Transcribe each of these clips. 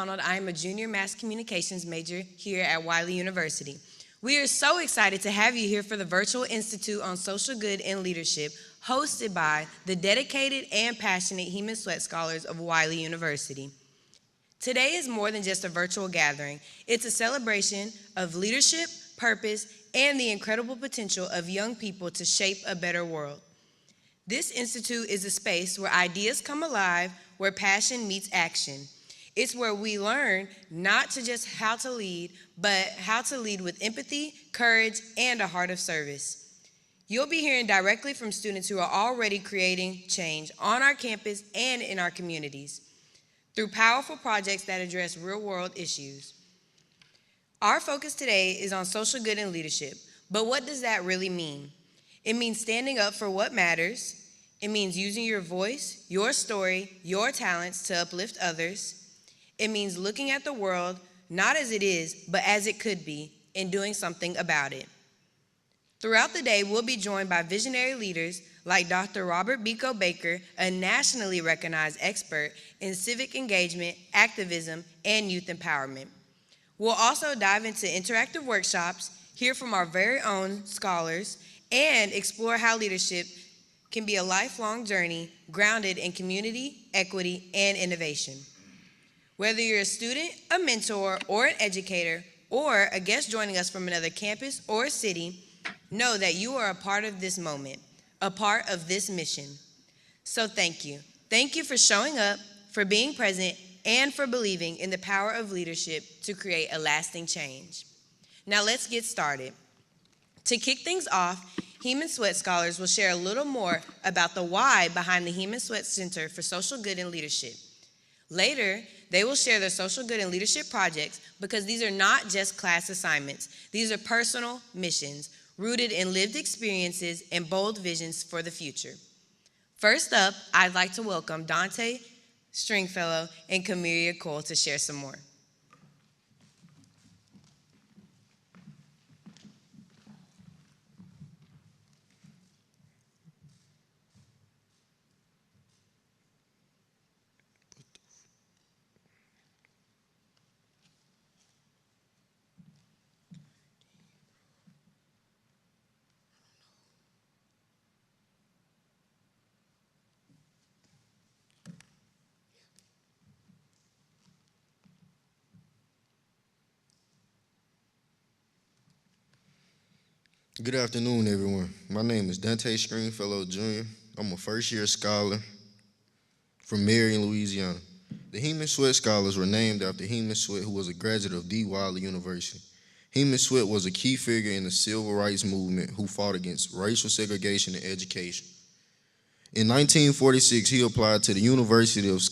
McDonald. I am a junior mass communications major here at Wiley University. We are so excited to have you here for the Virtual Institute on Social Good and Leadership, hosted by the dedicated and passionate Herman Sweatt Scholars of Wiley University. Today is more than just a virtual gathering. It's a celebration of leadership, purpose, and the incredible potential of young people to shape a better world. This institute is a space where ideas come alive, where passion meets action. It's where we learn not to just how to lead, but how to lead with empathy, courage, and a heart of service. You'll be hearing directly from students who are already creating change on our campus and in our communities through powerful projects that address real-world issues. Our focus today is on social good and leadership, but what does that really mean? It means standing up for what matters. It means using your voice, your story, your talents to uplift others. It means looking at the world not as it is, but as it could be, and doing something about it. Throughout the day, we'll be joined by visionary leaders like Dr. Robert Biko Baker, a nationally recognized expert in civic engagement, activism, and youth empowerment. We'll also dive into interactive workshops, hear from our very own scholars, and explore how leadership can be a lifelong journey grounded in community, equity, and innovation. Whether you're a student, a mentor, or an educator, or a guest joining us from another campus or city, know that you are a part of this moment, a part of this mission. So thank you. Thank you for showing up, for being present, and for believing in the power of leadership to create a lasting change. Now let's get started. To kick things off, Herman Sweatt Scholars will share a little more about the why behind the Herman Sweatt Center for Social Good and Leadership. Later, they will share their social good and leadership projects because these are not just class assignments. These are personal missions rooted in lived experiences and bold visions for the future. First up, I'd like to welcome Dante Stringfellow and Camelia Cole to share some more. Good afternoon, everyone. My name is Dante Stringfellow, Jr. I'm a first-year scholar from Marion, Louisiana. The Herman Sweatt Scholars were named after Herman Sweatt, who was a graduate of Wiley University. Herman Sweatt was a key figure in the civil rights movement who fought against racial segregation in education. In 1946, he applied to the University of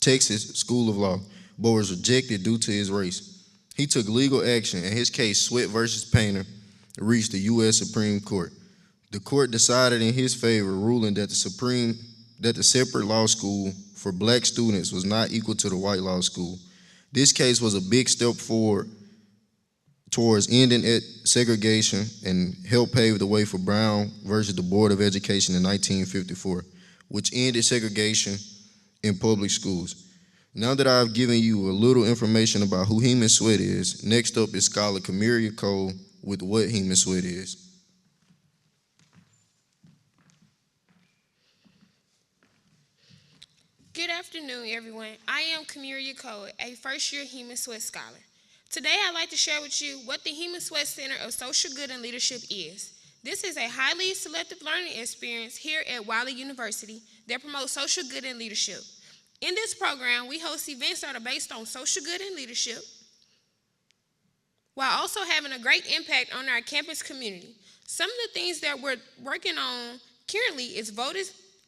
Texas School of Law, but was rejected due to his race. He took legal action, and his case, Sweatt versus Painter, reached the U.S. Supreme Court. The court decided in his favor, ruling that the separate law school for black students was not equal to the white law school. This case was a big step forward towards ending segregation and helped pave the way for Brown versus the Board of Education in 1954, which ended segregation in public schools. Now that I've given you a little information about who Herman Sweatt is, next up is scholar Camelia Cole with what Herman Sweatt is. Good afternoon, everyone. I am Camelia Cole, a first-year Herman Sweatt Scholar. Today, I'd like to share with you what the Herman Sweatt Center of Social Good and Leadership is. This is a highly selective learning experience here at Wiley University that promotes social good and leadership. In this program, we host events that are based on social good and leadership, while also having a great impact on our campus community. Some of the things that we're working on currently is voter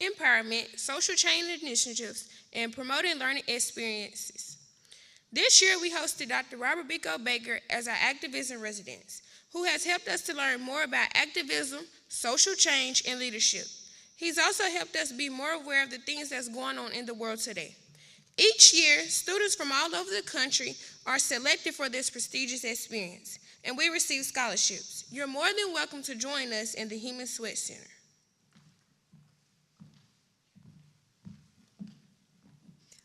empowerment, social change initiatives, and promoting learning experiences. This year, we hosted Dr. Robert Biko Baker as our activism resident, who has helped us to learn more about activism, social change, and leadership. He's also helped us be more aware of the things that's going on in the world today. Each year, students from all over the country are selected for this prestigious experience, and we receive scholarships. You're more than welcome to join us in the Herman Sweatt Center.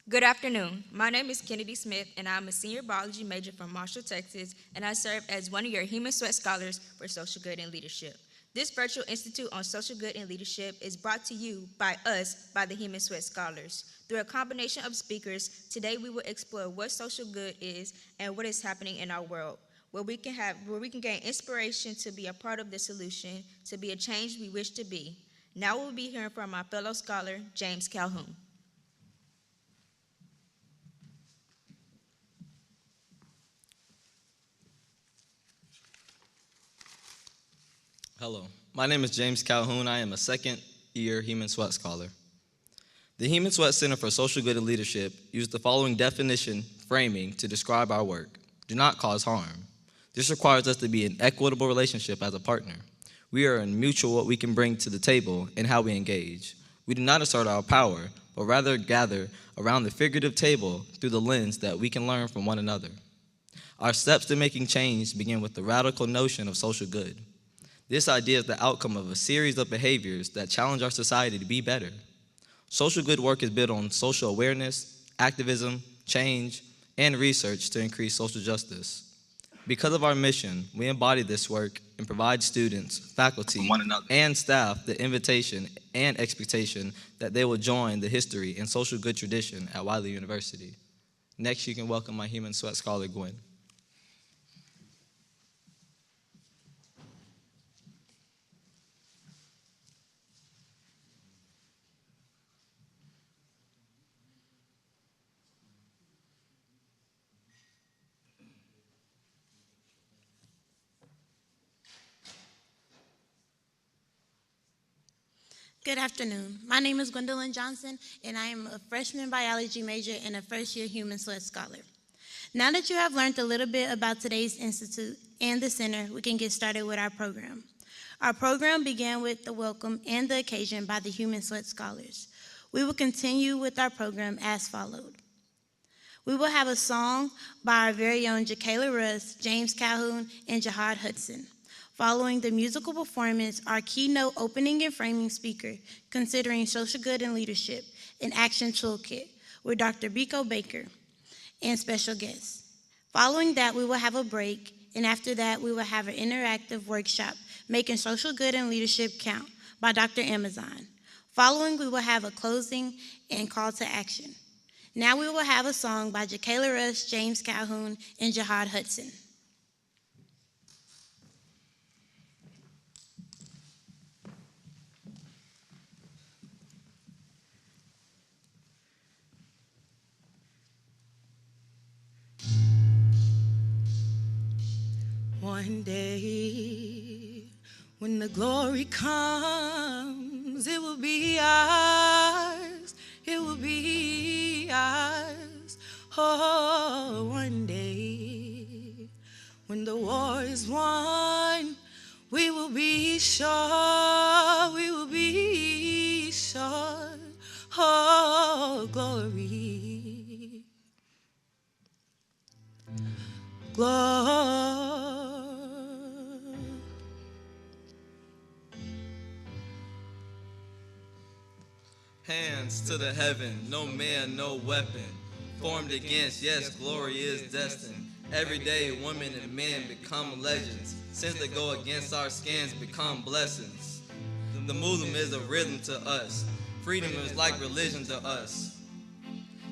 Good afternoon. My name is Kennedy Smith, and I'm a senior biology major from Marshall, Texas, and I serve as one of your Herman Sweatt Scholars for Social Good and Leadership. This virtual Institute on Social Good and Leadership is brought to you by the Herman Sweatt Scholars. Through a combination of speakers, today we will explore what social good is and what is happening in our world, where we can gain inspiration to be a part of the solution, to be a change we wish to be. Now we'll be hearing from our fellow scholar, James Calhoun. Hello, my name is James Calhoun. I am a second-year Herman Sweatt Scholar. The Herman Sweatt Center for Social Good and Leadership used the following definition framing to describe our work: do not cause harm. This requires us to be in equitable relationship as a partner. We are in mutual what we can bring to the table and how we engage. We do not assert our power, but rather gather around the figurative table through the lens that we can learn from one another. Our steps to making change begin with the radical notion of social good. This idea is the outcome of a series of behaviors that challenge our society to be better. Social good work is built on social awareness, activism, change, and research to increase social justice. Because of our mission, we embody this work and provide students, faculty, and staff the invitation and expectation that they will join the history and social good tradition at Wiley University. Next, you can welcome my Herman Sweatt Scholar, Gwen. Good afternoon. My name is Gwendolyn Johnson, and I am a freshman biology major and a first-year Herman Sweatt Scholar. Now that you have learned a little bit about today's institute and the center, we can get started with our program. Our program began with the welcome and the occasion by the Herman Sweatt Scholars. We will continue with our program as followed. We will have a song by our very own Jacayla Russ, James Calhoun, and Jihad Hudson. Following the musical performance, our keynote opening and framing speaker, Considering Social Good and Leadership, an Action Toolkit, with Dr. Biko Baker and special guests. Following that, we will have a break, and after that, we will have an interactive workshop, Making Social Good and Leadership Count, by Dr. Amazon. Following, we will have a closing and call to action. Now we will have a song by Jacayla Russ, James Calhoun, and Jihad Hudson. One day, when the glory comes, it will be ours, it will be ours. Oh, one day, when the war is won, we will be sure, we will be sure. Oh, glory, glory. Hands to the heaven, no man, no weapon formed against, yes, glory is destined. Every day, women and men become legends. Sins that go against our skins become blessings. The Muslim is a rhythm to us. Freedom is like religion to us.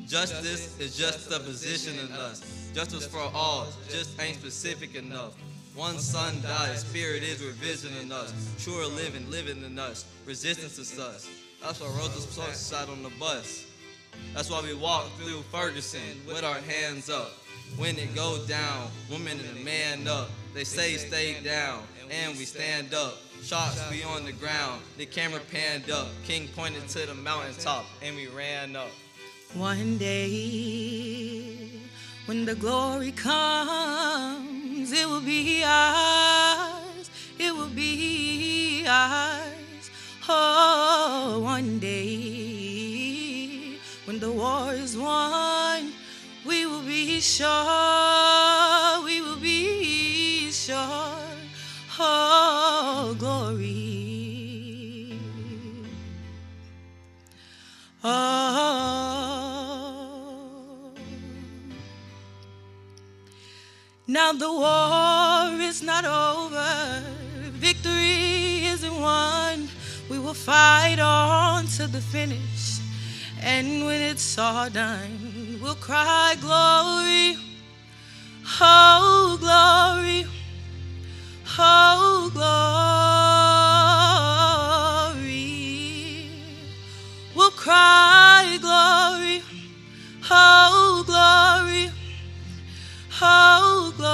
Justice is just a position in us. Justice for all just ain't specific enough. One son died, spirit is revision in us. Sure living in us. Resistance is us. That's why Rosa Parks sat on the bus. That's why we walk through Ferguson with our hands up. When it goes down, women and man up. They say stay down, and we stand up. Shots be on the ground, the camera panned up. King pointed to the mountaintop, and we ran up. One day, when the glory comes, it will be ours, it will be ours. Oh, one day, when the war is won, we will be sure, we will be sure. Oh, glory. Oh, Now the war is not over, victory isn't won. We will fight on to the finish, and when it's all done, we'll cry glory, oh glory, oh glory. We'll cry glory, oh glory, oh glory.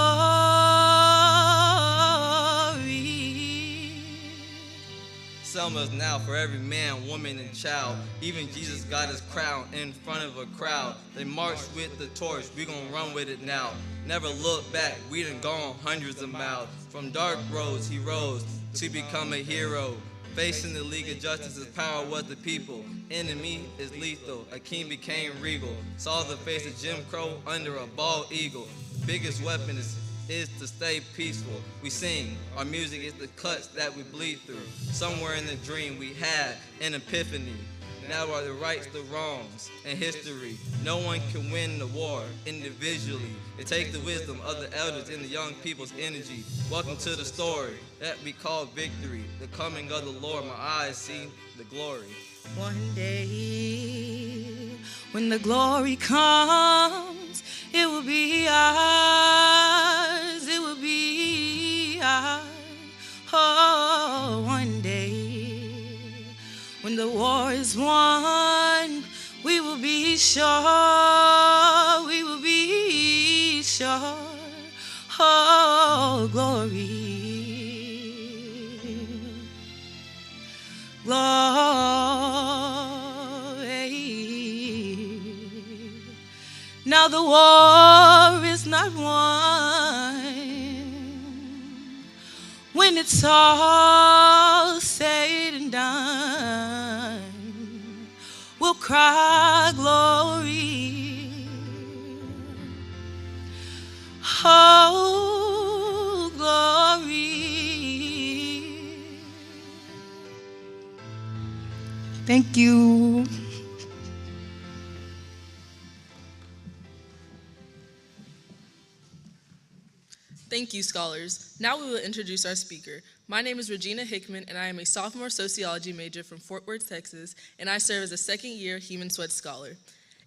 Selma is now for every man, woman, and child. Even Jesus got his crown in front of a crowd. They marched with the torch, we gon' run with it now. Never look back, we done gone hundreds of miles. From dark roads he rose to become a hero. Facing the League of Justice, his power was the people. Enemy is lethal, a king became regal. Saw the face of Jim Crow under a bald eagle. Biggest weapon is to stay peaceful. We sing, our music is the cuts that we bleed through. Somewhere in the dream we had an epiphany. Now are the rights, the wrongs, and history. No one can win the war individually. It takes the wisdom of the elders and the young people's energy. Welcome to the story that we call victory. The coming of the Lord, my eyes see the glory. One day, when the glory comes, it will be ours, it will be ours. Oh, one day, when the war is won, we will be sure, we will be sure. Oh, glory. Glory. Now the war is not won. When it's all said and done, we'll cry glory. Oh, glory. Thank you. Thank you, scholars. Now we will introduce our speaker. My name is Regina Hickman, and I am a sophomore sociology major from Fort Worth, Texas, and I serve as a second-year Herman Sweatt Scholar.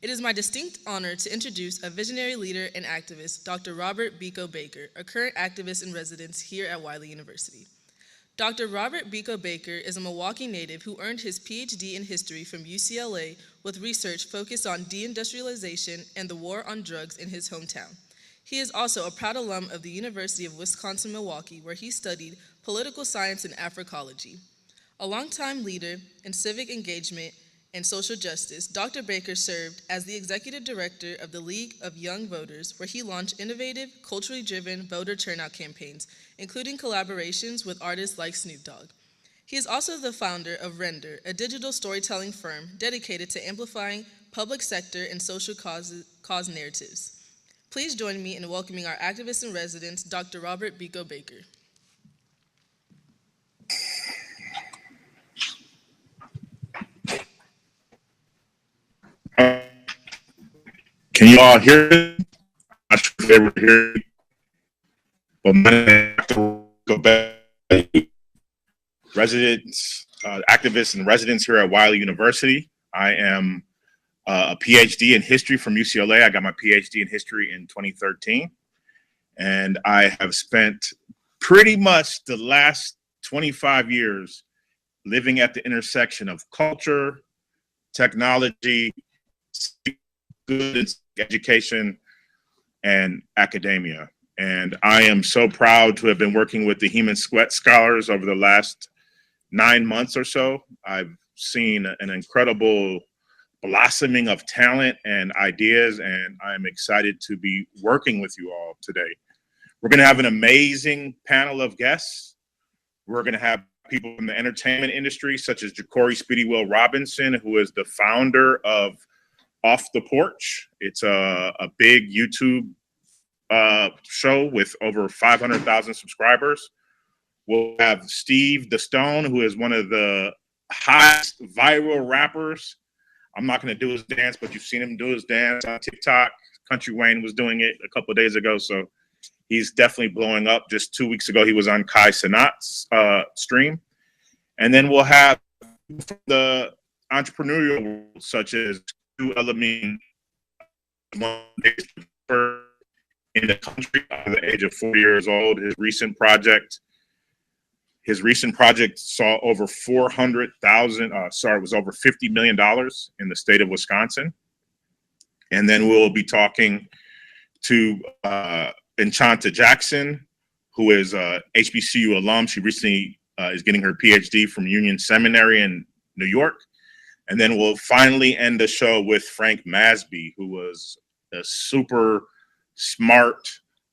It is my distinct honor to introduce a visionary leader and activist, Dr. Robert Biko Baker, a current activist in residence here at Wiley University. Dr. Robert Biko Baker is a Milwaukee native who earned his PhD in history from UCLA with research focused on deindustrialization and the war on drugs in his hometown. He is also a proud alum of the University of Wisconsin-Milwaukee, where he studied political science and Africology. A longtime leader in civic engagement and social justice, Dr. Baker served as the executive director of the League of Young Voters, where he launched innovative, culturally driven voter turnout campaigns, including collaborations with artists like Snoop Dogg. He is also the founder of Render, a digital storytelling firm dedicated to amplifying public sector and social cause narratives. Please join me in welcoming our activist in residence, Dr. Robert Biko Baker. Can you all hear me? I'm not sure if they were hearing me, but my name is Dr. Biko Baker, residents, activist in residence here at Wiley University. I am a PhD in history from UCLA. I got my PhD in history in 2013. And I have spent pretty much the last 25 years living at the intersection of culture, technology, good education, and academia. And I am so proud to have been working with the Herman Sweatt Scholars over the last 9 months or so. I've seen an incredible blossoming of talent and ideas, and I'm excited to be working with you all today. We're going to have an amazing panel of guests. We're going to have people from the entertainment industry, such as Ja'Cory Speedywell Robinson, who is the founder of Off the Porch. It's a big YouTube show with over 500,000 subscribers. We'll have Steve the Stone, who is one of the highest viral rappers. I'm not going to do his dance, but you've seen him do his dance on TikTok. Country Wayne was doing it a couple of days ago, so He's definitely blowing up. Just 2 weeks ago, he was on Kai Cenat's stream. And then we'll have the entrepreneurial world, such as Elamin, one in the country at the age of 40 years old. His recent project saw over 400,000, it was over $50 million in the state of Wisconsin. And then we'll be talking to Enchanta Jackson, who is a HBCU alum. She recently is getting her PhD from Union Seminary in New York. And then we'll finally end the show with Frank Masby, who was a super smart,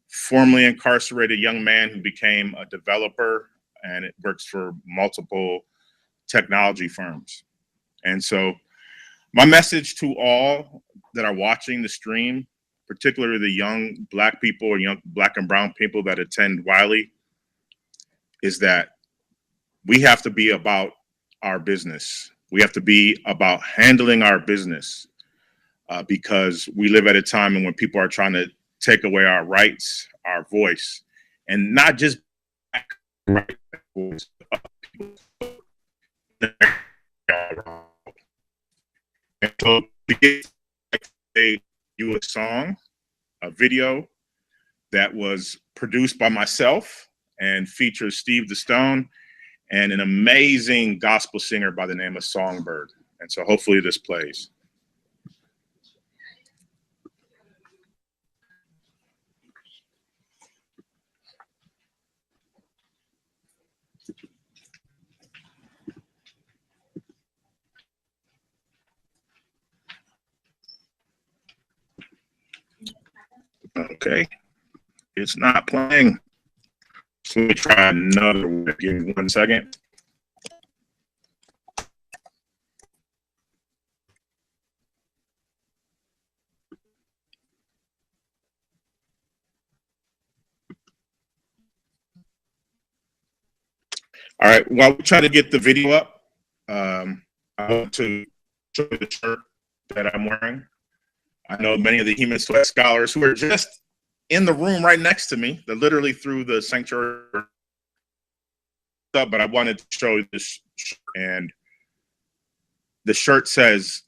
formerly incarcerated young man who became a developer and it works for multiple technology firms. And so my message to all that are watching the stream, particularly the young Black people or young Black and brown people that attend Wiley, is that we have to be about our business. We have to be about handling our business because we live at a time when people are trying to take away our rights, our voice, and not just right voice. And so to get you a song, a video that was produced by myself and features Steve the Stone and an amazing gospel singer by the name of Songbird. And so hopefully this plays. Okay, it's not playing. So let me try another one. Give me 1 second. All right, while we try to get the video up, I want to show you the shirt that I'm wearing. I know many of the Herman Sweatt scholars who are just in the room right next to me. They're literally through the sanctuary. But I wanted to show you this, and the shirt says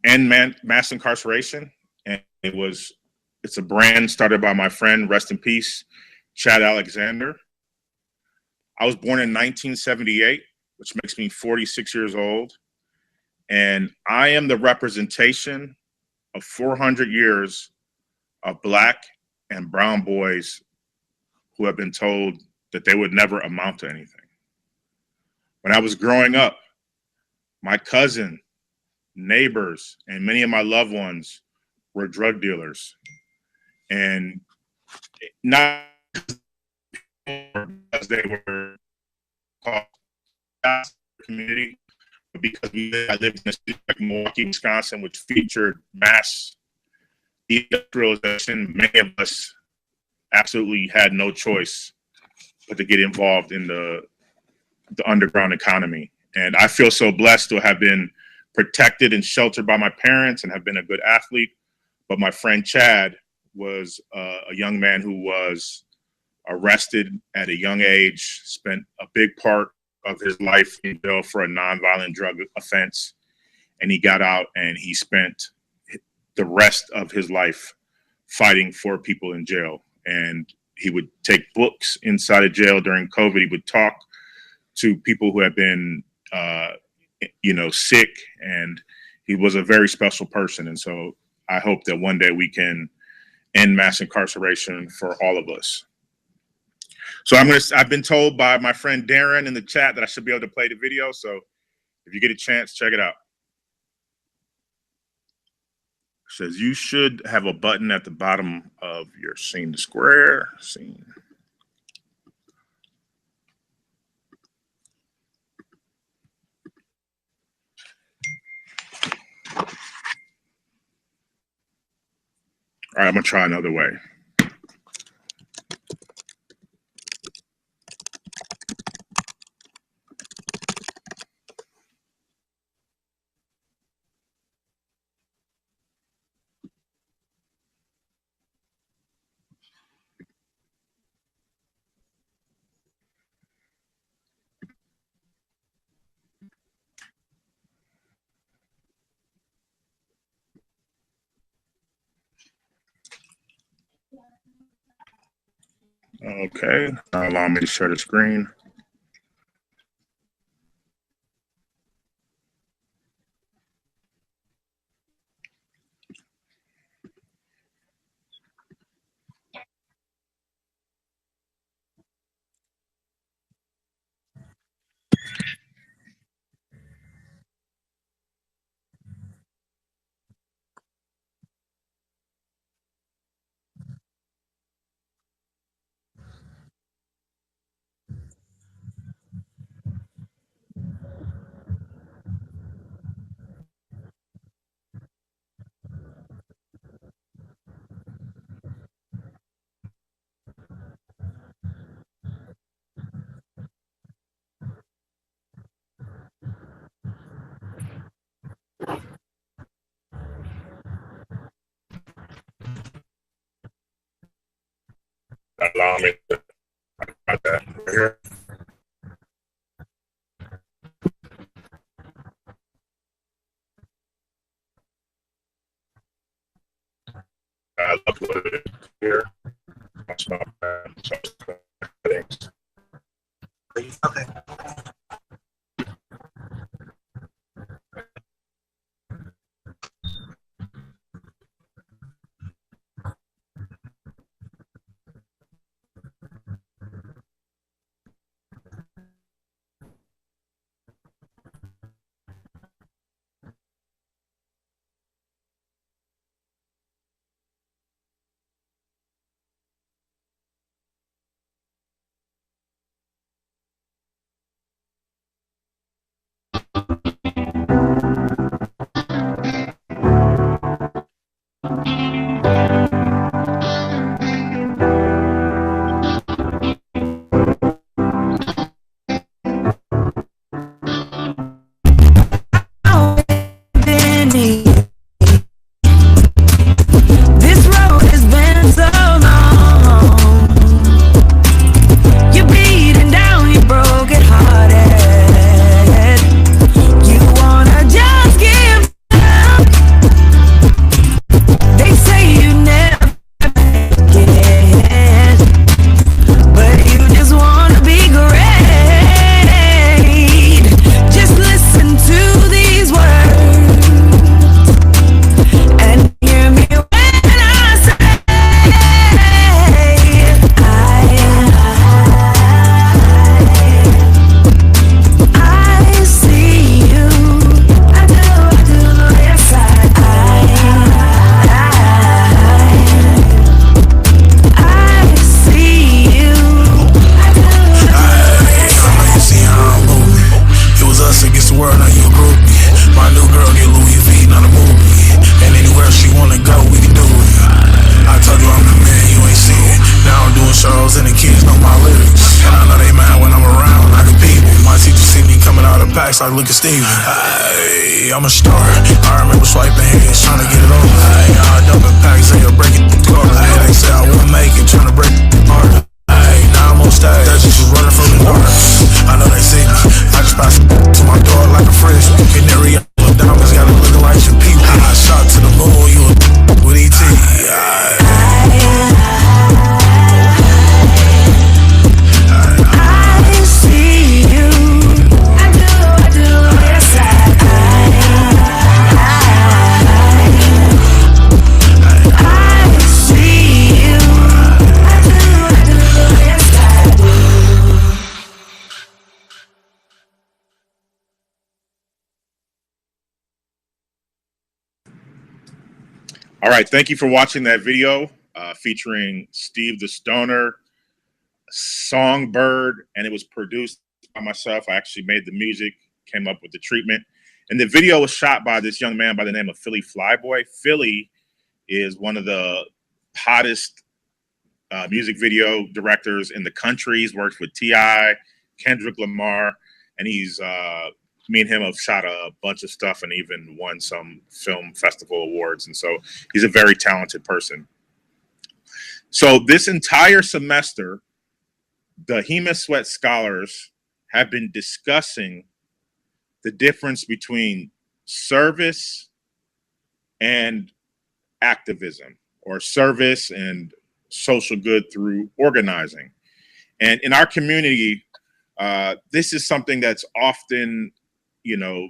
"End Mass Incarceration," and it's a brand started by my friend, rest in peace, Chad Alexander. I was born in 1978, which makes me 46 years old, and I am the representation of 400 years of Black and brown boys who have been told that they would never amount to anything. When I was growing up, my cousin, neighbors, and many of my loved ones were drug dealers. And not because they were called community, but because I lived in a city like Milwaukee, Wisconsin, which featured mass industrialization. Many of us absolutely had no choice but to get involved in the underground economy. And I feel so blessed to have been protected and sheltered by my parents and have been a good athlete. But my friend Chad was a young man who was arrested at a young age, spent a big part of his life in jail for a nonviolent drug offense. And he got out and he spent the rest of his life fighting for people in jail. And he would take books inside of jail during COVID. He would talk to people who had been, sick, and he was a very special person. And so I hope that one day we can end mass incarceration for all of us. So I've been told by my friend Darren in the chat that I should be able to play the video. So if you get a chance, check it out. It says you should have a button at the bottom of your scene to square scene. All right, I'm gonna try another way. Okay, now allow me to share the screen. Allow me to got that right here. I uploaded it here. That's not bad. So, thanks. Okay. This road has been so long. You're beating down, you're broken hearted. You wanna just give up. They say you never make it, but you just wanna be great. Just listen to these words and hear me when I say I see you. I do, yes I see you. I do, yes You see how I'm moving. It was us against the world, now you a groupie. My new girl get Louis V, not a movie. And anywhere she wanna go, we can do it. I told you I'm the man, you ain't see it. Now I'm doing shows and the kids know my lyrics. And I know they mad when I'm around, like a people. My teacher see me coming out of packs like Lucas Steven. I'm a star. I remember swiping hands, trying to get it over. I dumping packs, they are breaking the car. They say I won't make it, trying to break the heart. Now I'm on stage, that just was running from the dark. I know they see me, I just passed to my door like a freshman. In there, diamonds got it looking like some people. I shot to the moon, you with E.T. I see you. I do, yes I see you. I do, yes I do. All right, thank you for watching that video featuring Steve the Stoner, Songbird, and it was produced by myself. I actually made the music, came up with the treatment. And the video was shot by this young man by the name of Philly Flyboy. Philly is one of the hottest music video directors in the country. He's worked with T.I., Kendrick Lamar, and he's me and him have shot a bunch of stuff and even won some film festival awards. And so he's a very talented person. So this entire semester, the Herman Sweatt scholars have been discussing the difference between service and activism, or service and social good through organizing. And in our community, this is something that's often, you know,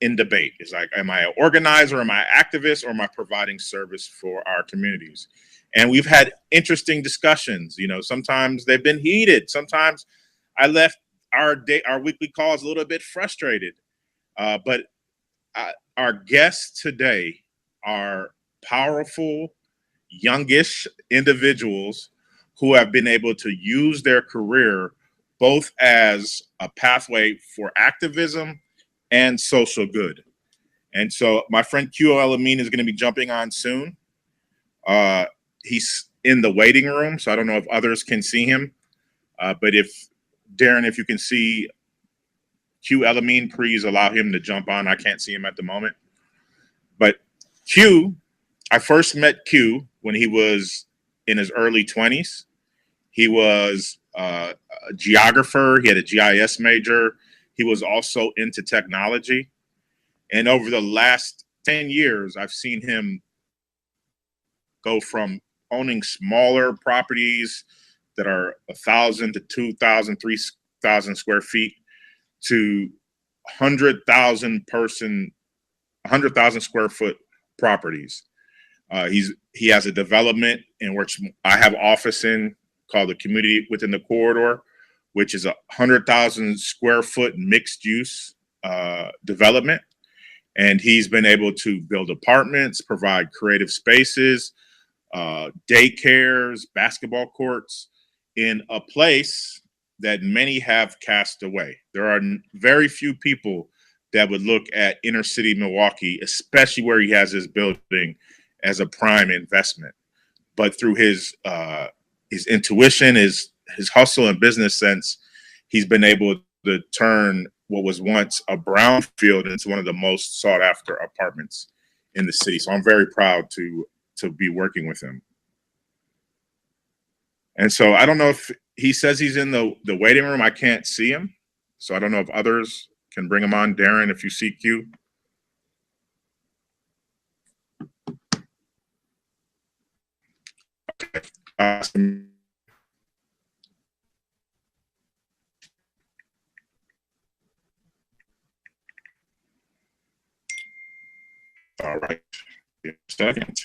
in debate. It's like, am I an organizer, am I an activist, or am I providing service for our communities? And we've had interesting discussions. You know, sometimes they've been heated. Sometimes I left our weekly calls a little bit frustrated. But our guests today are powerful, youngish individuals who have been able to use their career both as a pathway for activism and social good. And so my friend Q Elamine is going to be jumping on soon. He's in the waiting room, so I don't know if others can see him. But if Darren, if you can see Q Elamine, please allow him to jump on. I can't see him at the moment. But Q, I first met Q when he was in his early 20s. He was a geographer. He had a GIS major. He was also into technology. And over the last 10 years, I've seen him go from owning smaller properties that are 1,000 to 2,000, 3,000 square feet to 100,000 square foot properties. He has a development in which I have office in called the Community Within the Corridor, which is a 100,000 square foot mixed use development. And he's been able to build apartments, provide creative spaces, daycares, basketball courts in a place that many have cast away. There are very few people that would look at inner city Milwaukee, especially where he has his building, as a prime investment. But through his intuition, his hustle and business sense, he's been able to turn what was once a brownfield into one of the most sought after apartments in the city. So I'm very proud to be working with him. And so I don't know if he says he's in the waiting room. I can't see him. So I don't know if others can bring him on. Darren, if you see Q. Okay. All right. Give a second.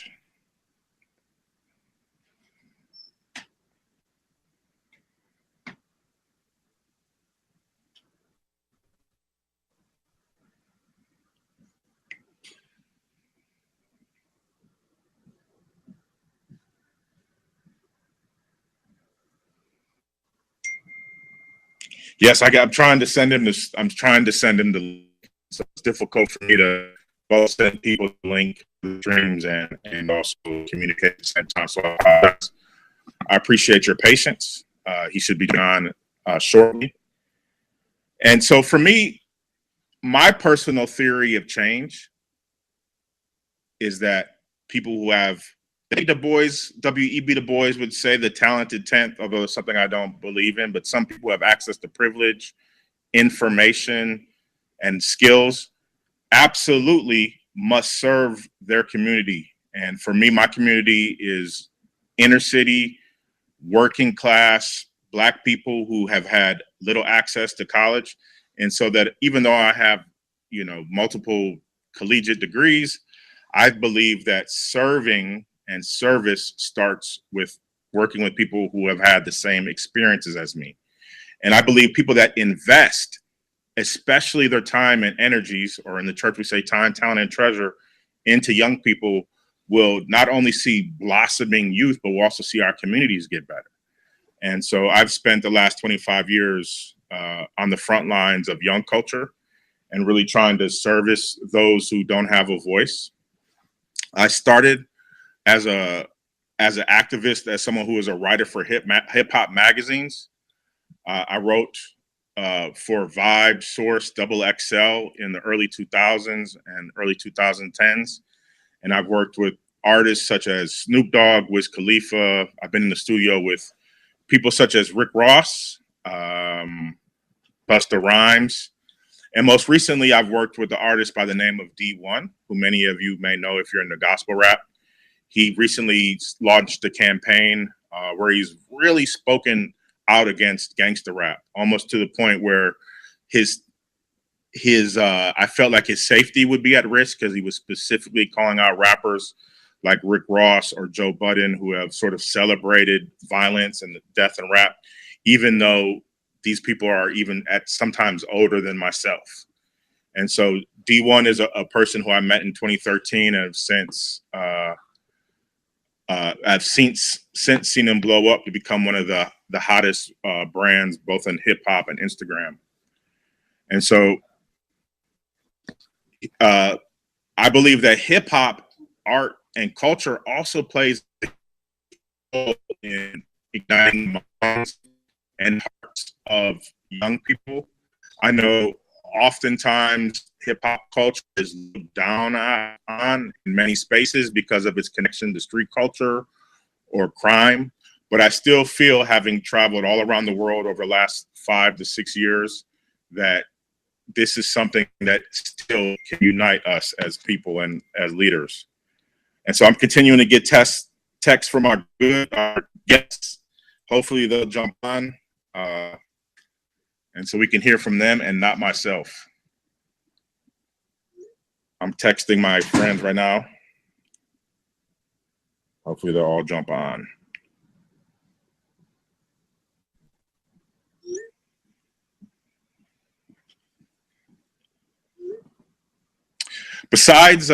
Yes, I'm trying to send him this. I'm trying to send him the. So it's difficult for me to both send people the link to the streams and also communicate at the same time. So I appreciate your patience. He should be on shortly. And so for me, my personal theory of change is that people who have, I think Du Bois, W.E.B. Du Bois would say the talented 10th, although it's something I don't believe in, but some people have access to privilege, information, and skills, absolutely must serve their community. And for me, my community is inner city, working class, Black people who have had little access to college. And so that even though I have, multiple collegiate degrees, I believe that serving and service starts with working with people who have had the same experiences as me. And I believe people that invest, especially their time and energies, or in the church we say time, talent, and treasure, into young people, will not only see blossoming youth, but we'll also see our communities get better. And so I've spent the last 25 years on the front lines of young culture and really trying to service those who don't have a voice. I started as an activist, as someone who was a writer for hip hop magazines. I wrote for Vibe, Source, Double XL in the early 2000s and early 2010s. And I've worked with artists such as Snoop Dogg, Wiz Khalifa. I've been in the studio with people such as Rick Ross, Busta Rhymes. And most recently, I've worked with the artist by the name of D1, who many of you may know if you're in the gospel rap. He recently launched a campaign where he's really spoken out against gangster rap, almost to the point where his I felt like his safety would be at risk because he was specifically calling out rappers like Rick Ross or Joe Budden, who have sort of celebrated violence and death in rap, even though these people are even at sometimes older than myself. And so D1 is a person who I met in 2013 and have since seen him blow up to become one of the hottest brands, both in hip hop and Instagram. And so I believe that hip hop, art, and culture also plays a role in igniting the minds and hearts of young people. I know oftentimes hip hop culture is looked down on in many spaces because of its connection to street culture or crime. But I still feel, having traveled all around the world over the last 5 to 6 years, that this is something that still can unite us as people and as leaders. And so I'm continuing to get texts from our guests. Hopefully they'll jump on. And so we can hear from them and not myself. I'm texting my friends right now. Hopefully they'll all jump on. Besides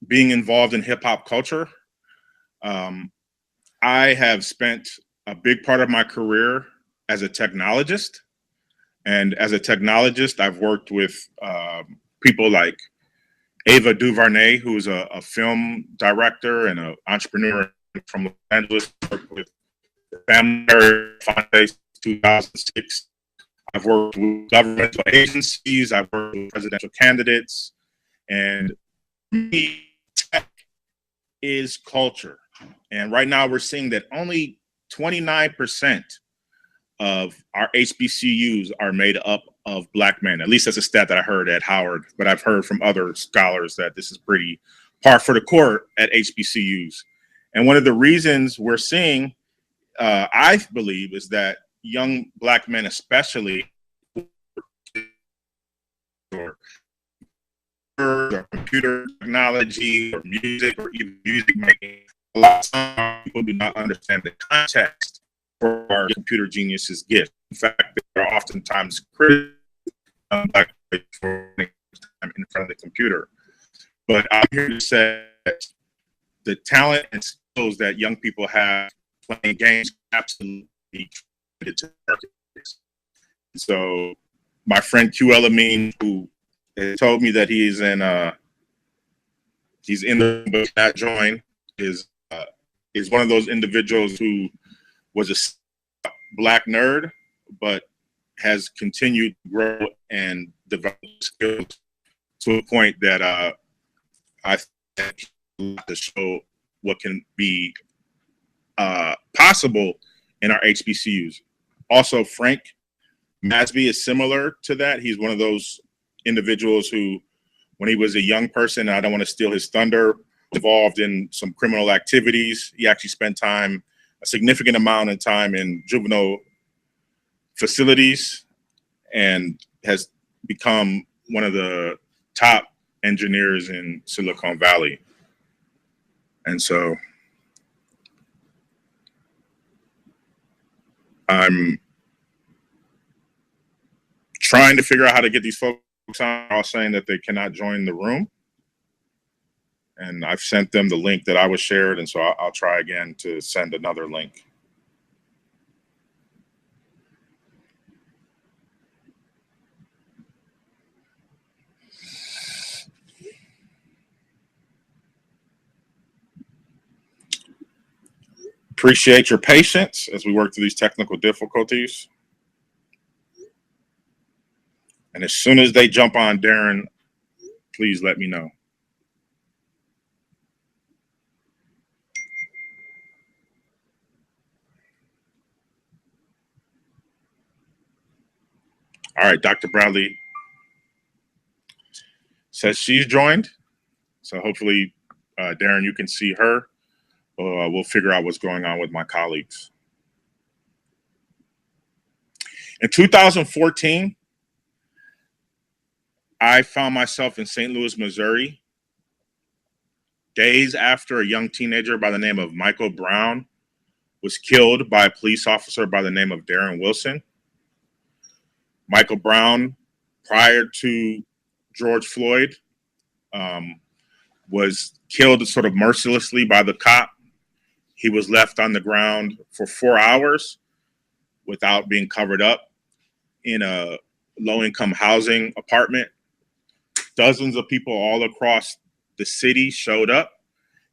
being involved in hip hop culture, I have spent a big part of my career as a technologist. And as a technologist, I've worked with people like Ava DuVernay, who's a film director and an entrepreneur from Los Angeles. Worked with the Family Foundation 2006. I've worked with governmental agencies. I've worked with presidential candidates. And for me, tech is culture. And right now we're seeing that only 29% of our HBCUs are made up of Black men. At least that's a stat that I heard at Howard, but I've heard from other scholars that this is pretty par for the course at HBCUs. And one of the reasons we're seeing, I believe, is that young Black men, especially, or computer technology or music or even music making, a lot of times people do not understand the context for our computer geniuses' gift. In fact, they are oftentimes critical Black for time in front of the computer. But I'm here to say that the talent and skills that young people have playing games absolutely contributed to the marketplace. So my friend Q Elamine, who has told me that he's in the but not join, is one of those individuals who was a Black nerd, but has continued to grow and develop skills to a point that I think to show what can be possible in our HBCUs. Also, Frank Masby is similar to that. He's one of those individuals who, when he was a young person, I don't want to steal his thunder, involved in some criminal activities. He actually spent a significant amount of time in juvenile facilities and has become one of the top engineers in Silicon Valley. And so I'm trying to figure out how to get these folks on, all saying that they cannot join the room. And I've sent them the link that I was shared, and so I'll try again to send another link. Appreciate your patience as we work through these technical difficulties. And as soon as they jump on, Darren, please let me know. All right, Dr. Bradley says she's joined. So hopefully Darren, you can see her. We'll figure out what's going on with my colleagues. In 2014, I found myself in St. Louis, Missouri, days after a young teenager by the name of Michael Brown was killed by a police officer by the name of Darren Wilson. Michael Brown, prior to George Floyd, was killed sort of mercilessly by the cop. He was left on the ground for 4 hours without being covered up in a low-income housing apartment. Dozens of people all across the city showed up,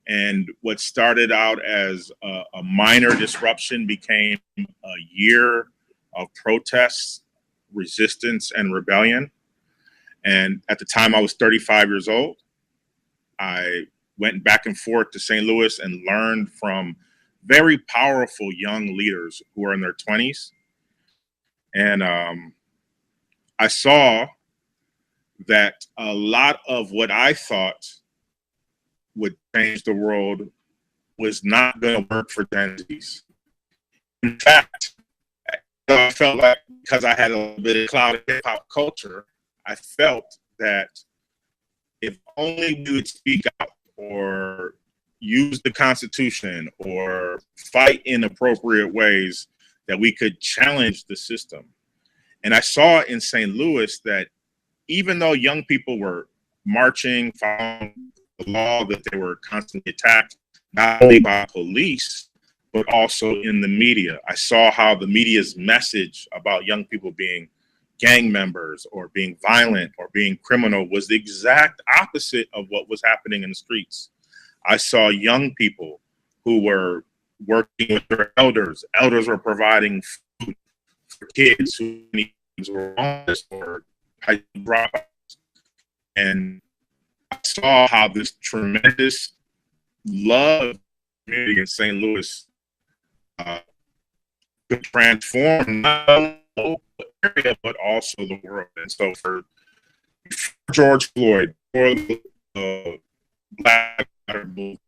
and what started out as a minor disruption became a year of protests, resistance, and rebellion. And at the time, I was 35 years old. I went back and forth to St. Louis and learned from very powerful young leaders who are in their 20s. And I saw that a lot of what I thought would change the world was not going to work for Gen Zs. In fact, I felt like because I had a little bit of cloud of hip hop culture, I felt that if only we would speak out or use the Constitution or fight in appropriate ways, that we could challenge the system. And I saw in St. Louis that even though young people were marching, following the law, that they were constantly attacked, not only by police, but also in the media. I saw how the media's message about young people being gang members or being violent or being criminal was the exact opposite of what was happening in the streets. I saw young people who were working with their elders. Elders were providing food for kids who were homeless or had dropouts. And I saw how this tremendous love community in St. Louis could transform not only the area, but also the world. And so for George Floyd, for the Black movement,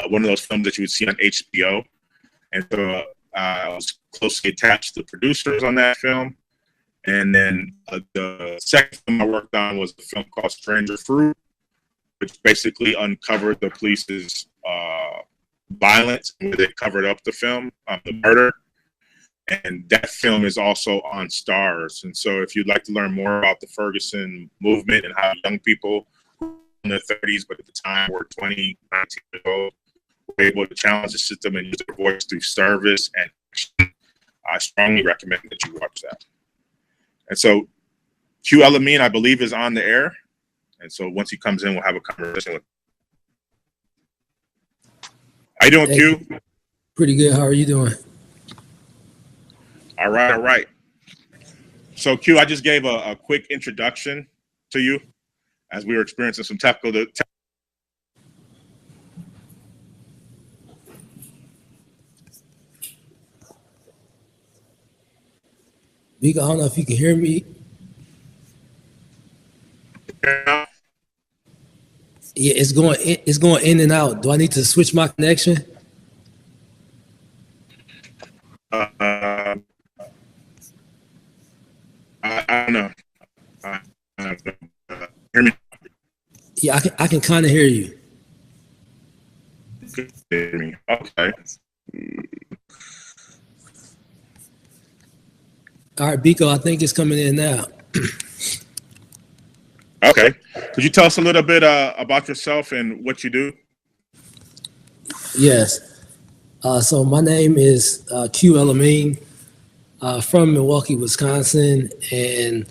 one of those films that you would see on HBO. And so I was closely attached to the producers on that film. And then the second film I worked on was a film called Stranger Fruit, which basically uncovered the police's violence, where they covered up the film, the murder. And that film is also on Stars. And so if you'd like to learn more about the Ferguson movement and how young people in their 30s, but at the time were 20, 19 years old, were able to challenge the system and use their voice through service and action, I strongly recommend that you watch that. And so Q Elamine, I believe, is on the air. And so once he comes in, we'll have a conversation with him. How you doing, Hey, Q? pretty good. How are you doing? All right, all right. So Q, I just gave a quick introduction to you as we were experiencing some technical. Vika, I don't know if you can hear me. Yeah, it's going in and out. Do I need to switch my connection? I don't know. Hear me? Yeah, I can kind of hear you. Hear me? Okay. All right, Biko, I think it's coming in now. Okay. Could you tell us a little bit about yourself and what you do? Yes. So my name is Q Elamine, from Milwaukee, Wisconsin, and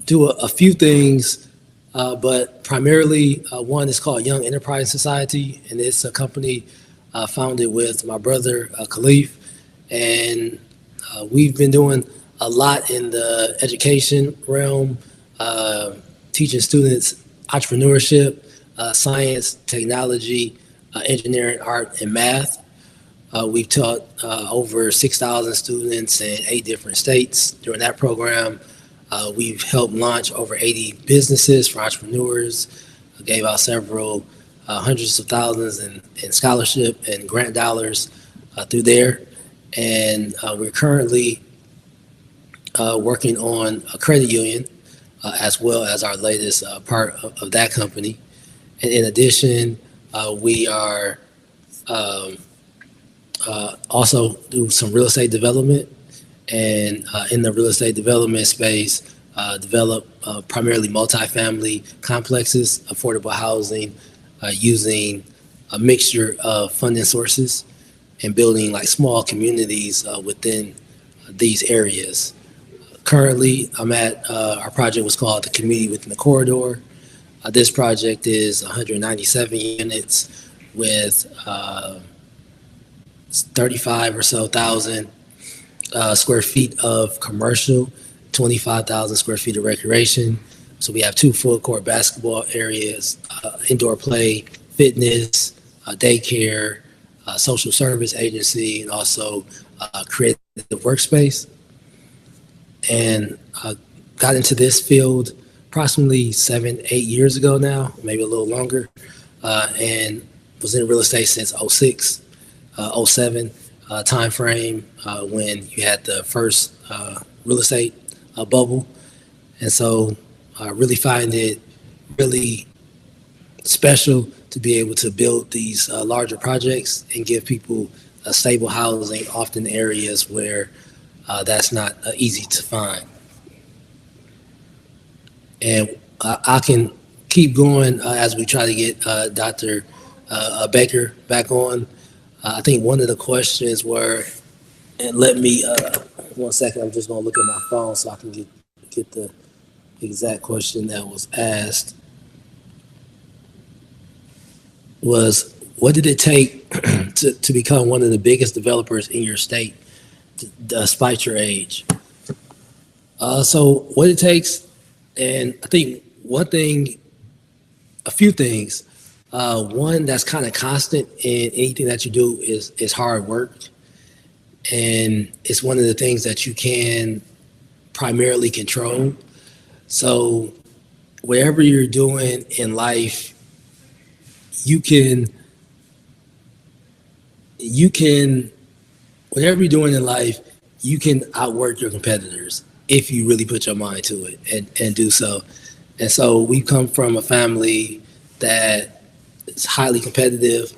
do a few things, but primarily one is called Young Enterprise Society, and it's a company founded with my brother Khalif, and we've been doing a lot in the education realm, teaching students entrepreneurship, science, technology, engineering, art, and math. We've taught over 6,000 students in 8 different states during that program. We've helped launch over 80 businesses for entrepreneurs, gave out several hundreds of thousands in scholarship and grant dollars through there. And we're currently working on a credit union as well as our latest part of that company. And in addition, we are also do some real estate development, and in the real estate development space, develop primarily multifamily complexes, affordable housing, using a mixture of funding sources and building like small communities within these areas. Currently, I'm at our project was called the Community Within the Corridor. This project is 197 units with 35 or so thousand square feet of commercial, 25,000 square feet of recreation. So we have 2 full court basketball areas, indoor play, fitness, daycare, social service agency, and also creative workspace. And got into this field approximately 7-8 years ago now, maybe a little longer, and was in real estate since 06, 07 time frame when you had the first real estate bubble. And so I really find it really special to be able to build these larger projects and give people a stable housing, often in areas where that's not easy to find. And I can keep going as we try to get Dr. Baker back on. I think one of the questions were, and let me, 1 second, I'm just gonna look at my phone so I can get the exact question that was asked, was what did it take to become one of the biggest developers in your state despite your age? So what it takes, and I think a few things. One that's kind of constant in anything that you do is hard work. And it's one of the things that you can primarily control. So whatever you're doing in life, whatever you're doing in life, you can outwork your competitors if you really put your mind to it and do so. And so we come from a family that is highly competitive.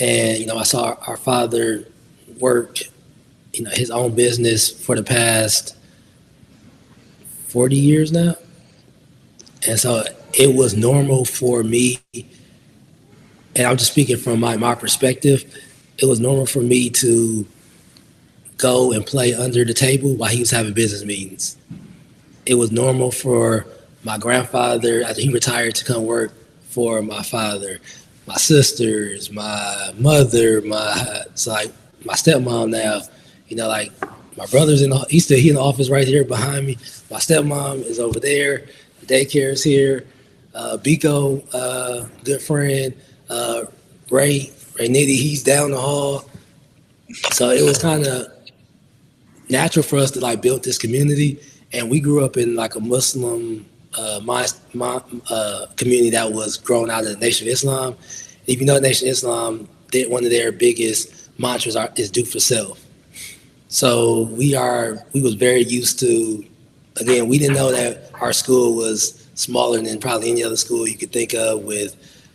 And, I saw our father work, his own business for the past 40 years now. And so it was normal for me, and I'm just speaking from my perspective, it was normal for me to go and play under the table while he was having business meetings. It was normal for my grandfather, after he retired, to come work for my father, my sisters, my mother, my stepmom now, my brother's he's in the office right here behind me. My stepmom is over there. The daycare is here. Biko, good friend. Ray Nitty, he's down the hall. So it was kind of natural for us to build this community. And we grew up in a Muslim community that was grown out of the Nation of Islam. If you know the Nation of Islam, one of their biggest mantras is do for self. So we was very used to, again, we didn't know that our school was smaller than probably any other school you could think of, with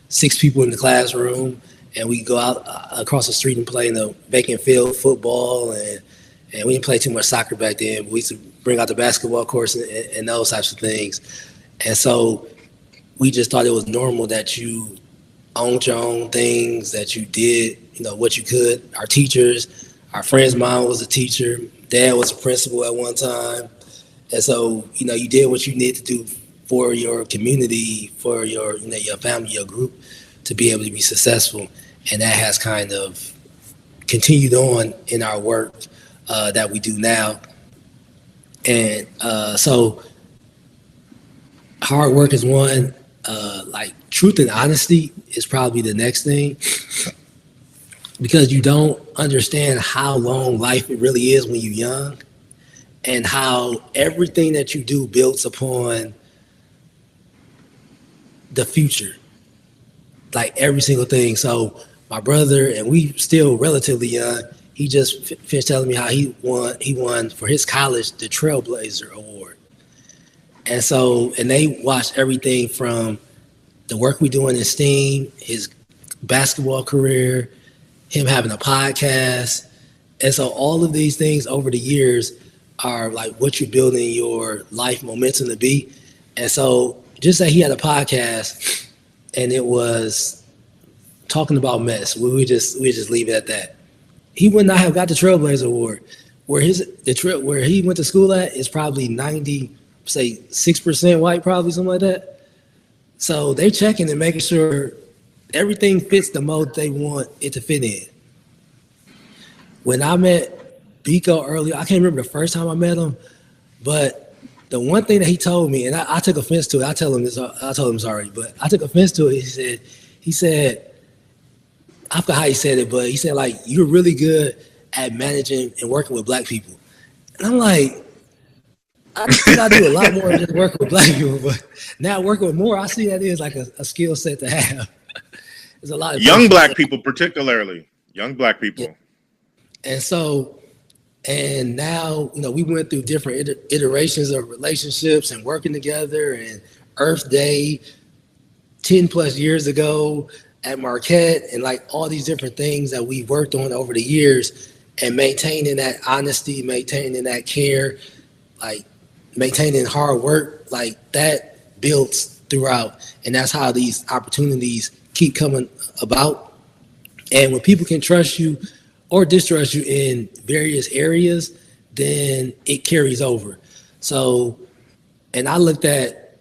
6 people in the classroom, and we go out across the street and play in the vacant field football, and we didn't play too much soccer back then. We used to bring out the basketball course and those types of things. And so we just thought it was normal that you owned your own things, that you did, what you could. Our teachers, our friend's mom was a teacher, dad was a principal at one time. And so, you did what you needed to do for your community, for your, your family, your group, to be able to be successful. And that has kind of continued on in our work that we do now. And so hard work is one. Like truth and honesty is probably the next thing, because you don't understand how long life it really is when you're young, and how everything that you do builds upon the future, like every single thing. So my brother, and we still relatively young, he just finished telling me how he won for his college the Trailblazer Award. And so, and they watched everything from the work we're doing in STEAM, his basketball career, him having a podcast. And so all of these things over the years are like what you're building your life momentum to be. And so just say he had a podcast and it was talking about mess, we just leave it at that. He would not have got the Trailblazer Award. Where he went to school at is probably 6% white, probably something like that. So they're checking and making sure everything fits the mold they want it to fit in. When I met Biko earlier, I can't remember the first time I met him, but the one thing that he told me, and I took offense to it. I told him this already, but I took offense to it. He said, I forgot how he said it, but he said, like, you're really good at managing and working with black people. And I'm like, I think I do a lot more than just working with black people, but now working with more, I see that is like a skill set to have. There's a lot of young black people, particularly young black people. Yeah. And so, and now, we went through different iterations of relationships and working together, and Earth Day 10 plus years ago at Marquette, and like all these different things that we worked on over the years, and maintaining that honesty, maintaining that care, like maintaining hard work, like that builds throughout. And that's how these opportunities keep coming about. And when people can trust you or distrust you in various areas, then it carries over. So, and I looked at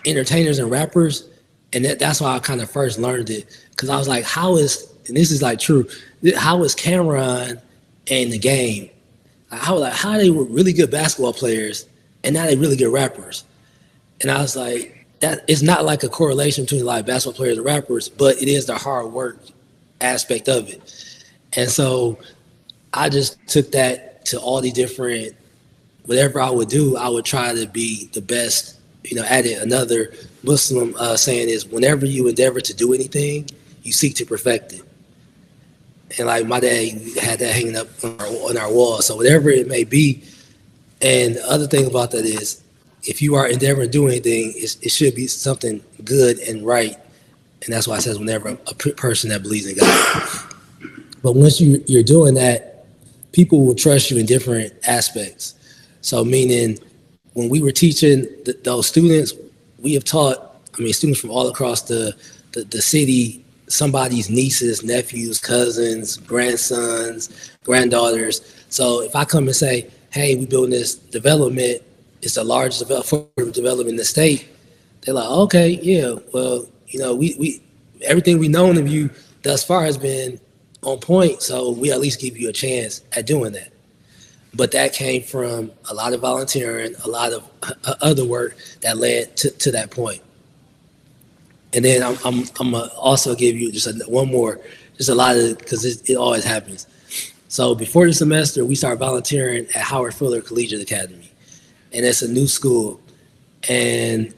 entertainers and rappers, and that's why I kind of first learned it, because I was like, and this is like true, how is Cameron and the Game? How they were really good basketball players, and now they really good rappers. And I was like, that it's not like a correlation between like basketball players and rappers, but it is the hard work aspect of it. And so I just took that to all the different, whatever I would do, I would try to be the best, at it. Another Muslim saying is, whenever you endeavor to do anything, you seek to perfect it. And like my dad had that hanging up on our wall. So whatever it may be. And the other thing about that is, if you are endeavoring to do anything, it should be something good and right. And that's why it says whenever a person that believes in God. But once you're doing that, people will trust you in different aspects. So meaning when we were teaching those students, we have taught, students from all across the city, somebody's nieces, nephews, cousins, grandsons, granddaughters. So if I come and say, hey, we building this development, it's the largest development in the state, they're like, okay, yeah, well, we everything we known of you thus far has been on point, so we at least give you a chance at doing that. But that came from a lot of volunteering, a lot of other work that led to that point. And then I'm gonna also give you just one more, just a lot of, because it always happens. So before the semester, we started volunteering at Howard Fuller Collegiate Academy, and it's a new school. And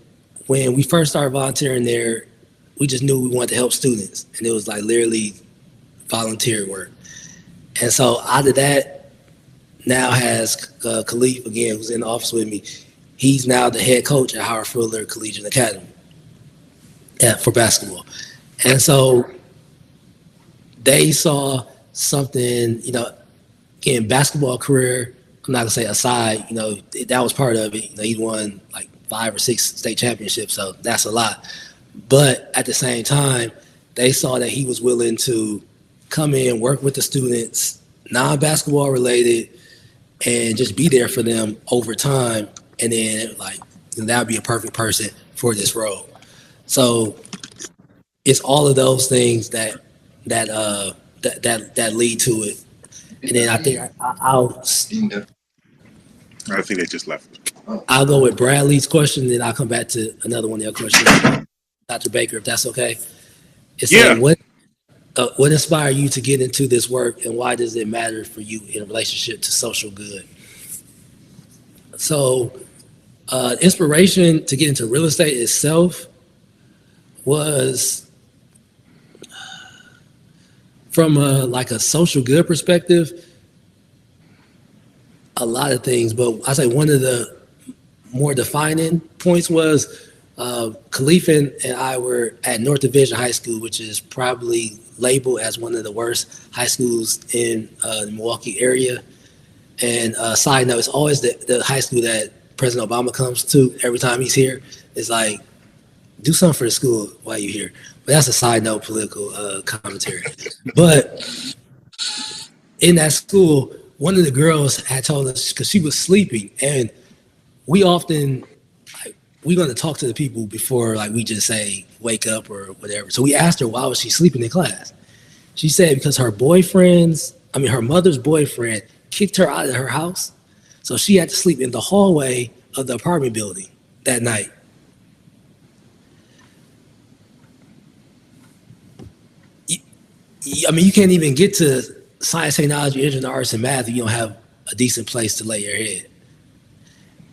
when we first started volunteering there, we just knew we wanted to help students, and it was like literally volunteer work. And so out of that, now has Khalif, again, who's in the office with me. He's now the head coach at Howard Fuller Collegiate Academy for basketball. And so they saw something, again, basketball career, I'm not gonna say aside, that was part of it. He won like 5 or 6 state championships, so that's a lot. But at the same time, they saw that he was willing to come in, work with the students, non-basketball related, and just be there for them over time. And then that would be a perfect person for this role. So it's all of those things that lead to it. And then I think I think they just left. I'll go with Bradley's question, then I'll come back to another one of your questions, Dr. Baker, if that's okay. It's saying, what inspired you to get into this work, and why does it matter for you in relationship to social good? So, inspiration to get into real estate itself was from a social good perspective, a lot of things, but I say one of the more defining points was Khalif and I were at North Division High School, which is probably labeled as one of the worst high schools in the Milwaukee area. And side note, it's always the high school that President Obama comes to every time he's here. It's like, do something for the school while you're here. But that's a side note political commentary. But in that school, one of the girls had told us, because she was sleeping, and we often, we're going to talk to the people before we just say wake up or whatever. So we asked her why was she sleeping in class. She said because her mother's boyfriend kicked her out of her house, so she had to sleep in the hallway of the apartment building that night. You can't even get to science, technology, engineering, arts, and math if you don't have a decent place to lay your head.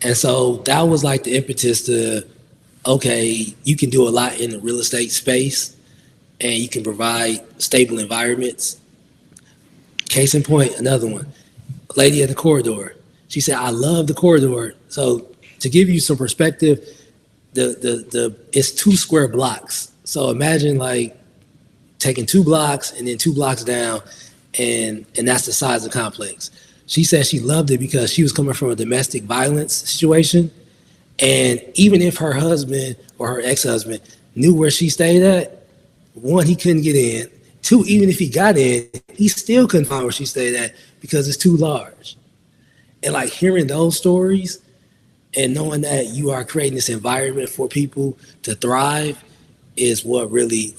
And so that was the impetus to, okay, you can do a lot in the real estate space, and you can provide stable environments. Case in point, another one, a lady at the corridor. She said, I love the corridor. So to give you some perspective, it's 2 square blocks. So imagine taking 2 blocks and then 2 blocks down, and that's the size of the complex. She said she loved it because she was coming from a domestic violence situation, and even if her husband or her ex-husband knew where she stayed at, 1, he couldn't get in. 2, even if he got in, he still couldn't find where she stayed at because it's too large. And hearing those stories and knowing that you are creating this environment for people to thrive is what really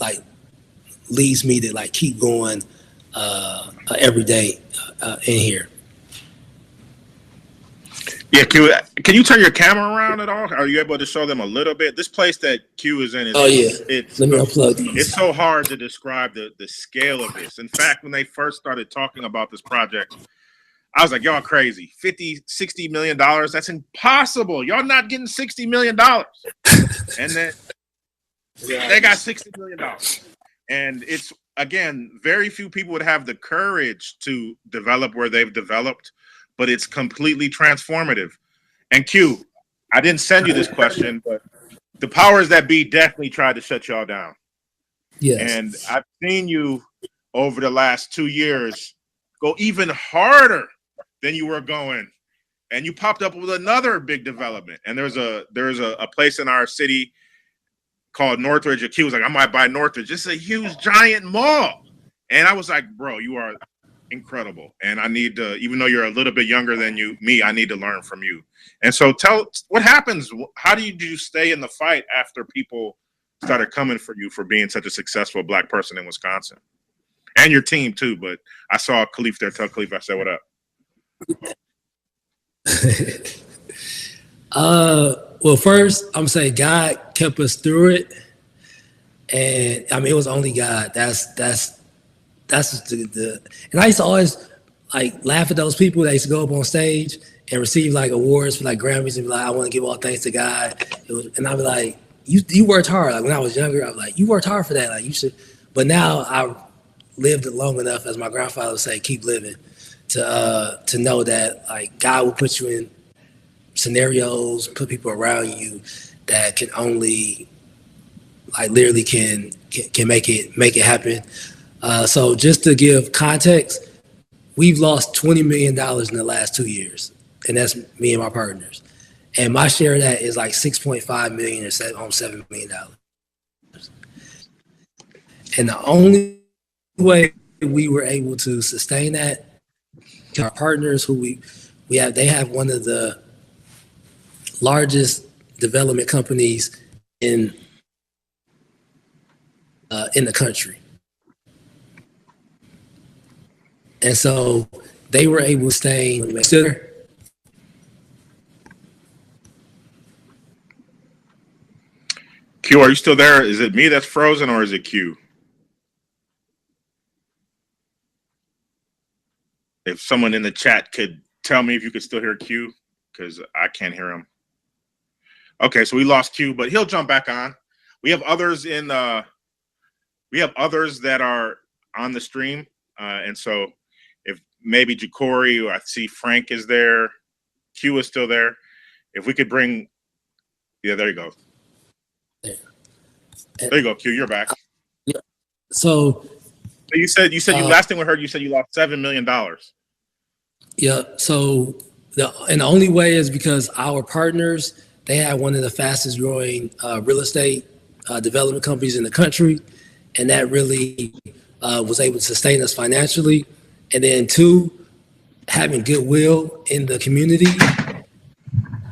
leads me to keep going every day in here. Yeah, Q, can you turn your camera around at all? Are you able to show them a little bit? This place that Q is in is let me unplug these. It's so hard to describe the scale of this. In fact, when they first started talking about this project, I was like, y'all crazy. $50-60 million, that's impossible. Y'all not getting $60 million. And then they got $60 million. And it's, again, very few people would have the courage to develop where they've developed, but it's completely transformative. And Q, I didn't send you this question, but the powers that be definitely tried to shut y'all down. Yes. And I've seen you over the last 2 years go even harder than you were going. And you popped up with another big development. And there's a place in our city called Northridge. Q was like, I might buy Northridge. It's a huge, giant mall. And I was like, bro, you are incredible. And I need to, even though you're a little bit younger than me, I need to learn from you. And so tell what happens. How do you stay in the fight after people started coming for you for being such a successful Black person in Wisconsin? And your team too, but I saw Khalif there. Tell Khalif I said what up. Well, first I'm saying God kept us through it, and it was only God. That's the and I used to always laugh at those people that used to go up on stage and receive awards for Grammys and be like, I want to give all thanks to God. And I'd be like, you worked hard. When I was younger, I was like, you worked hard for that. You should. But now I lived long enough, as my grandfather would say, keep living, to know that God will put you in scenarios, put people around you that can only literally can make it happen. So just to give context, we've lost $20 million in the last 2 years, and that's me and my partners. And my share of that is $6.5 million or $7 million. And the only way we were able to sustain that, our partners who they have one of the largest development companies in the country. And so they were able to stay. Q, are you still there? Is it me that's frozen or is it Q? If someone in the chat could tell me if you could still hear Q, because I can't hear him. Okay, so we lost Q, but he'll jump back on. We have others in we have others that are on the stream. And so if maybe Ja'Cory, or I see Frank is there, Q is still there. If we could bring, yeah, there you go. There you go, Q, you're back. Yeah. So you said you last thing we heard, you said you lost $7 million. Yeah. So the only way is because our partners, they had one of the fastest growing real estate development companies in the country, and that really was able to sustain us financially. And then two, having goodwill in the community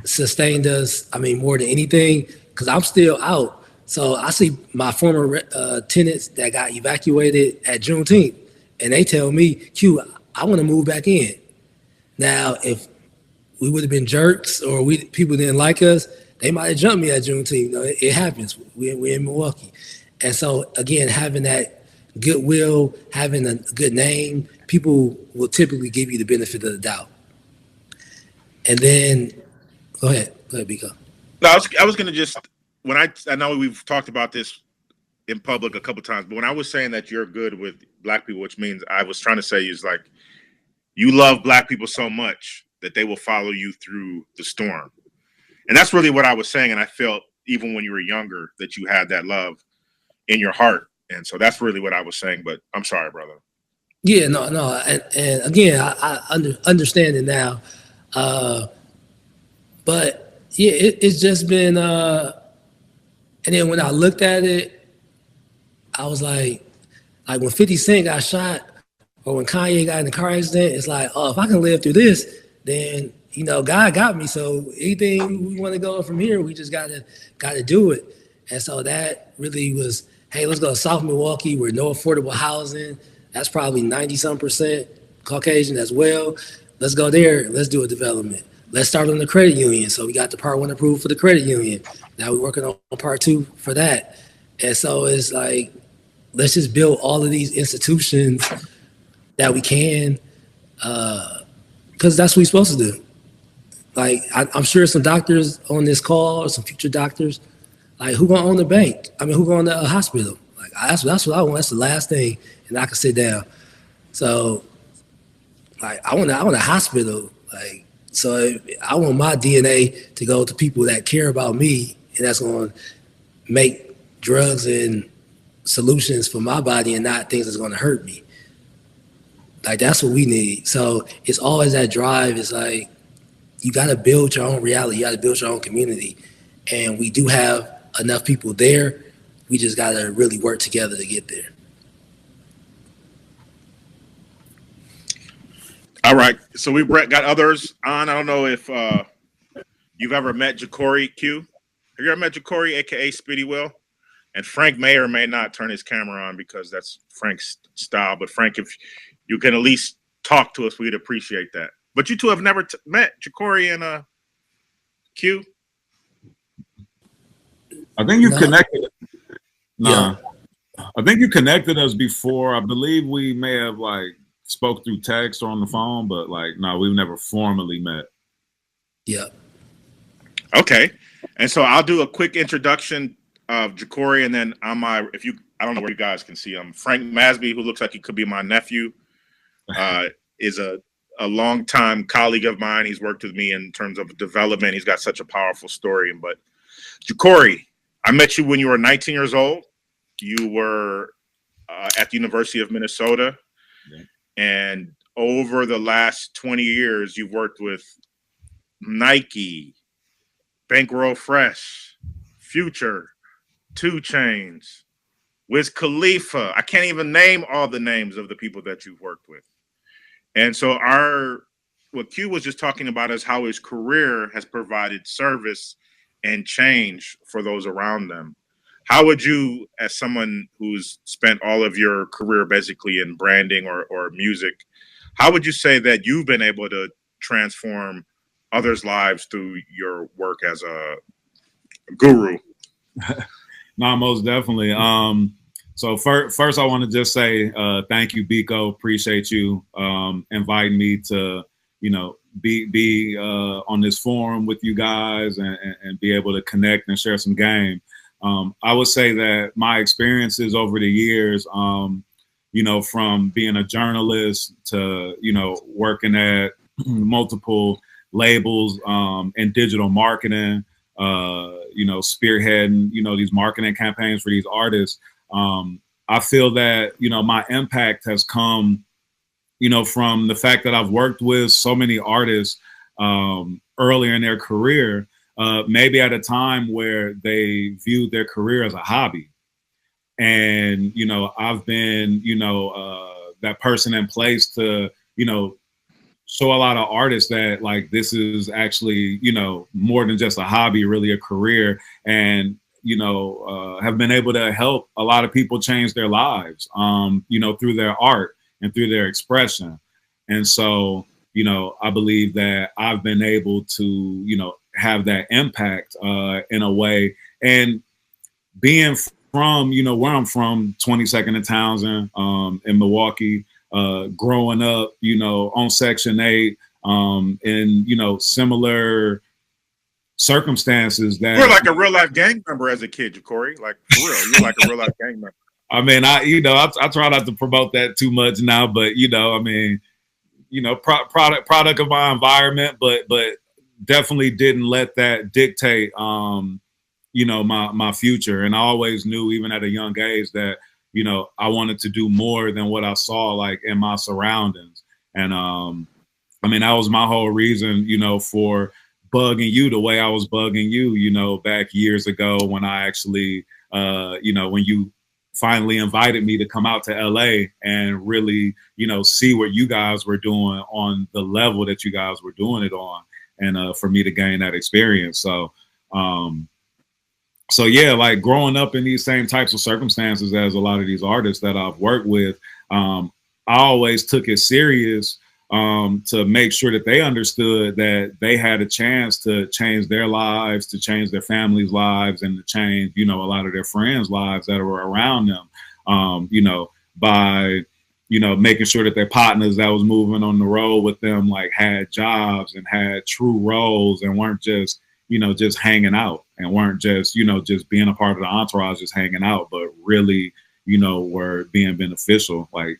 sustained us, I mean, more than anything, because I'm still out. So I see my former tenants that got evacuated at Juneteenth, and they tell me, Q, I want to move back in. Now, if we would have been jerks or people didn't like us, they might have jumped me at Juneteenth. You know, it happens. We're in Milwaukee. And so, again, having that goodwill, having a good name, people will typically give you the benefit of the doubt. And then, go ahead, Biko. No, I was going to just, when I know we've talked about this in public a couple of times, but when I was saying that you're good with Black people, which means I was trying to say is like, you love Black people so much that they will follow you through the storm. And that's really what I was saying. And I felt even when you were younger that you had that love in your heart. And so that's really what I was saying. But I'm sorry, brother. Yeah, no. And again, I understand it now. But yeah, it's just been, and then when I looked at it, I was like when 50 Cent got shot, or when Kanye got in the car accident, it's like, oh, if I can live through this, then, you know, God got me. So anything we want to go from here, we just gotta do it. And so that really was, hey, let's go to South Milwaukee where no affordable housing. That's probably 90-some% Caucasian as well. Let's go there. Let's do a development. Let's start on the credit union. So we got the part 1 approved for the credit union. Now we're working on part 2 for that. And so it's like, let's just build all of these institutions that we can, because that's what we're supposed to do. Like, I'm sure some doctors on this call, or some future doctors, like, who gonna own the bank? I mean, who gonna own the hospital? Like, that's what I want. That's the last thing, and I can sit down. So, like, I want a hospital. Like, so I want my DNA to go to people that care about me, and that's gonna make drugs and solutions for my body, and not things that's gonna hurt me. Like, that's what we need. So it's always that drive. It's like, you got to build your own reality. You got to build your own community. And we do have enough people there. We just got to really work together to get there. All right. So we got others on. I don't know if you've ever met Ja'Cory Q. Have you ever met Ja'Cory, a.k.a. Spitty Will? And Frank may or may not turn his camera on because that's Frank's style. But Frank, if you can at least talk to us, we'd appreciate that. But you two have never met, Ja'Cory and Q? I think you connected. Nah. Yeah. I think you connected us before. I believe we may have like spoke through text or on the phone, but like, no, we've never formally met. Yeah. Okay. And so I'll do a quick introduction of Ja'Cory, and then I don't know where you guys can see him. Frank Masby, who looks like he could be my nephew, is a longtime colleague of mine. He's worked with me in terms of development. He's got such a powerful story. But Ja'Cory, I met you when you were 19 years old. You were at the University of Minnesota. Yeah. And over the last 20 years, you've worked with Nike, Bankroll Fresh, Future, 2 Chainz, Wiz Khalifa. I can't even name all the names of the people that you've worked with. And so what Q was just talking about is how his career has provided service and change for those around them. How would you, as someone who's spent all of your career basically in branding or music, how would you say that you've been able to transform others' lives through your work as a guru? No, most definitely. So first, I want to just say thank you, Biko. Appreciate you inviting me to, be on this forum with you guys and be able to connect and share some game. I would say that my experiences over the years, from being a journalist to, working at multiple labels in digital marketing, spearheading, these marketing campaigns for these artists. I feel that, my impact has come, from the fact that I've worked with so many artists earlier in their career, maybe at a time where they viewed their career as a hobby. And, I've been, that person in place to, show a lot of artists that like this is actually, more than just a hobby, really a career, and have been able to help a lot of people change their lives, through their art and through their expression. And so, I believe that I've been able to, have that impact in a way. And being from, where I'm from, 22nd and Townsend, in Milwaukee, growing up, on Section 8, in, similar circumstances that you're like a real life gang member as a kid, Corey. Like for real, you're like a real life gang member. I mean, I try not to promote that too much now, but product of my environment, but definitely didn't let that dictate, my future. And I always knew, even at a young age, that I wanted to do more than what I saw like in my surroundings. And that was my whole reason, for bugging you the way I was bugging you, back years ago when I actually, when you finally invited me to come out to LA and really, see what you guys were doing on the level that you guys were doing it on, and for me to gain that experience. So yeah, like growing up in these same types of circumstances as a lot of these artists that I've worked with, I always took it serious to make sure that they understood that they had a chance to change their lives, to change their families' lives, and to change, a lot of their friends' lives that were around them, by, making sure that their partners that was moving on the road with them, like, had jobs and had true roles and weren't just, just hanging out, and weren't just, just being a part of the entourage, just hanging out, but really, were being beneficial, like,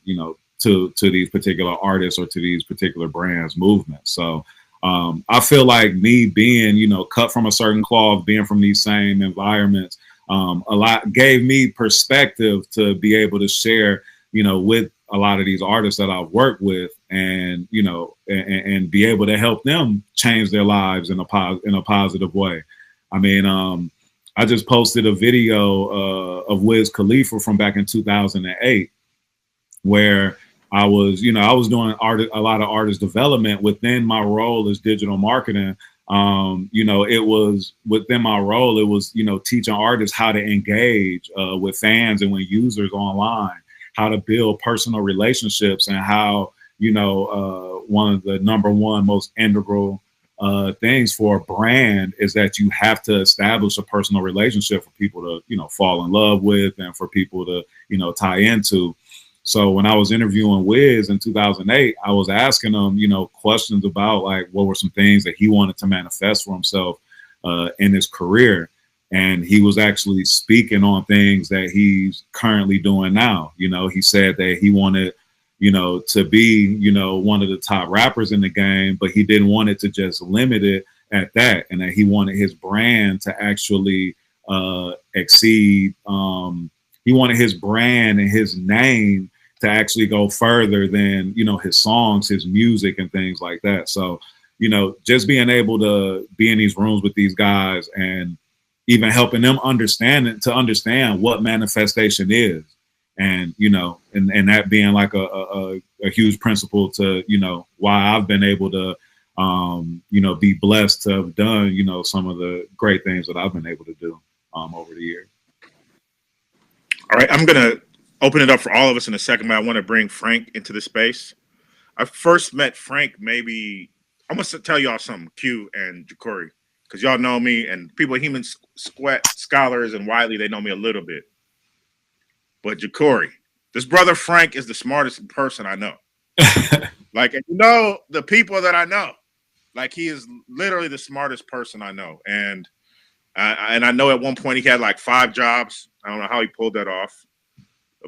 to these particular artists or to these particular brands, movements. So I feel like me being, cut from a certain cloth, being from these same environments, a lot gave me perspective to be able to share, with a lot of these artists that I've worked with, and, and be able to help them change their lives in a positive way. I mean, I just posted a video of Wiz Khalifa from back in 2008, where I was doing a lot of artist development within my role as digital marketing. It was within my role, it was, teaching artists how to engage with fans and with users online, how to build personal relationships, and how, one of the number one most integral things for a brand is that you have to establish a personal relationship for people to, fall in love with, and for people to, tie into. So when I was interviewing Wiz in 2008, I was asking him, questions about like what were some things that he wanted to manifest for himself in his career. And he was actually speaking on things that he's currently doing now. He said that he wanted, to be, one of the top rappers in the game, but he didn't want it to just limit it at that. And that he wanted his brand to actually exceed. He wanted his brand and his name to actually go further than, his songs, his music, and things like that. So, just being able to be in these rooms with these guys and even helping them understand what manifestation is. And, and that being like a huge principle to, why I've been able to, be blessed to have done, some of the great things that I've been able to do over the years. All right, I'm going to open it up for all of us in a second, but I want to bring Frank into the space. I first met Frank I'm going to tell y'all something, Q and Ja'Cory, because y'all know me, and people, Herman Sweatt scholars and Wiley, they know me a little bit. But Ja'Cory, this brother Frank is the smartest person I know. Like, and you know, the people that I know, like, he is literally the smartest person I know. And I know at one point he had like 5 jobs. I don't know how he pulled that off.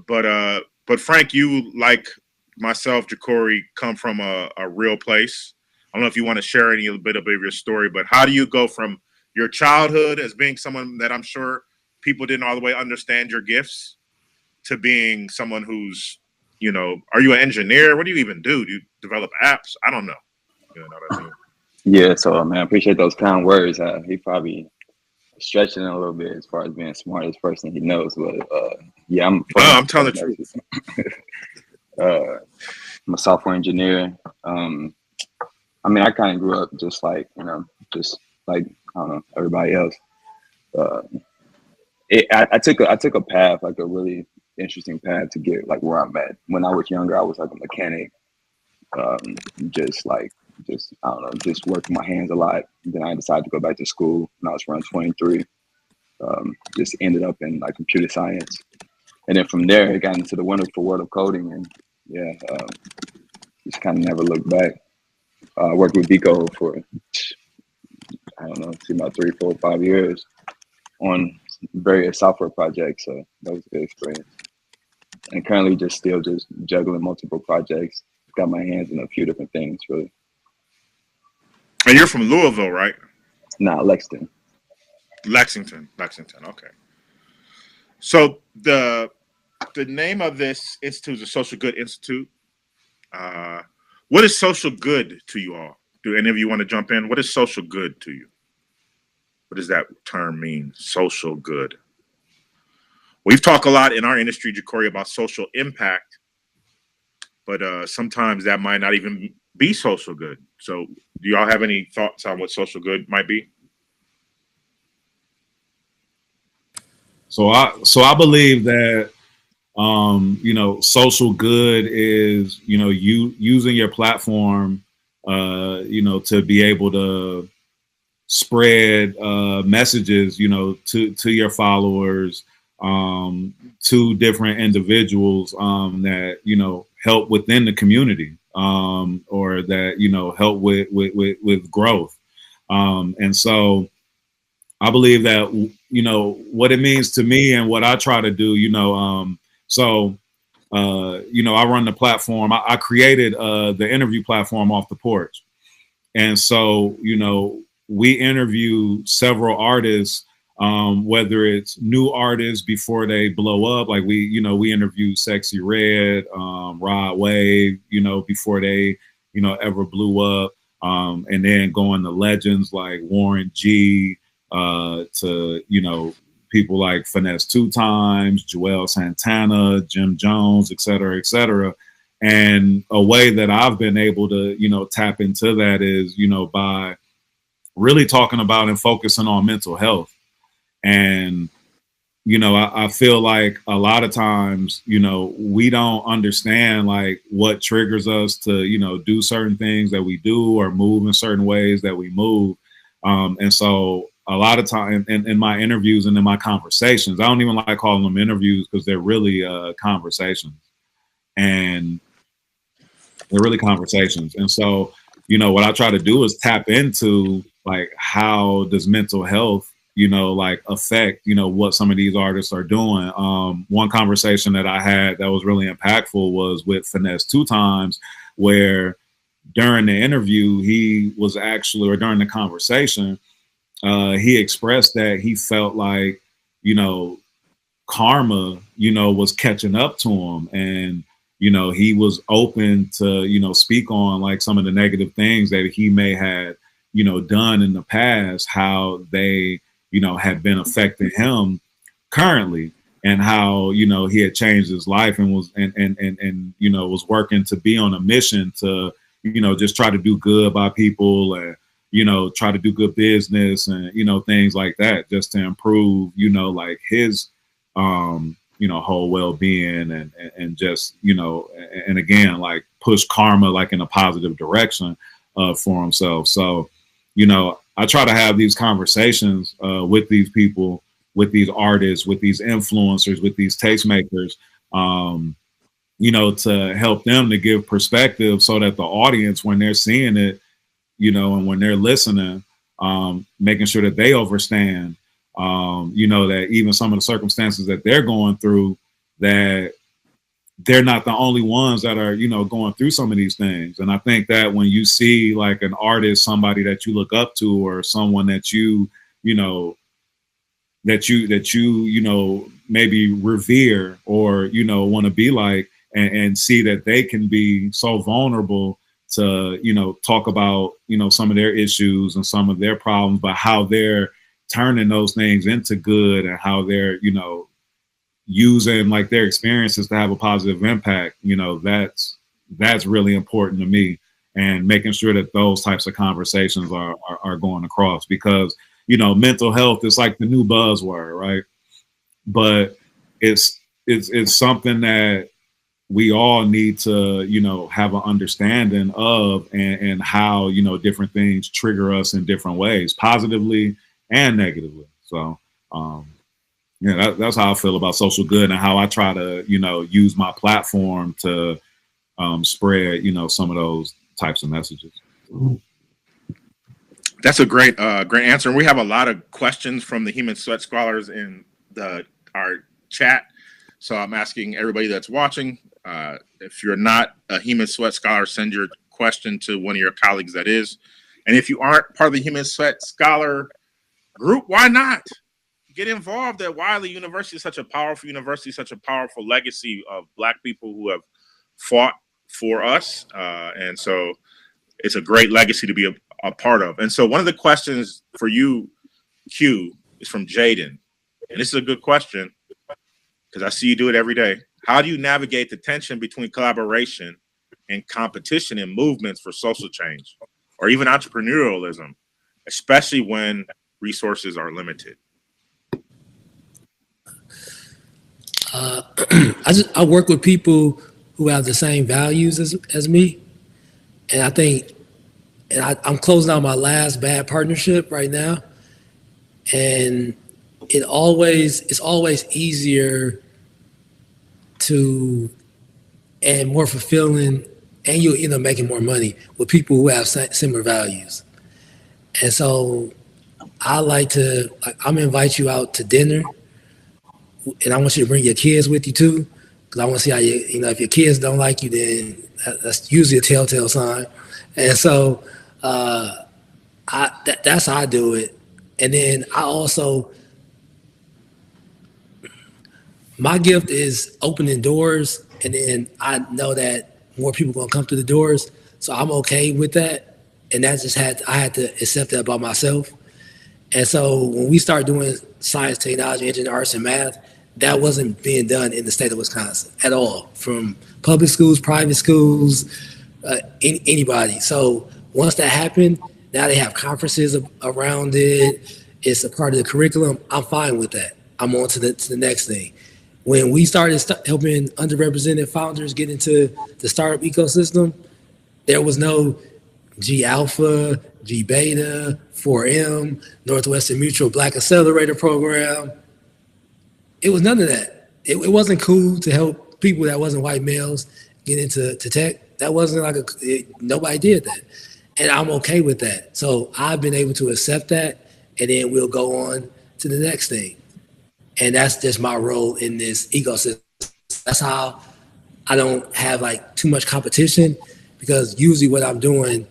But Frank, you, like myself, Ja'Cory, come from a real place. I don't know if you want to share any bit of your story, but how do you go from your childhood as being someone that I'm sure people didn't all the way understand your gifts to being someone who's, you know, are you an engineer? What do you even do? Do you develop apps? I don't know. You know what I mean? Yeah, so man, I appreciate those kind words. He probably stretching it a little bit as far as being the smartest person he knows. But yeah, I'm telling the truth. I'm a software engineer. I mean, I kind of grew up just like, you know, just like, I don't know, everybody else. I took a path, like a really interesting path to get like where I'm at. When I was younger, I was like a mechanic, just I don't know, just working my hands a lot. Then I decided to go back to school when I was around 23. Just ended up in like computer science, and then from there, I got into the wonderful world of coding, and yeah, just kind of never looked back. I worked with Vico for, I don't know, about 3, 4, 5 years on various software projects. So that was a good experience. And currently just juggling multiple projects. Got my hands in a few different things, really. And you're from Louisville, right? Nah, Lexington. Lexington, okay. So the name of this institute is the Social Good Institute. What is social good to you all? Do any of you want to jump in? What is social good to you? What does that term mean, social good? We've talked a lot in our industry, Ja'Cory, about social impact, but sometimes that might not even be social good. So do y'all have any thoughts on what social good might be? So I believe that you know, social good is, you know, you using your platform, you know, to be able to spread messages, you know, to your followers, to different individuals that, you know, help within the community, or that, you know, help with growth. And so I believe that, you know, what it means to me and what I try to do, you know, you know, I run the platform. I created the interview platform Off the Porch. And so, you know, we interview several artists, whether it's new artists before they blow up. Like we interviewed Sexy Red, Rod Wave, you know, before they, you know, ever blew up. And then going to legends like Warren G, to, you know, people like Finesse 2 Times, Joel Santana, Jim Jones, et cetera, et cetera. And a way that I've been able to, you know, tap into that is, you know, by really talking about and focusing on mental health. And, you know, I feel like a lot of times, you know, we don't understand like what triggers us to, you know, do certain things that we do or move in certain ways that we move. And so a lot of time in my interviews and in my conversations, I don't even like calling them interviews because they're really conversations. And they're really conversations. And so, you know, what I try to do is tap into like, how does mental health, you know, like affect, you know, what some of these artists are doing. One conversation that I had that was really impactful was with Finesse 2 Times, where during the interview, he was actually, or during the conversation, he expressed that he felt like, you know, karma, you know, was catching up to him. And, you know, he was open to, you know, speak on like some of the negative things that he may have, you know, done in the past, how they, you know, had been affecting him currently, and how, you know, he had changed his life and was, and you know, was working to be on a mission to, you know, just try to do good by people and, you know, try to do good business and, you know, things like that, just to improve, you know, like his, you know, whole well-being and just, you know, and again, like push karma like in a positive direction for himself. So, you know, I try to have these conversations with these people, with these artists, with these influencers, with these tastemakers, you know, to help them to give perspective so that the audience, when they're seeing it, you know, and when they're listening, making sure that they understand, you know, that even some of the circumstances that they're going through, that they're not the only ones that are, you know, going through some of these things. And I think that when you see like an artist, somebody that you look up to, or someone that you know, that you know, maybe revere or, you know, want to be like, and see that they can be so vulnerable to, you know, talk about, you know, some of their issues and some of their problems, but how they're turning those things into good, and how they're, you know, using like their experiences to have a positive impact. You know, that's really important to me, and making sure that those types of conversations are going across, because, you know, mental health is like the new buzzword, right? But it's something that we all need to, you know, have an understanding of, and how, you know, different things trigger us in different ways, positively and negatively. So, yeah, that's how I feel about social good, and how I try to, you know, use my platform to spread, you know, some of those types of messages. That's a great answer. And we have a lot of questions from the Herman Sweatt scholars in our chat. So I'm asking everybody that's watching, if you're not a Herman Sweatt scholar, send your question to one of your colleagues that is. And if you aren't part of the Herman Sweatt scholar group, why not? Get involved at Wiley University. Such a powerful university, such a powerful legacy of Black people who have fought for us. And so it's a great legacy to be a part of. And so one of the questions for you, Q, is from Jaden. And this is a good question, because I see you do it every day. How do you navigate the tension between collaboration and competition in movements for social change, or even entrepreneurialism, especially when resources are limited? I work with people who have the same values as me, and I think, and I'm closing out my last bad partnership right now, and it's always easier to, and more fulfilling, and you end up making more money with people who have similar values. And so I'm gonna invite you out to dinner, and I want you to bring your kids with you too, because I want to see how you know, if your kids don't like you, then that's usually a telltale sign. And so that's how I do it. And then I also, my gift is opening doors, and then I know that more people are gonna come through the doors, so I'm okay with that. And that just I had to accept that about myself. And so when we start doing science, technology, engineering, arts, and math, that wasn't being done in the state of Wisconsin at all, from public schools, private schools, anybody. So once that happened, now they have conferences around it. It's a part of the curriculum. I'm fine with that. I'm on to the next thing. When we started helping underrepresented founders get into the startup ecosystem, there was no G Alpha, G Beta, 4M, Northwestern Mutual Black Accelerator Program. It was none of that. It wasn't cool to help people that wasn't white males get into tech. That wasn't nobody did that. And I'm okay with that. So I've been able to accept that, and then we'll go on to the next thing. And that's just my role in this ecosystem. That's how I don't have like too much competition, because usually what I'm doing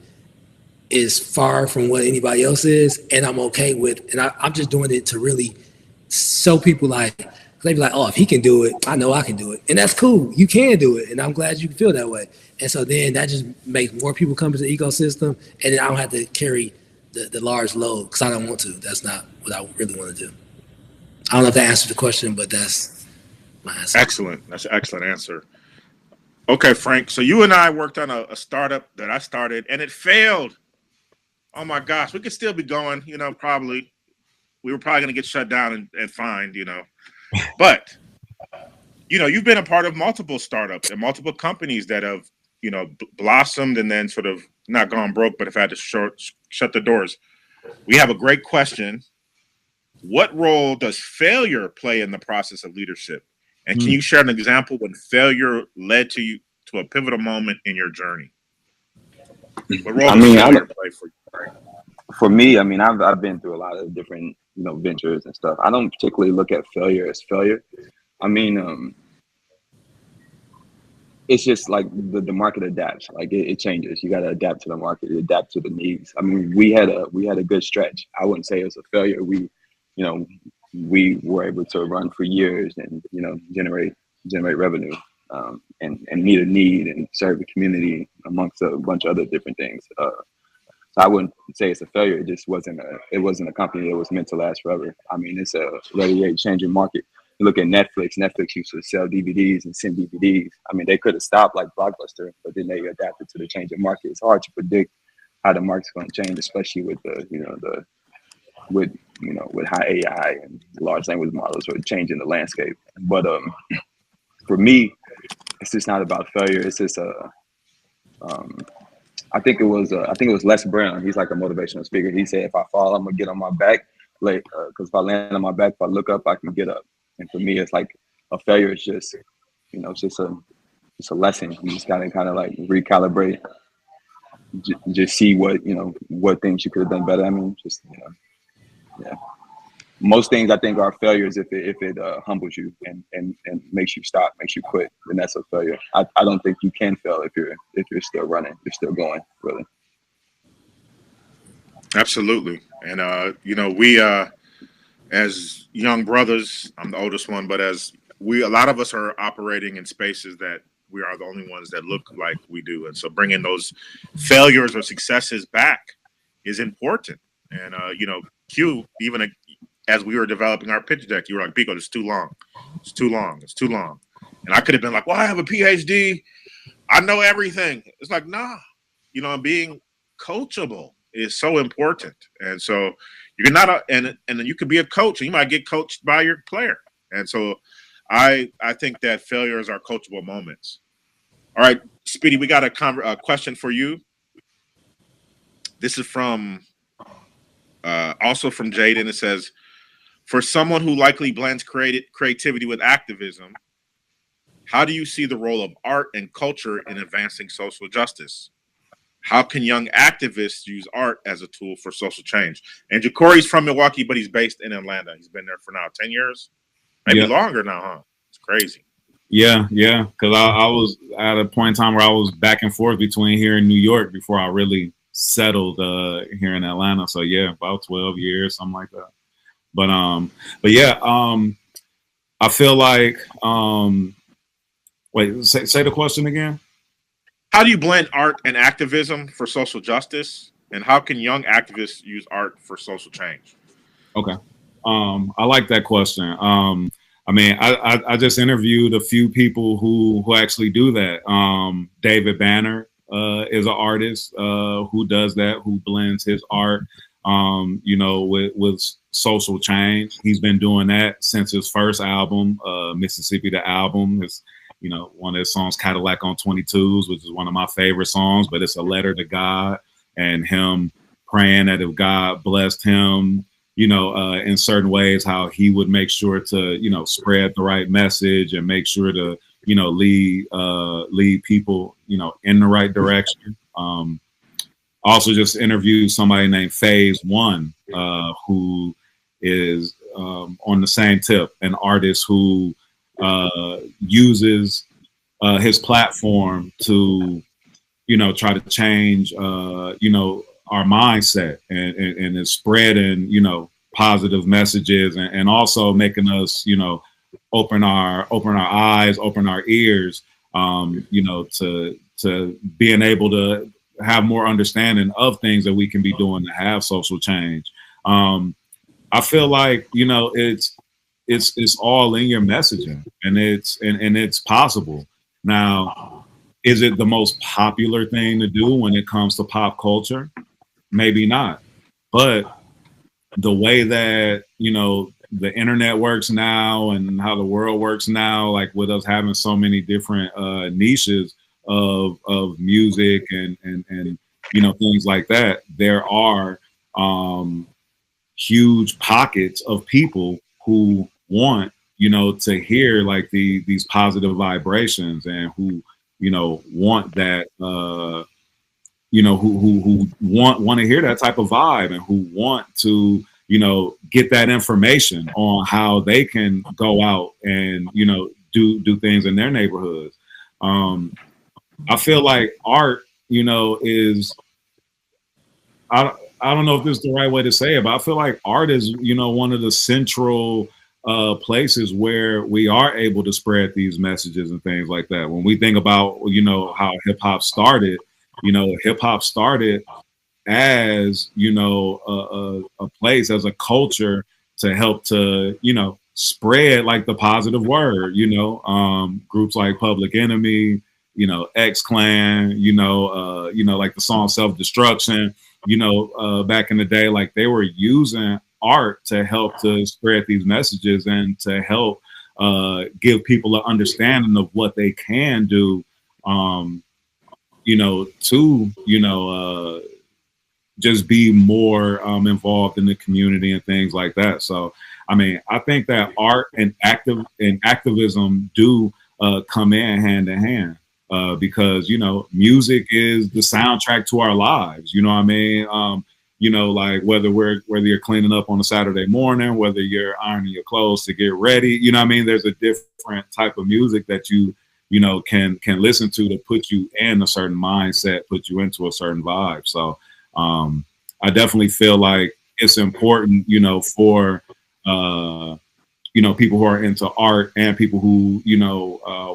is far from what anybody else is, and I'm okay with, and I'm just doing it to really show people, like, they be like, oh, if he can do it, I know I can do it. And that's cool. You can do it. And I'm glad you feel that way. And so then that just makes more people come to the ecosystem, and then I don't have to carry the large load, because I don't want to. That's not what I really want to do. I don't know if that answered the question, but that's my answer. Excellent. That's an excellent answer. Okay, Frank. So you and I worked on a startup that I started, and it failed. Oh my gosh, we could still be going, probably. We were probably going to get shut down and fined, But, you've been a part of multiple startups and multiple companies that have, blossomed and then sort of not gone broke, but have had to shut the doors. We have a great question. What role does failure play in the process of leadership? And can you share an example when failure led to you to a pivotal moment in your journey? What role does failure play for you? For me, I mean, I've been through a lot of different, ventures and stuff. I don't particularly look at failure as failure. I mean, it's just like the market adapts. Like it changes. You got to adapt to the market, adapt to the needs. I mean, we had a good stretch. I wouldn't say it was a failure. We were able to run for years and generate revenue and meet a need and serve the community amongst a bunch of other different things. So I wouldn't say it's a failure. It just wasn't a company that was meant to last forever. I mean, it's a ready changing market. You look at Netflix. Netflix used to sell DVDs and send DVDs. I mean, they could have stopped like Blockbuster, but then they adapted to the changing market. It's hard to predict how the market's going to change, especially with with high AI and large language models are changing the landscape. But for me, it's just not about failure. It's just I think it was Les Brown. He's like a motivational speaker. He said, "If I fall, I'm gonna get on my back, like because if I land on my back, if I look up, I can get up." And for me, it's like a failure is just, it's just a lesson. You just gotta kind of like recalibrate, just see what things you could have done better. I mean, just yeah. Most things I think are failures if it humbles you and makes you stop, makes you quit, then that's a failure. I don't think you can fail if you're still running, you're still going, really. Absolutely. And we as young brothers, I'm the oldest one, but a lot of us are operating in spaces that we are the only ones that look like we do. And so bringing those failures or successes back is important. And, Q, even as we were developing our pitch deck, you were like, Pico, it's too long. It's too long. It's too long. And I could have been like, well, I have a PhD. I know everything. It's like, nah, being coachable is so important. And so you're not, and then you could be a coach and you might get coached by your player. And so I think that failures are coachable moments. All right, Speedy, we got a question for you. This is from, also from Jaden. It says, for someone who likely blends creativity with activism, how do you see the role of art and culture in advancing social justice? How can young activists use art as a tool for social change? And Ja'Cory's from Milwaukee, but he's based in Atlanta. He's been there for now 10 years, maybe longer now, huh? It's crazy. Yeah, because I was at a point in time where I was back and forth between here and New York before I really settled here in Atlanta. So yeah, about 12 years, something like that. But yeah, I feel like wait, say the question again. How do you blend art and activism for social justice, and how can young activists use art for social change? Okay, I like that question. I mean, I just interviewed a few people who actually do that. David Banner is an artist who does that, who blends his art, with social change. He's been doing that since his first album, Mississippi the Album. His, one of his songs, Cadillac on 22s, which is one of my favorite songs, but it's a letter to God and him praying that if God blessed him, in certain ways, how he would make sure to, spread the right message and make sure to, lead people, in the right direction. Also just interviewed somebody named Phase One, who is on the same tip, an artist who uses his platform to, try to change, our mindset and is spreading, positive messages and also making us, open our eyes, open our ears, to being able to have more understanding of things that we can be doing to have social change. I feel like, it's all in your messaging and it's possible. Now, is it the most popular thing to do when it comes to pop culture? Maybe not. But the way that, the internet works now and how the world works now, like with us having so many different niches of music and things like that, there are huge pockets of people who want, to hear like these positive vibrations, and who, want that, who want to hear that type of vibe, and who want to, get that information on how they can go out and, do things in their neighborhoods. I feel like art, is, I don't know if this is the right way to say it, but I feel like art is, one of the central places where we are able to spread these messages and things like that. When we think about, how hip hop started, hip hop started as, a place, as a culture to help to, spread like the positive word, groups like Public Enemy, X Clan, like the song Self-Destruction, back in the day, like they were using art to help to spread these messages and to help give people an understanding of what they can do, to, just be more involved in the community and things like that. So, I mean, I think that art and activism do come in hand hand. Because, music is the soundtrack to our lives. You know what I mean? Like whether you're cleaning up on a Saturday morning, whether you're ironing your clothes to get ready, you know what I mean? There's a different type of music that you can listen to put you in a certain mindset, put you into a certain vibe. So I definitely feel like it's important, for people who are into art and people who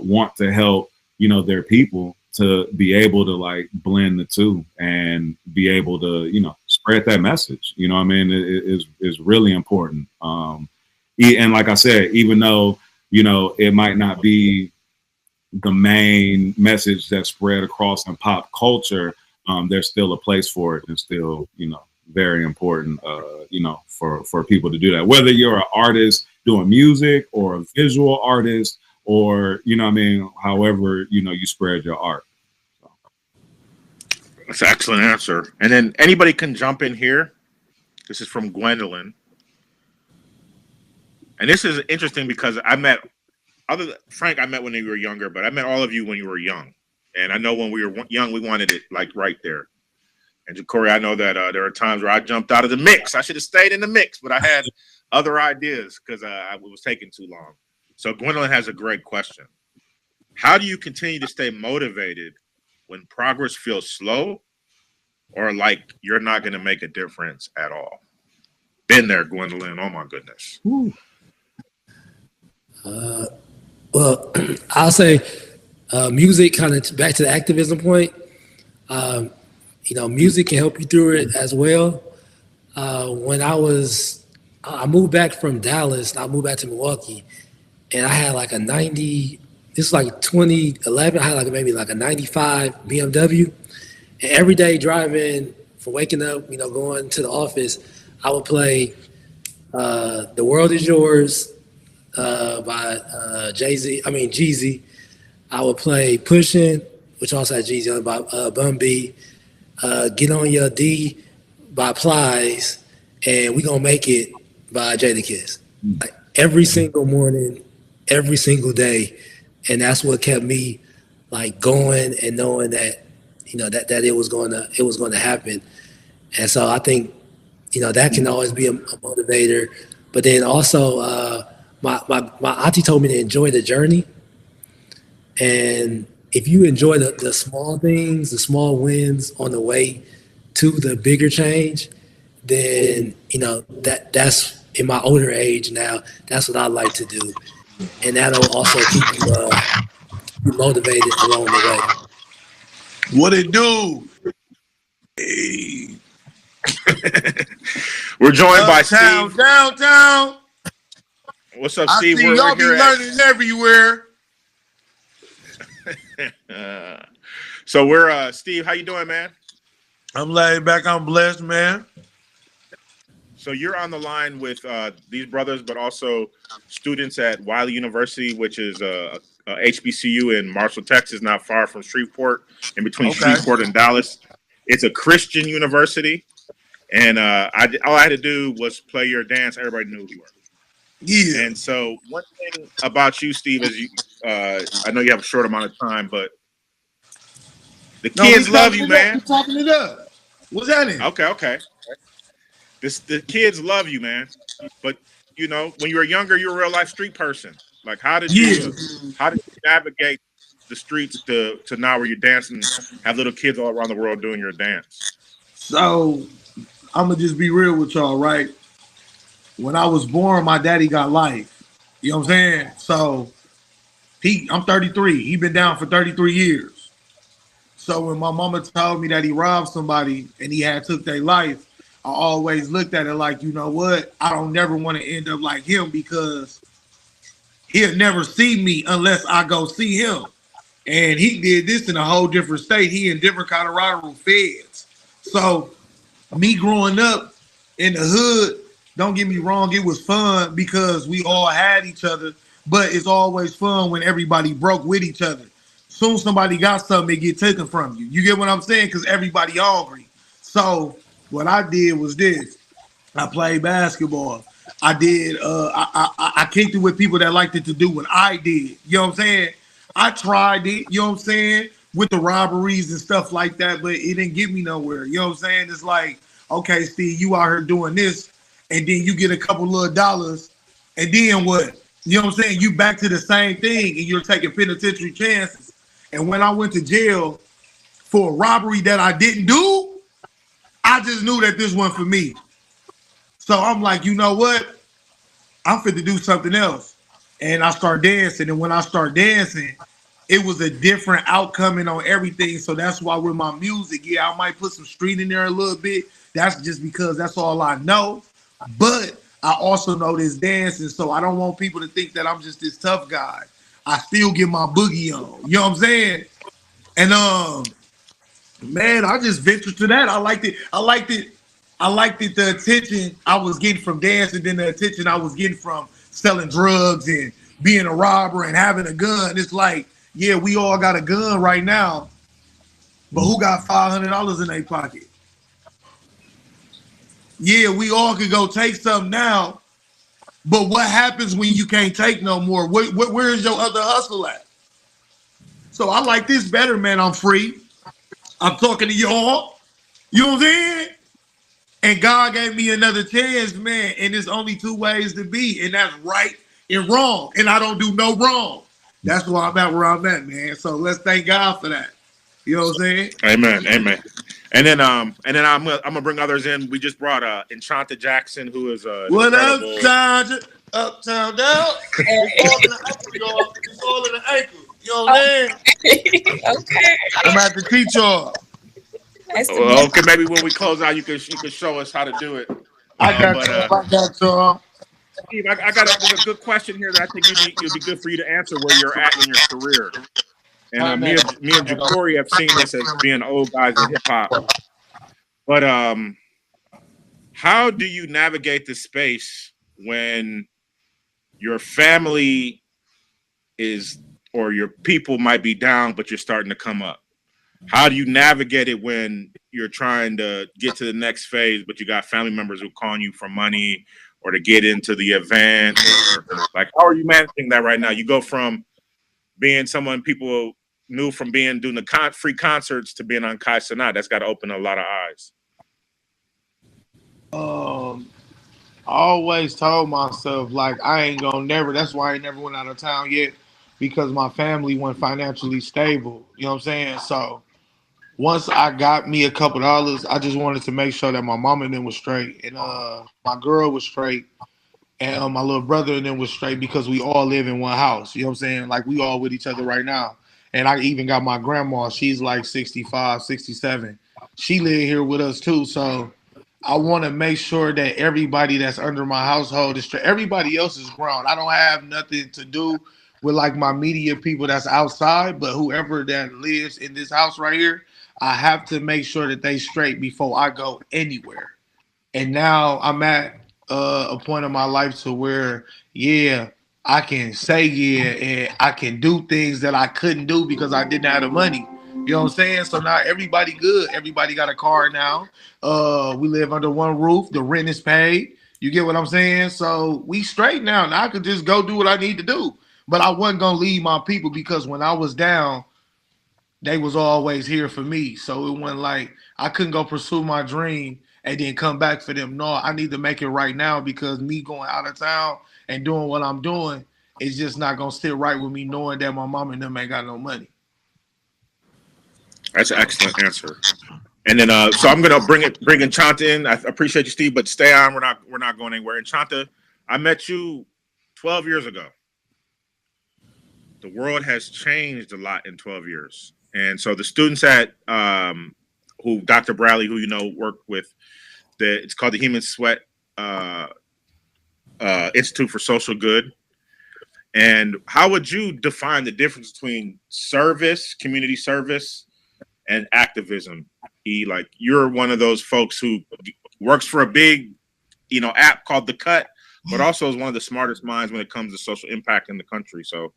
want to help their people to be able to like blend the two and be able to, spread that message. You know what I mean? It is really important. And like I said, even though, it might not be the main message that's spread across in pop culture, there's still a place for it, and still, very important, for people to do that. Whether you're an artist doing music or a visual artist, or, however, you spread your art. So. That's an excellent answer. And then anybody can jump in here. This is from Gwendolyn. And this is interesting because I met, Frank, I met when you were younger, but I met all of you when you were young. And I know when we were young, we wanted it like right there. And Corey, I know that there are times where I jumped out of the mix. I should have stayed in the mix, but I had other ideas because it was taking too long. So Gwendolyn has a great question. How do you continue to stay motivated when progress feels slow or like you're not going to make a difference at all? Been there, Gwendolyn. Oh, my goodness. Well, I'll say music, kind of back to the activism point, music can help you through it as well. When I moved back from Dallas, I moved back to Milwaukee, and I had like a 90, this is like 2011, I had like maybe like a 95 BMW. And every day driving, for waking up, going to the office, I would play The World Is Yours by Jeezy. I would play Pushin', which also had Jeezy on, by Bun B. Get On Your D by Plies, and We Gonna Make It by Jadakiss. Like every single morning, every single day, and that's what kept me like going and knowing that that it was going to happen. And so I think that can always be a motivator. But then also my auntie told me to enjoy the journey, and if you enjoy the small things, the small wins on the way to the bigger change, then that's in my older age now, that's what I like to do. And that'll also keep you motivated along the way. What it do? Hey. We're joined by Steve. Downtown. What's up, Steve? I see y'all be learning everywhere. So we're Steve, how you doing, man? I'm laid back. I'm blessed, man. So you're on the line with these brothers, but also students at Wiley University, which is a HBCU in Marshall, Texas, not far from Shreveport, in between Shreveport and Dallas. It's a Christian university. And all I had to do was play your dance. Everybody knew who you were. Yeah. And so one thing about you, Steve, is I know you have a short amount of time, but the kids love you, man. We talking it up. What's that in? Okay. The kids love you, man. But you know, when you were younger, you were a real life street person. Like, how did you navigate the streets to now where you're dancing, have little kids all around the world doing your dance? So I'm gonna just be real with y'all, right? When I was born, my daddy got life. You know what I'm saying? So I'm 33. He been down for 33 years. So when my mama told me that he robbed somebody and he had took their life, I always looked at it like, you know what? I don't never want to end up like him because he'll never see me unless I go see him. And he did this in a whole different state. He in different Colorado feds. So me growing up in the hood, don't get me wrong, it was fun because we all had each other, but it's always fun when everybody broke with each other. Soon somebody got something, it get taken from you. You get what I'm saying? Because everybody hungry. So what I did was this. I played basketball. I did, I kicked it with people that liked it to do what I did. You know what I'm saying? I tried it, you know what I'm saying, with the robberies and stuff like that, but it didn't get me nowhere. You know what I'm saying? It's like, okay, Steve, you out here doing this, and then you get a couple little dollars, and then what? You know what I'm saying? You back to the same thing, and you're taking penitentiary chances. And when I went to jail for a robbery that I didn't do, I just knew that this wasn't for me. So I'm like, you know what? I'm fit to do something else. And I start dancing. And when I start dancing, it was a different outcome on everything. So that's why with my music, yeah, I might put some street in there a little bit. That's just because that's all I know. But I also know this dancing. So I don't want people to think that I'm just this tough guy. I still get my boogie on. You know what I'm saying? And man, I just ventured to that. I liked it. The attention I was getting from dancing, then the attention I was getting from selling drugs and being a robber and having a gun. It's like, yeah, we all got a gun right now, but who got $500 in their pocket? Yeah, we all could go take something now, but what happens when you can't take no more? Where is your other hustle at? So I like this better, man. I'm free. I'm talking to y'all. You know what I'm saying? And God gave me another chance, man. And there's only two ways to be, and that's right and wrong. And I don't do no wrong. That's why I'm at where I'm at, man. So let's thank God for that. You know what I'm saying? Amen. And then I'm gonna bring others in. We just brought Enchanta Jackson, who is what up, Sandra? Uptown down. It's all in the ankle, y'all. It's all in the ankle. You know what I'm saying? Okay. I'm about to teach y'all. Okay, maybe when we close out, you can show us how to do it. I got y'all. Steve, there's a good question here that I think it'd be good for you to answer where you're at in your career. And me and Jacory have seen this as being old guys in hip hop. But how do you navigate the space when your family or your people might be down, but you're starting to come up? How do you navigate it when you're trying to get to the next phase, but you got family members who are calling you for money or to get into the event? Or like, how are you managing that right now? You go from being someone people knew from doing the free concerts to being on Kai Cenat. That's got to open a lot of eyes. I always told myself, like, I ain't gonna never, that's why I ain't never went out of town yet, because my family wasn't financially stable. You know what I'm saying? So once I got me a couple dollars, I just wanted to make sure that my mom and them was straight, and my girl was straight, and my little brother and them was straight, because we all live in one house. You know what I'm saying? Like, we all with each other right now. And I even got my grandma. She's like 65, 67. She live here with us too. So I want to make sure that everybody that's under my household is straight. Everybody else is grown. I don't have nothing to do with like my media people that's outside, but whoever that lives in this house right here, I have to make sure that they straight before I go anywhere. And now I'm at a point in my life to where, yeah, I can say yeah, and I can do things that I couldn't do because I didn't have the money. You know what I'm saying? So now everybody good. Everybody got a car now. We live under one roof. The rent is paid. You get what I'm saying? So we straight now. Now I could just go do what I need to do. But I wasn't gonna leave my people because when I was down, they was always here for me. So it wasn't like I couldn't go pursue my dream and then come back for them. No, I need to make it right now because me going out of town and doing what I'm doing is just not gonna sit right with me knowing that my mom and them ain't got no money. That's an excellent answer. And then, so I'm gonna bring Enchanta in. I appreciate you, Steve, but stay on. We're not going anywhere. Enchanta, I met you 12 years ago. The world has changed a lot in 12 years, and so the students at who Dr. Bradley, who you know, worked with, it's called the Herman Sweatt Institute for Social Good. And how would you define the difference between service, community service, and activism? Like you're one of those folks who works for a big, app called The Cut, but also is one of the smartest minds when it comes to social impact in the country. So,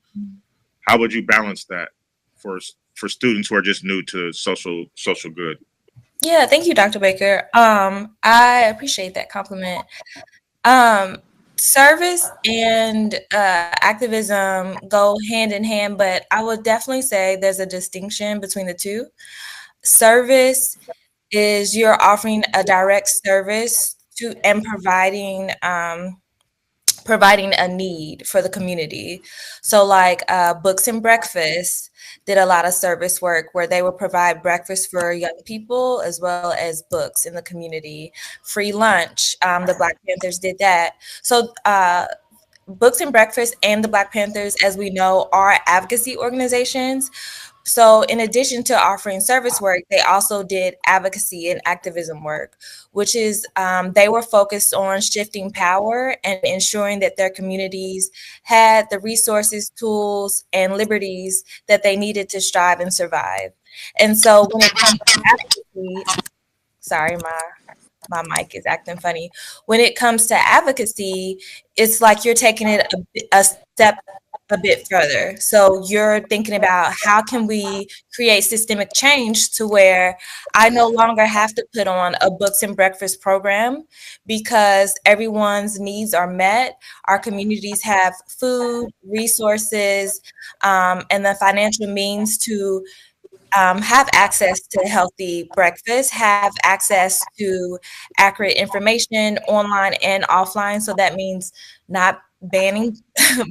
how would you balance that for students who are just new to social good? Yeah, thank you, Dr. Baker. I appreciate that compliment. Service and activism go hand in hand, but I would definitely say there's a distinction between the two. Service is you're offering a direct service to and providing a need for the community. So like Books and Breakfast did a lot of service work where they would provide breakfast for young people as well as books in the community. Free lunch, the Black Panthers did that. So Books and Breakfast and the Black Panthers, as we know, are advocacy organizations. So in addition to offering service work, they also did advocacy and activism work, which is they were focused on shifting power and ensuring that their communities had the resources, tools, and liberties that they needed to strive and survive. And so when it comes to advocacy, sorry, my mic is acting funny. When it comes to advocacy, it's like you're taking it a step a bit further. So you're thinking about how can we create systemic change to where I no longer have to put on a Books and Breakfast program because everyone's needs are met. Our communities have food, resources, and the financial means to have access to healthy breakfast, have access to accurate information online and offline. So that means not banning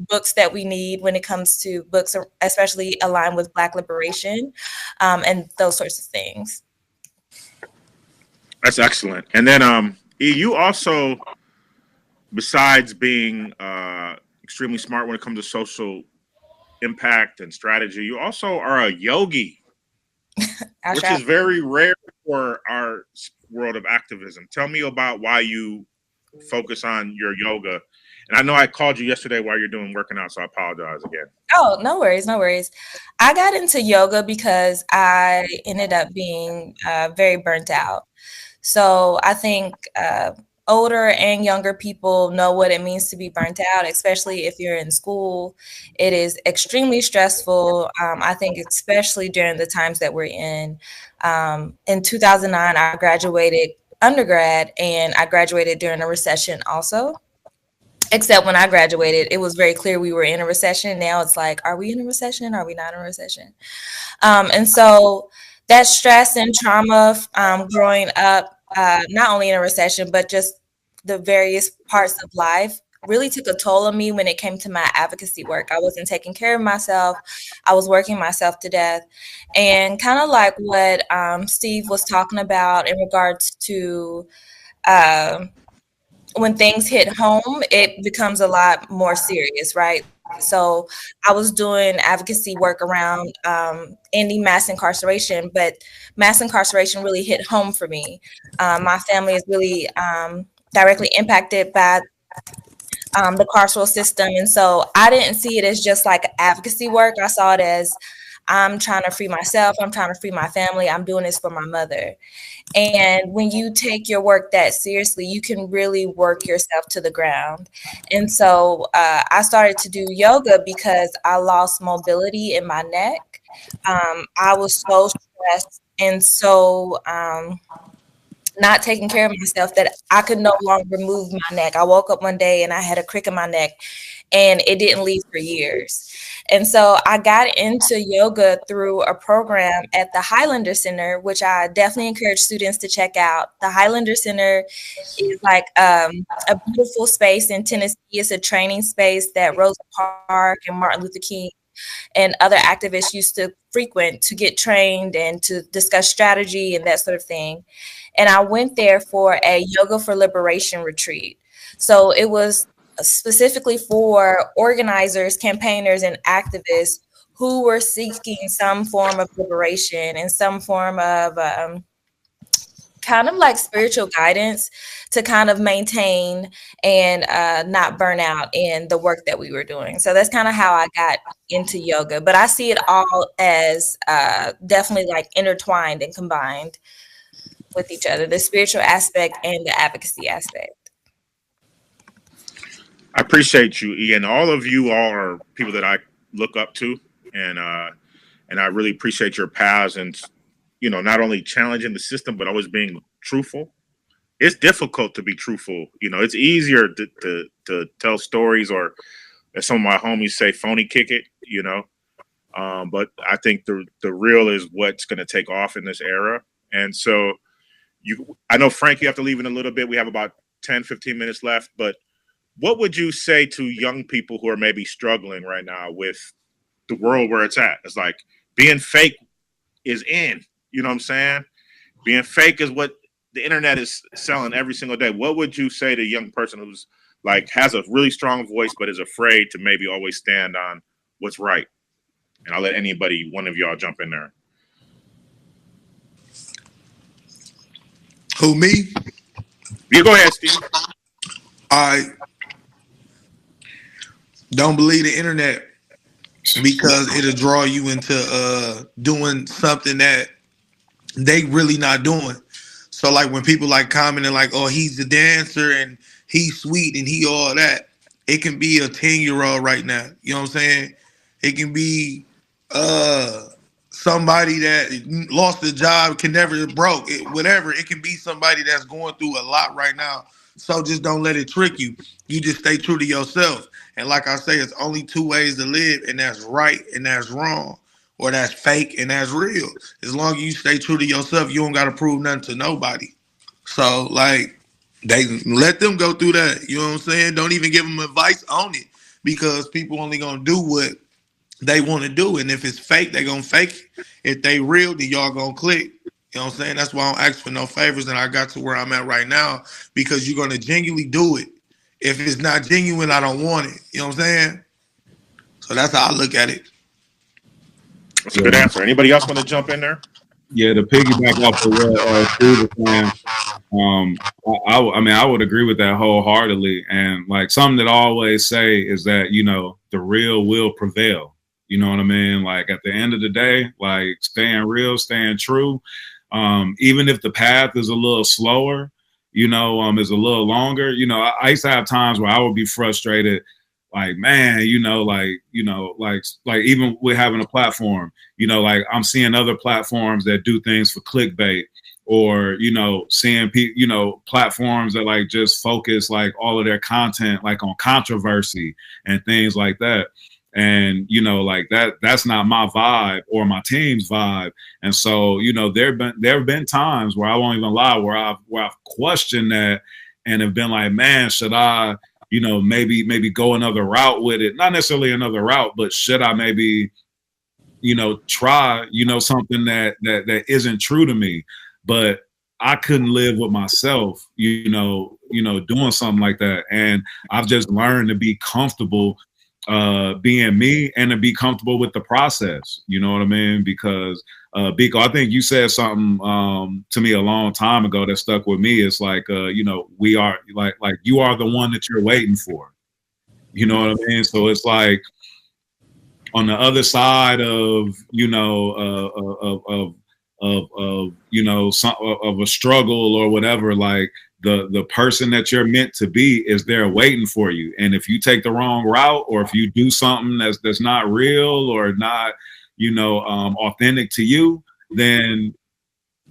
books that we need when it comes to books, especially aligned with Black liberation and those sorts of things. That's excellent. And then, you also, besides being extremely smart when it comes to social impact and strategy, you also are a yogi. Which is very rare for our world of activism. Tell me about why you focus on your yoga. And I know I called you yesterday while you're working out, so I apologize again. Oh, no worries, no worries. I got into yoga because I ended up being very burnt out. So I think older and younger people know what it means to be burnt out, especially if you're in school. It is extremely stressful. I think especially during the times that we're in. In 2009, I graduated undergrad and I graduated during a recession also. Except when I graduated, it was very clear we were in a recession. Now it's like, are we in a recession? Are we not in a recession? And so that stress and trauma growing up, not only in a recession, but just the various parts of life really took a toll on me when it came to my advocacy work. I wasn't taking care of myself. I was working myself to death. And kind of like what Steve was talking about in regards to when things hit home, it becomes a lot more serious, right? So I was doing advocacy work around ending mass incarceration, but mass incarceration really hit home for me. My family is really directly impacted by the carceral system. And so I didn't see it as just like advocacy work. I saw it as I'm trying to free myself. I'm trying to free my family. I'm doing this for my mother. And when you take your work that seriously, you can really work yourself to the ground. And so I started to do yoga because I lost mobility in my neck. I was so stressed and so not taking care of myself that I could no longer move my neck. I woke up one day and I had a crick in my neck and it didn't leave for years. And so I got into yoga through a program at the Highlander Center, which I definitely encourage students to check out. The Highlander Center is like a beautiful space in Tennessee. It's a training space that Rosa Parks and Martin Luther King and other activists used to frequent to get trained and to discuss strategy and that sort of thing. And I went there for a Yoga for Liberation retreat. So it was specifically for organizers, campaigners, and activists who were seeking some form of liberation and some form of kind of like spiritual guidance to kind of maintain and not burn out in the work that we were doing. So that's kind of how I got into yoga. But I see it all as definitely like intertwined and combined with each other, the spiritual aspect and the advocacy aspect. I appreciate you, Ian. All of you all are people that I look up to, and I really appreciate your paths and, you know, not only challenging the system but always being truthful. It's difficult to be truthful. You know, it's easier to tell stories, or as some of my homies say, phony kick it. You know, but I think the real is what's going to take off in this era. And so, I know Frank, you have to leave in a little bit. We have about 10, 15 minutes left, but what would you say to young people who are maybe struggling right now with the world where it's at? It's like being fake is in, you know what I'm saying? Being fake is what the internet is selling every single day. What would you say to a young person who's like has a really strong voice but is afraid to maybe always stand on what's right? And I'll let anybody, one of y'all, jump in there. Who, me? You go ahead, Steve. I don't believe the internet because it'll draw you into doing something that they really not doing. So like when people like commenting like, oh, he's a dancer and he's sweet and he all that, it can be a 10-year-old right now. You know what I'm saying? It can be somebody that lost a job, can never broke it, whatever. It can be somebody that's going through a lot right now. So just don't let it trick you. You just stay true to yourself. And like I say, it's only two ways to live, and that's right and that's wrong, or that's fake and that's real. As long as you stay true to yourself, you don't got to prove nothing to nobody. So like, they let them go through that. You know what I'm saying? Don't even give them advice on it, because people only gonna do what they want to do. And if it's fake, they gonna fake it. If they real, then y'all gonna click. You know what I'm saying? That's why I don't ask for no favors, and I got to where I'm at right now, because you're gonna genuinely do it. If it's not genuine, I don't want it. You know what I'm saying? So that's how I look at it. That's a good answer. Anybody else want to jump in there? Yeah, to piggyback off of what Steve was saying, I mean, I would agree with that wholeheartedly. And like something that I always say is that, you know, the real will prevail. You know what I mean? Like at the end of the day, like staying real, staying true, even if the path is a little slower, you know, is a little longer. You know, I used to have times where I would be frustrated, like, man, like even with having a platform, you know, like I'm seeing other platforms that do things for clickbait, or, you know, seeing platforms that like just focus like all of their content like on controversy and things like that. And, you know, like that's not my vibe or my team's vibe. And so, you know, there have been times where I won't even lie, where I've questioned that and have been like, man, should I, you know, maybe go another route with it? Not necessarily another route, but should I maybe, you know, try, you know, something that isn't true to me? But I couldn't live with myself, you know, doing something like that. And I've just learned to be comfortable being me and to be comfortable with the process. You know what I mean? Because Biko, I think you said something to me a long time ago that stuck with me. It's like, you know, we are like you are the one that you're waiting for. You know what I mean? So it's like on the other side of, you know, of you know, some of a struggle or whatever, like the person that you're meant to be is there waiting for you. And if you take the wrong route, or if you do something that's not real or not, you know, authentic to you, then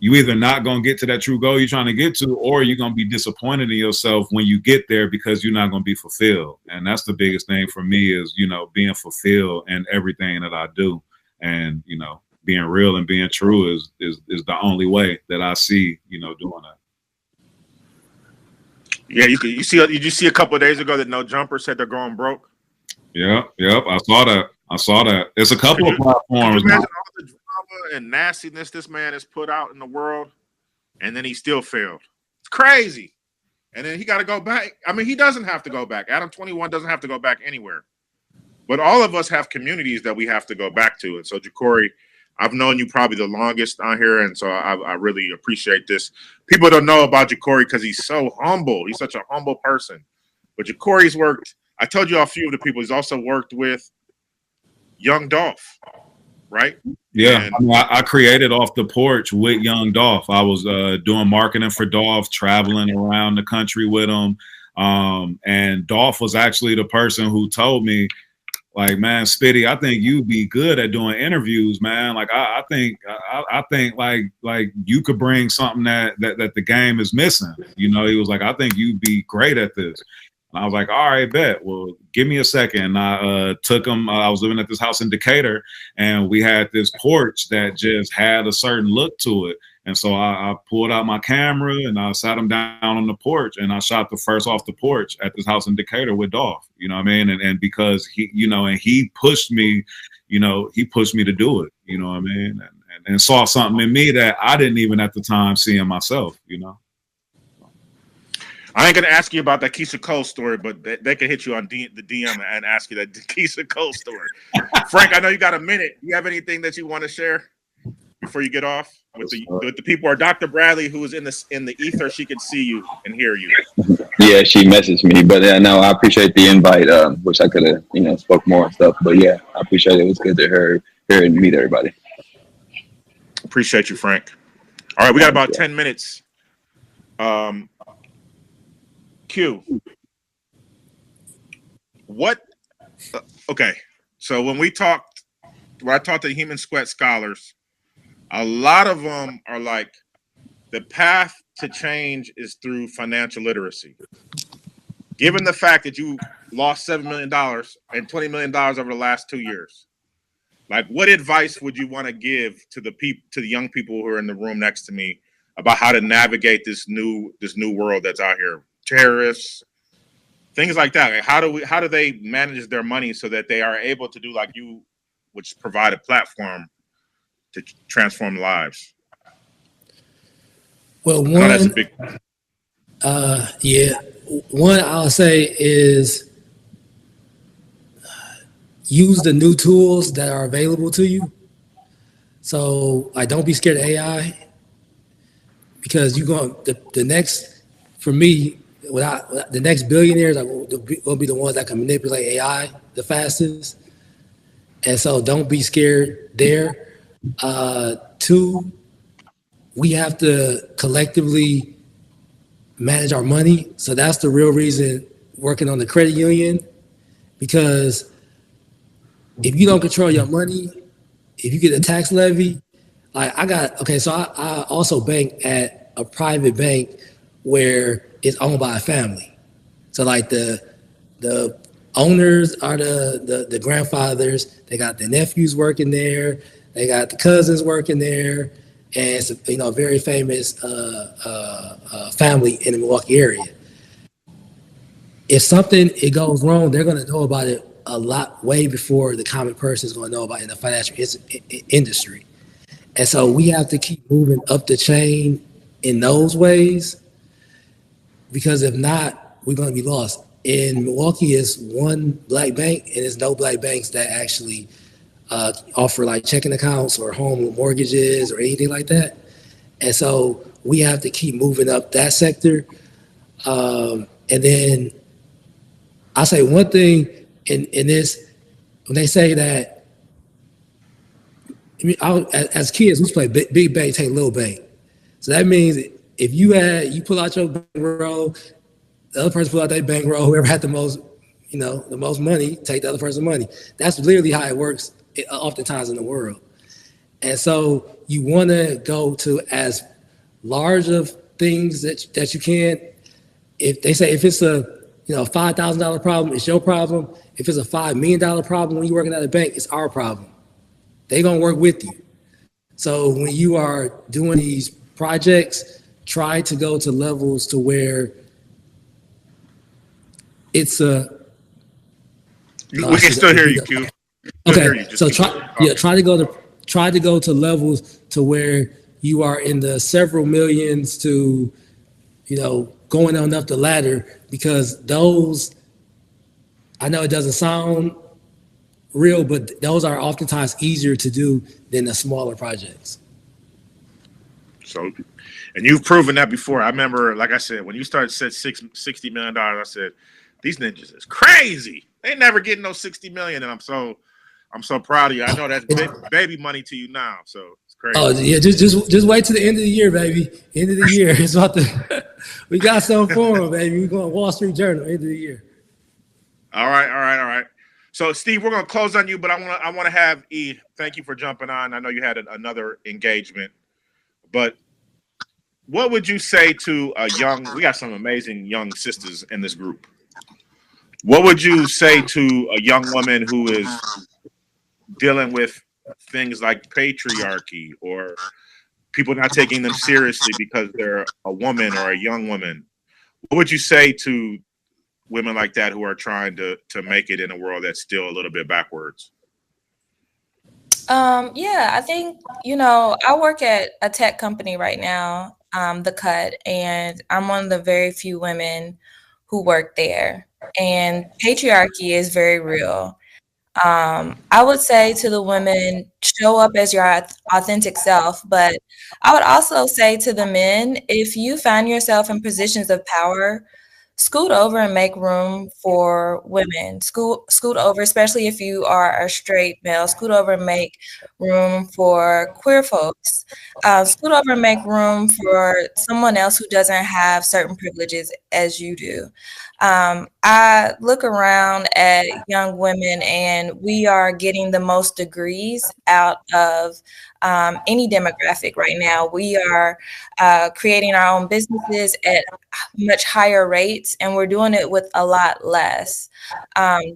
you either not gonna get to that true goal you're trying to get to, or you're gonna be disappointed in yourself when you get there because you're not gonna be fulfilled. And that's the biggest thing for me is, you know, being fulfilled in everything that I do. And, you know, being real and being true is the only way that I see, you know, doing that. Yeah, you see a couple of days ago that No Jumper said they're going broke. Yep. I saw that. There's a couple of platforms. Could you imagine all the drama and nastiness this man has put out in the world, and then he still failed? It's crazy. And then he got to go back. I mean, he doesn't have to go back. Adam 21 doesn't have to go back anywhere. But all of us have communities that we have to go back to. And so, Jacory, I've known you probably the longest on here, and so I really appreciate this. People don't know about Jacory because he's so humble. He's such a humble person. But Jacory's worked, I told you a few of the people, he's also worked with Young Dolph, right? Yeah, and, I mean, I created Off the Porch with Young Dolph. I was doing marketing for Dolph, traveling around the country with him. And Dolph was actually the person who told me, like, man, Spitty, I think you'd be good at doing interviews, man. Like, I think like you could bring something that the game is missing. You know, he was like, I think you'd be great at this. And I was like, all right, bet. Well, give me a second. And I took him. I was living at this house in Decatur, and we had this porch that just had a certain look to it. And so I pulled out my camera and I sat him down on the porch and I shot the first Off the Porch at this house in Decatur with Dolph, you know what I mean? And because he, you know, and he pushed me, you know, he pushed me to do it, you know what I mean? And saw something in me that I didn't even at the time see in myself, you know? I ain't going to ask you about that Keisha Cole story, but they can hit you on the DM and ask you that Keisha Cole story. Frank, I know you got a minute. You have anything that you want to share before you get off with the people, or Dr. Bradley, who is in the ether? She can see you and hear you. Yeah, she messaged me, but no, I appreciate the invite. Wish I could have, you know, spoke more and stuff, but yeah, I appreciate it. It was good to hear and meet everybody. Appreciate you, Frank. All right, we got about 10 minutes. Q. What? Okay, so when I talked to Herman Sweatt scholars, a lot of them are like, the path to change is through financial literacy. Given the fact that you lost $7 million and $20 million over the last 2 years, like, what advice would you want to give to the young people who are in the room next to me about how to navigate this new world that's out here? Tariffs, things like that. Like, how do they manage their money so that they are able to do like you, which provide a platform to transform lives? Well, one I'll say is use the new tools that are available to you. So, like, don't be scared of AI, because you're going the next, for me, the next billionaires will be the ones that can manipulate AI the fastest. And so don't be scared there. Two, we have to collectively manage our money. So that's the real reason working on the credit union, because if you don't control your money, if you get a tax levy, like so I also bank at a private bank where it's owned by a family. So like the owners are the grandfathers. They got the nephews working there. They got the cousins working there, and it's a very famous family in the Milwaukee area. If something goes wrong, they're going to know about it a lot way before the common person is going to know about it in the financial industry. And so we have to keep moving up the chain in those ways, because if not, we're going to be lost. In Milwaukee, it's one black bank, and there's no black banks that actually offer like checking accounts or home mortgages or anything like that. And so we have to keep moving up that sector. And then I'll say one thing in this, when they say that I mean, as kids, we used to play big bank, take little bank. So that means if you pull out your bankroll, the other person pull out their bankroll, whoever had the most, the most money, take the other person's money. That's literally how it works oftentimes in the world. And so you want to go to as large of things that you can. If they say if it's a $5,000 problem, it's your problem. If it's a $5 million problem when you're working at a bank, it's our problem. They're gonna work with you. So when you are doing these projects, try to go to levels to where it's a. We can still hear you, Q. Okay, so try to go to levels to where you are in the several millions to, going on up the ladder, because those, I know it doesn't sound real, but those are oftentimes easier to do than the smaller projects. So, and you've proven that before. I remember, like I said, when you said $60 million, I said, these ninjas is crazy. They never getting no 60 million. And I'm so proud of you. I know that's baby money to you now. So it's crazy. Oh yeah, just wait till the end of the year, baby. End of the year. It's about to, we got something for them, baby. We're going Wall Street Journal, end of the year. All right. So Steve, we're gonna close on you, but I want to have E. Thank you for jumping on. I know you had another engagement, but what would you say to we got some amazing young sisters in this group. What would you say to a young woman who is dealing with things like patriarchy or people not taking them seriously because they're a woman or a young woman? What would you say to women like that who are trying to make it in a world that's still a little bit backwards? Yeah, I think, I work at a tech company right now, The Cut, and I'm one of the very few women who work there. And patriarchy is very real. I would say to the women, show up as your authentic self, but I would also say to the men, if you find yourself in positions of power, scoot over and make room for women. Scoot over, especially if you are a straight male. Scoot over and make room for queer folks. Scoot over and make room for someone else who doesn't have certain privileges as you do. I look around at young women, and we are getting the most degrees out of any demographic right now. We are creating our own businesses at much higher rates, and we're doing it with a lot less.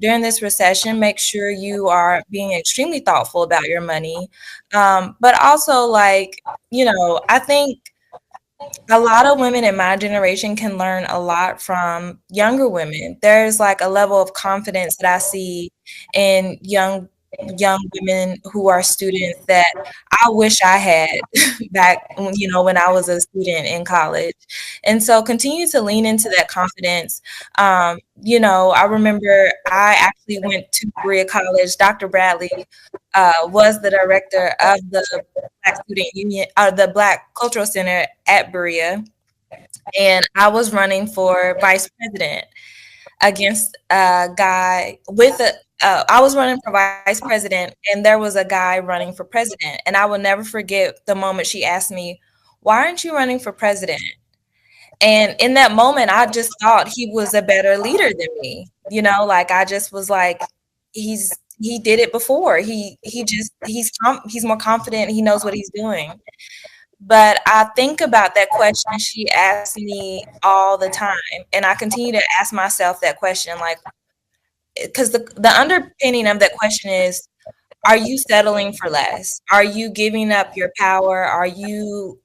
During this recession, make sure you are being extremely thoughtful about your money. But also, I think a lot of women in my generation can learn a lot from younger women. There's a level of confidence that I see in young women who are students that I wish I had back when I was a student in college. And so continue to lean into that confidence. I remember I actually went to Berea College. Dr. Bradley was the director of the Black Student Union, the Black Cultural Center at Berea. And I was running for vice president against a guy I was running for vice president, and there was a guy running for president. And I will never forget the moment she asked me, "Why aren't you running for president?" And in that moment, I just thought he was a better leader than me. I just was like, he did it before. He's more confident. He knows what he's doing. But I think about that question she asked me all the time, and I continue to ask myself that question, because the underpinning of that question is, are you settling for less? Are you giving up your power? Are you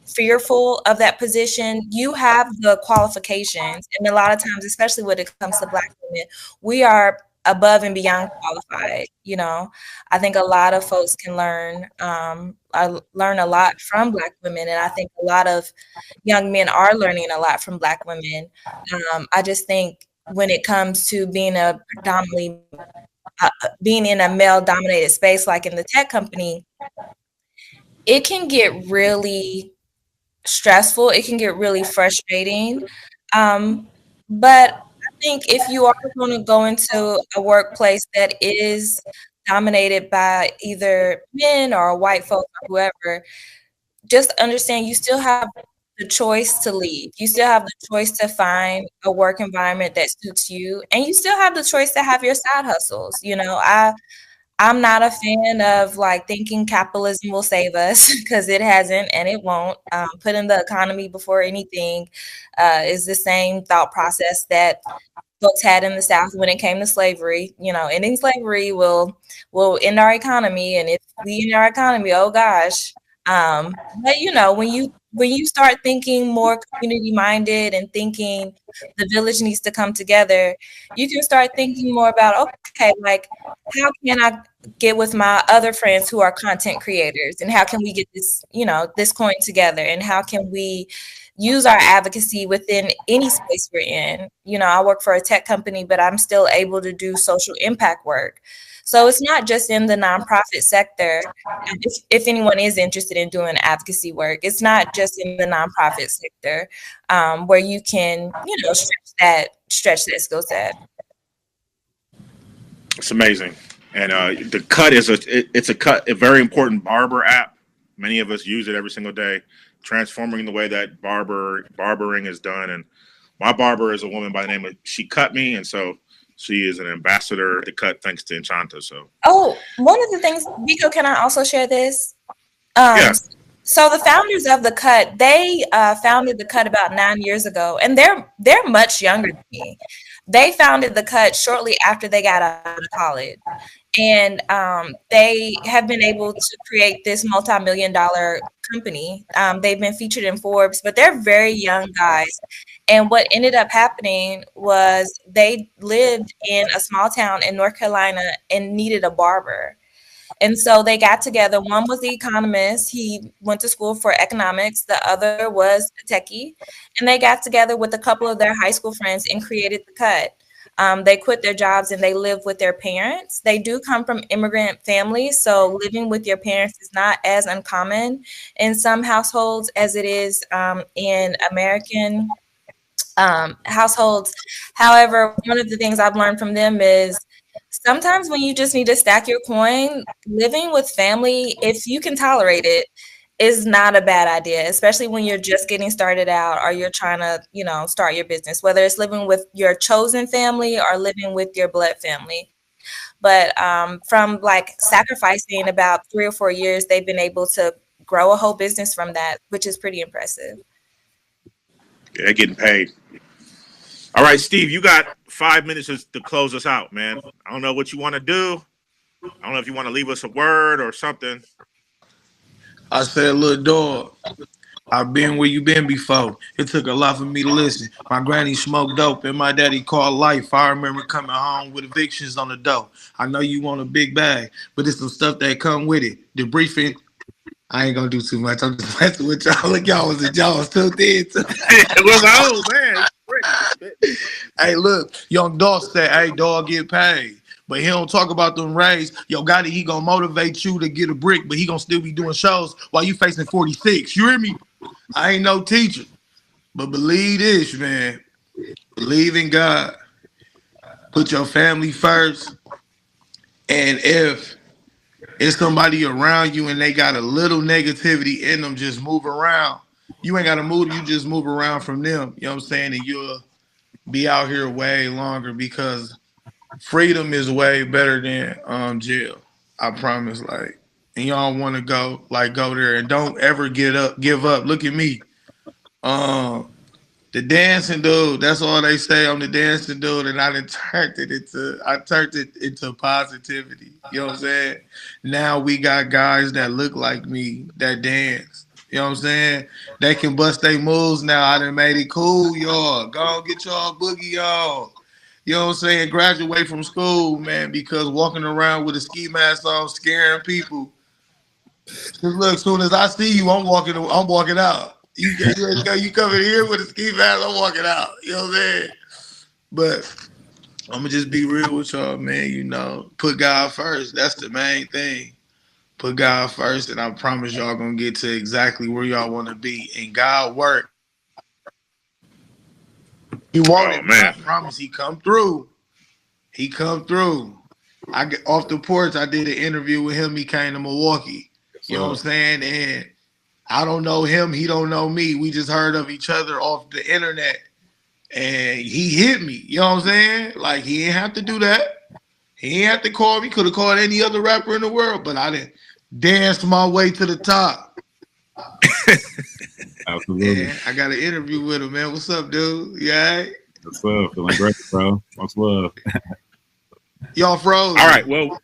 fearful of that position? You have the qualifications, and a lot of times, especially when it comes to Black women, we are above and beyond qualified. I think a lot of folks can learn a lot from Black women, and I think a lot of young men are learning a lot from Black women. I just think when it comes to being in a male-dominated space, like in the tech company, it can get really stressful. It can get really frustrating. But I think if you are going to go into a workplace that is dominated by either men or white folks or whoever, just understand you still have the choice to leave. You still have the choice to find a work environment that suits you, and you still have the choice to have your side hustles. I'm not a fan of like thinking capitalism will save us because it hasn't and it won't. Putting the economy before anything is the same thought process that folks had in the South when it came to slavery. Ending slavery will end our economy, and if we end our economy, oh gosh. But when you start thinking more community minded and thinking the village needs to come together, you can start thinking more about, okay, like how can I get with my other friends who are content creators, and how can we get this coin together, and how can we use our advocacy within any space we're in. I work for a tech company, but I'm still able to do social impact work. So it's not just in the nonprofit sector. If anyone is interested in doing advocacy work, it's not just in the nonprofit sector where you can, stretch that skill set. It's amazing. And the cut is a very important barber app. Many of us use it every single day, transforming the way that barbering is done. And my barber is a woman by the name of She Cut Me, and so she is an ambassador to cut thanks to Enchanta. So one of the things, Biko, can I also share this? Yeah. So the founders of the Cut, they founded the Cut about 9 years ago, and they're much younger than me. They founded the Cut shortly after they got out of college. And they have been able to create this multi-million-dollar company. They've been featured in Forbes, but they're very young guys. And what ended up happening was they lived in a small town in North Carolina and needed a barber. And so they got together. One was the economist. He went to school for economics. The other was a techie. And they got together with a couple of their high school friends and created the Cut. They quit their jobs and they live with their parents. They do come from immigrant families, so living with your parents is not as uncommon in some households as it is in American households. However, one of the things I've learned from them is sometimes when you just need to stack your coin, living with family, if you can tolerate it, is not a bad idea, especially when you're just getting started out or you're trying to, start your business, whether it's living with your chosen family or living with your blood family. But from like sacrificing about 3 or 4 years, they've been able to grow a whole business from that, which is pretty impressive. Yeah, they're getting paid. All right, Steve, you got 5 minutes to close us out, man. I don't know what you want to do. I don't know if you want to leave us a word or something. I said, "Little dog, I've been where you been before. It took a lot for me to listen. My granny smoked dope and my daddy called life. I remember coming home with evictions on the door. I know you want a big bag, but it's some stuff that come with it. The briefing, I ain't gonna do too much. I'm just messing with y'all. Look, y'all was too thin. It was old, man. Hey, look, young dog said, hey, dog, get paid. But he don't talk about them rays. Yo, Gotti, he gonna motivate you to get a brick, but he gonna still be doing shows while you facing 46. You hear me? I ain't no teacher. But believe this, man. Believe in God. Put your family first. And if it's somebody around you and they got a little negativity in them, just move around. You ain't gotta move, you just move around from them. You know what I'm saying? And you'll be out here way longer because freedom is way better than jail. I promise. Like, and y'all want to go there and don't ever give up. Look at me. The dancing dude. That's all they say. I'm the dancing dude, and I turned it into positivity. You know what I'm saying? Now we got guys that look like me that dance. You know what I'm saying? They can bust their moves now. I done made it cool, y'all. Go on, get y'all boogie on. You know what I'm saying? Graduate from school, man, because walking around with a ski mask on, scaring people. Just look, as soon as I see you, I'm walking out. You coming here with a ski mask, I'm walking out. You know what I'm saying? But I'm gonna just be real with y'all, man. Put God first. That's the main thing. Put God first, and I promise y'all gonna get to exactly where y'all want to be. And God work. He won't. I promise he come through. He come through. off the porch, I did an interview with him. He came to Milwaukee. You know what I'm saying? And I don't know him. He don't know me. We just heard of each other off the internet. And he hit me. You know what I'm saying? Like, he didn't have to do that. He didn't have to call me. He could have called any other rapper in the world, but I didn't dance my way to the top. Absolutely. Yeah, I got an interview with him, man. What's up, dude? Yeah. What's up? Feeling great, bro. What's love? Y'all froze. All right. Well,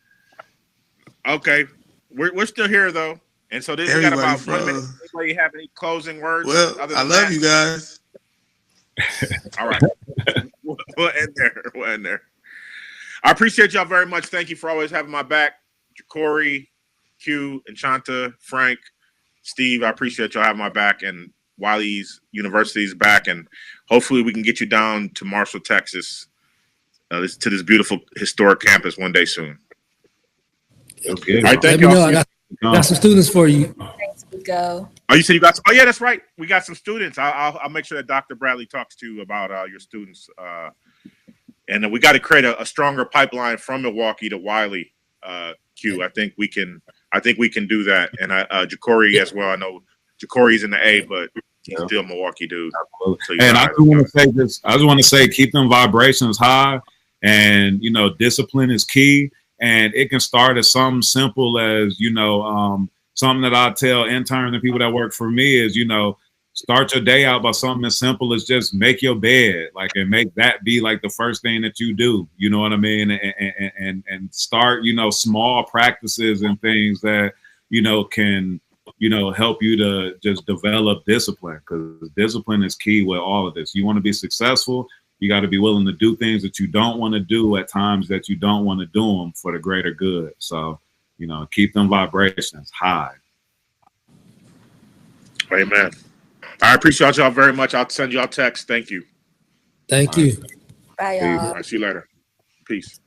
okay. We're still here though, and so this got about 1 minute. Anybody have any closing words? Well, I love you guys. All right. We'll end there. We'll end there. I appreciate y'all very much. Thank you for always having my back. Corey, Q, Enchanta, Frank, Steve, I appreciate y'all having my back, and Wiley's University's back, and hopefully we can get you down to Marshall, Texas, to this beautiful historic campus one day soon. Okay. All right, thank you. y'all. I got some students for you. Thanks, we go. Oh, you said you got? Oh, yeah, that's right. We got some students. I'll make sure that Dr. Bradley talks to you about your students, and we got to create a stronger pipeline from Milwaukee to Wiley. Q, I think we can do that, and Ja'Cory as well. I know Ja'Cory's in the A, but he's still a Milwaukee dude. So And I just want to say this. I just want to say, keep them vibrations high, and discipline is key. And it can start as something simple as something that I tell interns and people that work for me is start your day out by something as simple as just make your bed, and make that be like the first thing that you do. You know what I mean? And start, small practices and things that, can, help you to just develop discipline, because discipline is key with all of this. You want to be successful, you got to be willing to do things that you don't want to do at times that you don't want to do them for the greater good. So, keep them vibrations high. Amen. I appreciate y'all very much. I'll send y'all a text. Thank you. Thank you. Bye, y'all. All right, see you later. Peace.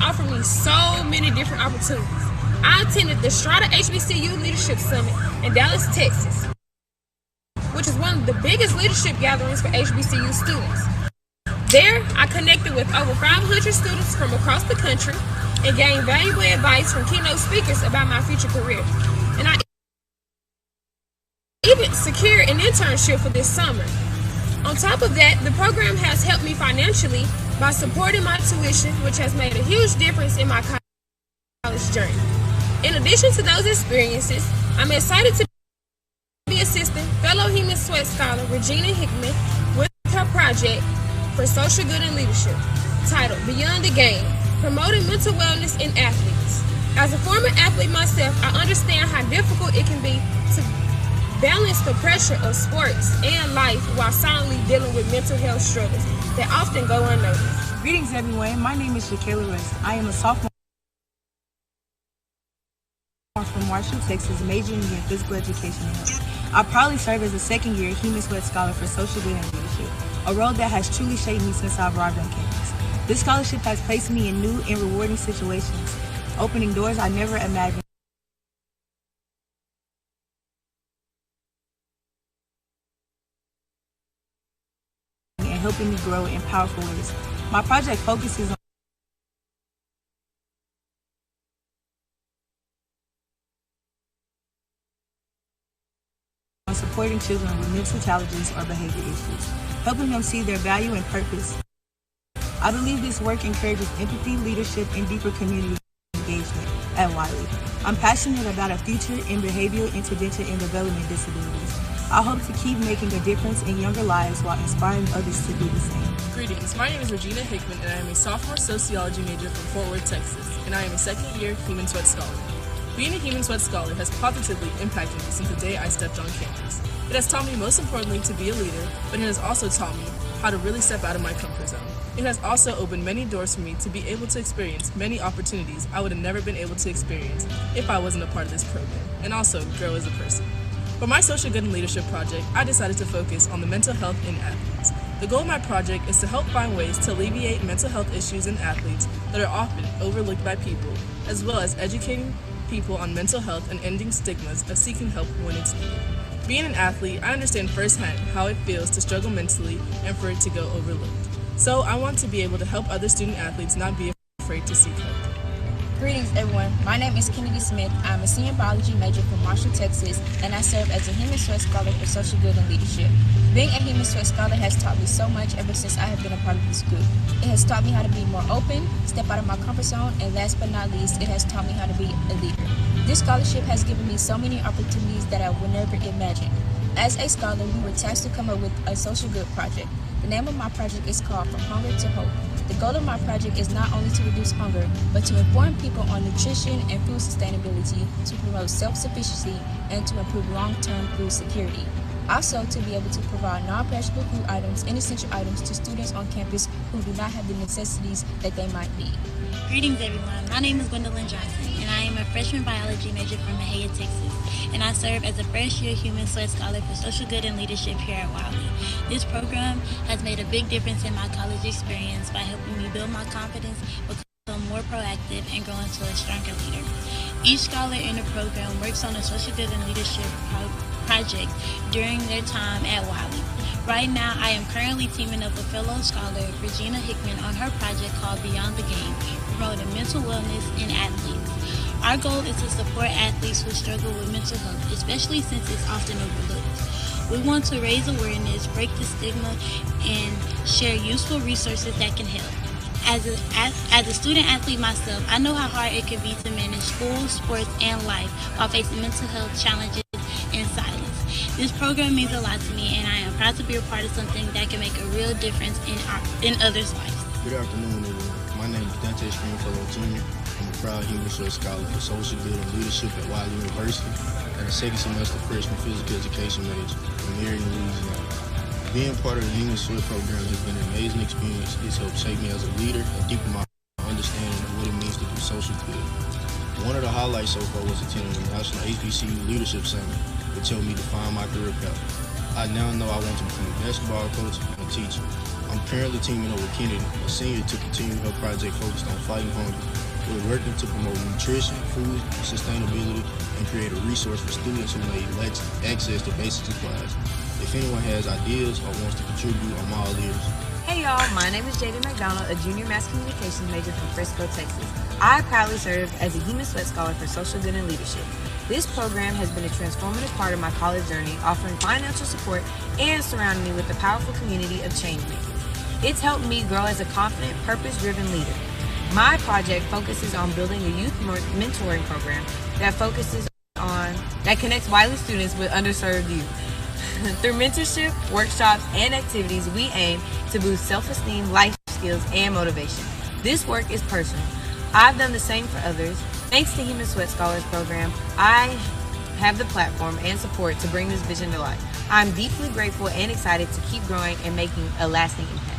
Offered me so many different opportunities. I attended the Strata HBCU Leadership Summit in Dallas, Texas, which is one of the biggest leadership gatherings for HBCU students. There, I connected with over 500 students from across the country and gained valuable advice from keynote speakers about my future career. And I even secured an internship for this summer. On top of that, the program has helped me financially by supporting my tuition, which has made a huge difference in my college journey. In addition to those experiences, I'm excited to be assisting fellow Herman Sweatt scholar Regina Hickman with her project for social good and leadership, titled Beyond the Game, Promoting Mental Wellness in Athletes. As a former athlete myself, I understand how difficult it can be to balance the pressure of sports and life while silently dealing with mental health struggles that often go unnoticed. Greetings, everyone. My name is Shakayla West. I am a sophomore from Marshall, Texas, majoring in physical education and health. I proudly serve as a second-year Herman Sweatt Scholar for Social Good and Leadership, a role that has truly shaped me since I've arrived on campus. This scholarship has placed me in new and rewarding situations, opening doors I never imagined. Helping me grow in powerful ways. My project focuses on supporting children with mental challenges or behavior issues, helping them see their value and purpose. I believe this work encourages empathy, leadership, and deeper community engagement at Wiley. I'm passionate about a future in behavioral intervention and development disabilities. I hope to keep making a difference in younger lives while inspiring others to do the same. Greetings, my name is Regina Hickman, and I am a sophomore sociology major from Fort Worth, Texas, and I am a second-year Herman Sweatt Scholar. Being a Herman Sweatt Scholar has positively impacted me since the day I stepped on campus. It has taught me most importantly to be a leader, but it has also taught me how to really step out of my comfort zone. It has also opened many doors for me to be able to experience many opportunities I would have never been able to experience if I wasn't a part of this program, and also grow as a person. For my Social Good and Leadership project, I decided to focus on the mental health in athletes. The goal of my project is to help find ways to alleviate mental health issues in athletes that are often overlooked by people, as well as educating people on mental health and ending stigmas of seeking help when it's needed. Being an athlete, I understand firsthand how it feels to struggle mentally and for it to go overlooked. So I want to be able to help other student athletes not be afraid to seek help. Greetings, everyone. My name is Kennedy Smith. I'm a senior biology major from Marshall, Texas, and I serve as a Herman Sweatt Scholar for Social Good and Leadership. Being a Herman Sweatt Scholar has taught me so much ever since I have been a part of this group. It has taught me how to be more open, step out of my comfort zone, and last but not least, it has taught me how to be a leader. This scholarship has given me so many opportunities that I would never imagine. As a scholar, we were tasked to come up with a social good project. The name of my project is called From Hunger to Hope. The goal of my project is not only to reduce hunger, but to inform people on nutrition and food sustainability, to promote self-sufficiency, and to improve long-term food security. Also, to be able to provide non-perishable food items and essential items to students on campus who do not have the necessities that they might need. Greetings, everyone. My name is Gwendolyn Johnson, and I am a freshman biology major from Mahia, Texas, and I serve as a first-year Herman Sweatt Scholar for Social Good and Leadership here at Wiley. This program has made a big difference in my college experience by helping me build my confidence, become more proactive, and grow into a stronger leader. Each scholar in the program works on a social good and leadership project during their time at Wiley. Right now, I am currently teaming up with fellow scholar Regina Hickman on her project called Beyond the Game, promoting mental wellness in athletes. Our goal is to support athletes who struggle with mental health, especially since it's often overlooked. We want to raise awareness, break the stigma, and share useful resources that can help. As a student athlete myself, I know how hard it can be to manage school, sports, and life while facing mental health challenges in silence. This program means a lot to me, and I am proud to be a part of something that can make a real difference in others' lives. Good afternoon, everyone. My name is Dante Stringfellow Jr. I'm a proud Herman Sweatt Scholar for Social Good and Leadership at Wiley University and a second semester freshman physical education major from Marion, Louisiana. Being part of the Herman Sweatt program has been an amazing experience. It's helped shape me as a leader and deepen my understanding of what it means to do social good. One of the highlights so far was attending the National HBCU Leadership Summit, which helped me define my career path. I now know I want to become a basketball coach and a teacher. I'm currently teaming up with Kennedy, a senior, to continue her project focused on fighting hunger. We're working to promote nutrition, food, sustainability, and create a resource for students who may lack access to basic supplies. If anyone has ideas or wants to contribute, I'm all ears. Hey y'all, my name is Jaden McDonald, a junior mass communications major from Frisco, Texas. I proudly serve as a Herman Sweatt Scholar for Social Good and Leadership. This program has been a transformative part of my college journey, offering financial support and surrounding me with a powerful community of change makers. It's helped me grow as a confident, purpose-driven leader. My project focuses on building a youth mentoring program that connects Wiley students with underserved youth. Through mentorship, workshops, and activities, we aim to boost self-esteem, life skills, and motivation. This work is personal. I've done the same for others. Thanks to Herman Sweatt Scholars Program, I have the platform and support to bring this vision to life. I'm deeply grateful and excited to keep growing and making a lasting impact.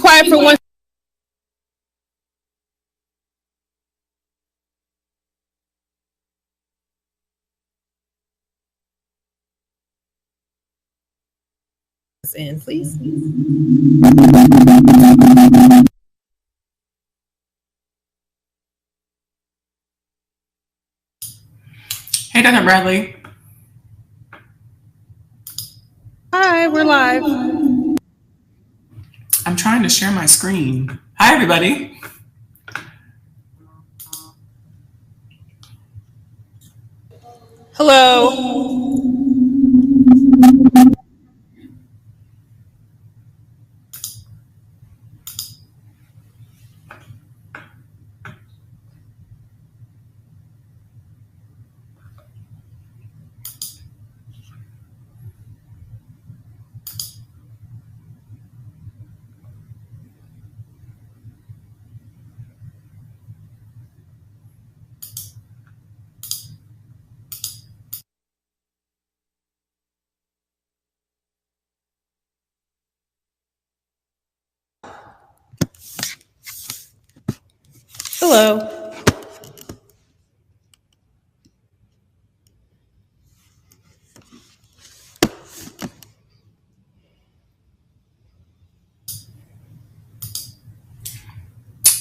quiet for one. In, please. Hey, Dr. Bradley. Hi, we're live. I'm trying to share my screen. Hi, everybody. Hello. Hello.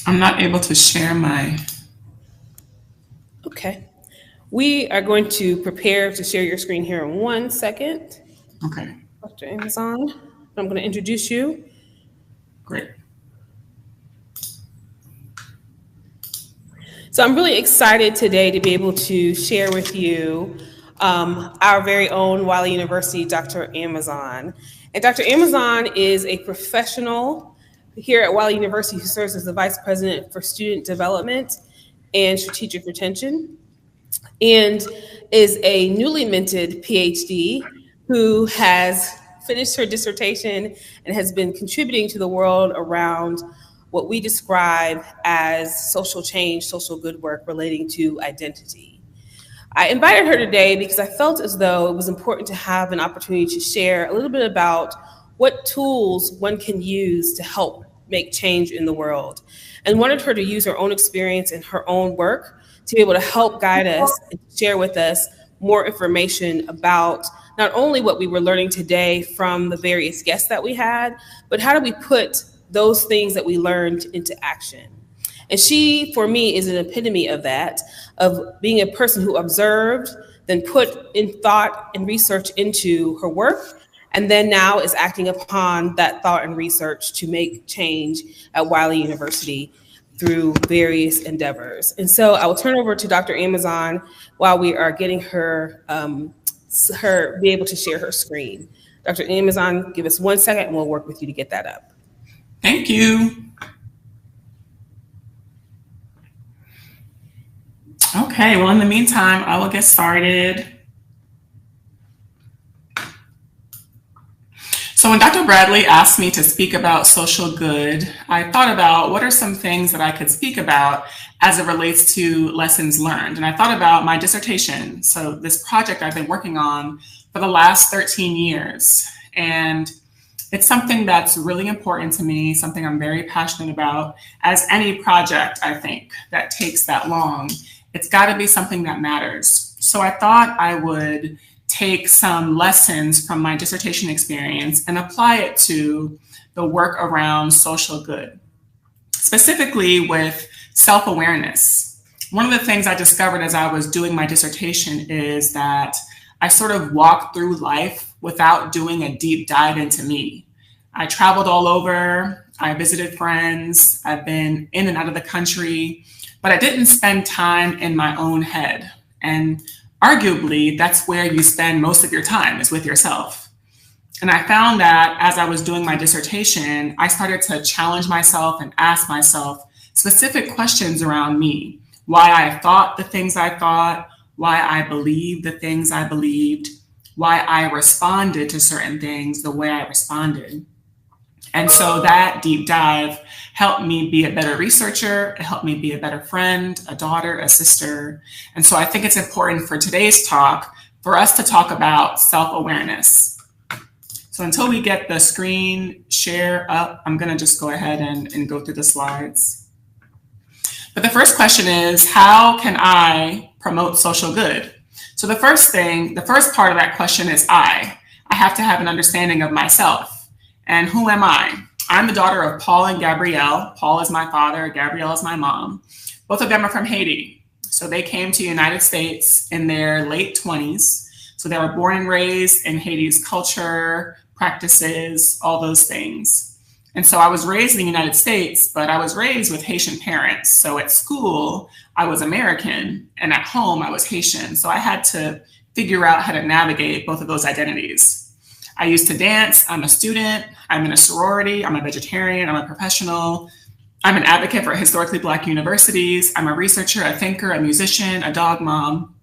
I'm not able to share my. Okay. We are going to prepare to share your screen here in 1 second. Okay. Dr. Amazon, I'm going to introduce you. Great. So I'm really excited today to be able to share with you our very own Wiley University, Dr. Amazon. And Dr. Amazon is a professional here at Wiley University who serves as the Vice President for Student Development and Strategic Retention, and is a newly minted PhD who has finished her dissertation and has been contributing to the world around what we describe as social change, social good work relating to identity. I invited her today because I felt as though it was important to have an opportunity to share a little bit about what tools one can use to help make change in the world, and wanted her to use her own experience and her own work to be able to help guide us and share with us more information about not only what we were learning today from the various guests that we had, but how do we put those things that we learned into action. And she, for me, is an epitome of that, of being a person who observed, then put in thought and research into her work, and then now is acting upon that thought and research to make change at Wiley University through various endeavors. And so I will turn over to Dr. Amazon while we are getting her, be able to share her screen. Dr. Amazon, give us 1 second and we'll work with you to get that up. Thank you. Okay, well, in the meantime, I will get started. So when Dr. Bradley asked me to speak about social good, I thought about what are some things that I could speak about as it relates to lessons learned. And I thought about my dissertation. So this project I've been working on for the last 13 years. And it's something that's really important to me, something I'm very passionate about. As any project, I think, that takes that long, it's got to be something that matters. So I thought I would take some lessons from my dissertation experience and apply it to the work around social good, specifically with self-awareness. One of the things I discovered as I was doing my dissertation is that I sort of walked through life without doing a deep dive into me. I traveled all over, I visited friends, I've been in and out of the country, but I didn't spend time in my own head. And arguably, that's where you spend most of your time, is with yourself. And I found that as I was doing my dissertation, I started to challenge myself and ask myself specific questions around me, why I thought the things I thought, why I believed the things I believed, why I responded to certain things the way I responded. And so that deep dive helped me be a better researcher. It helped me be a better friend, a daughter, a sister. And so I think it's important for today's talk for us to talk about self-awareness. So until we get the screen share up, I'm gonna just go ahead and go through the slides. But the first question is, how can I promote social good? So the first part of that question is I have to have an understanding of myself. And who am I? I'm the daughter of Paul and Gabrielle. Paul is my father, Gabrielle is my mom. Both of them are from Haiti. So they came to the United States in their late 20s. So they were born and raised in Haiti's culture, practices, all those things. And so I was raised in the United States, but I was raised with Haitian parents. So at school, I was American, and at home, I was Haitian. So I had to figure out how to navigate both of those identities. I used to dance. I'm a student. I'm in a sorority. I'm a vegetarian. I'm a professional. I'm an advocate for historically Black universities. I'm a researcher, a thinker, a musician, a dog mom.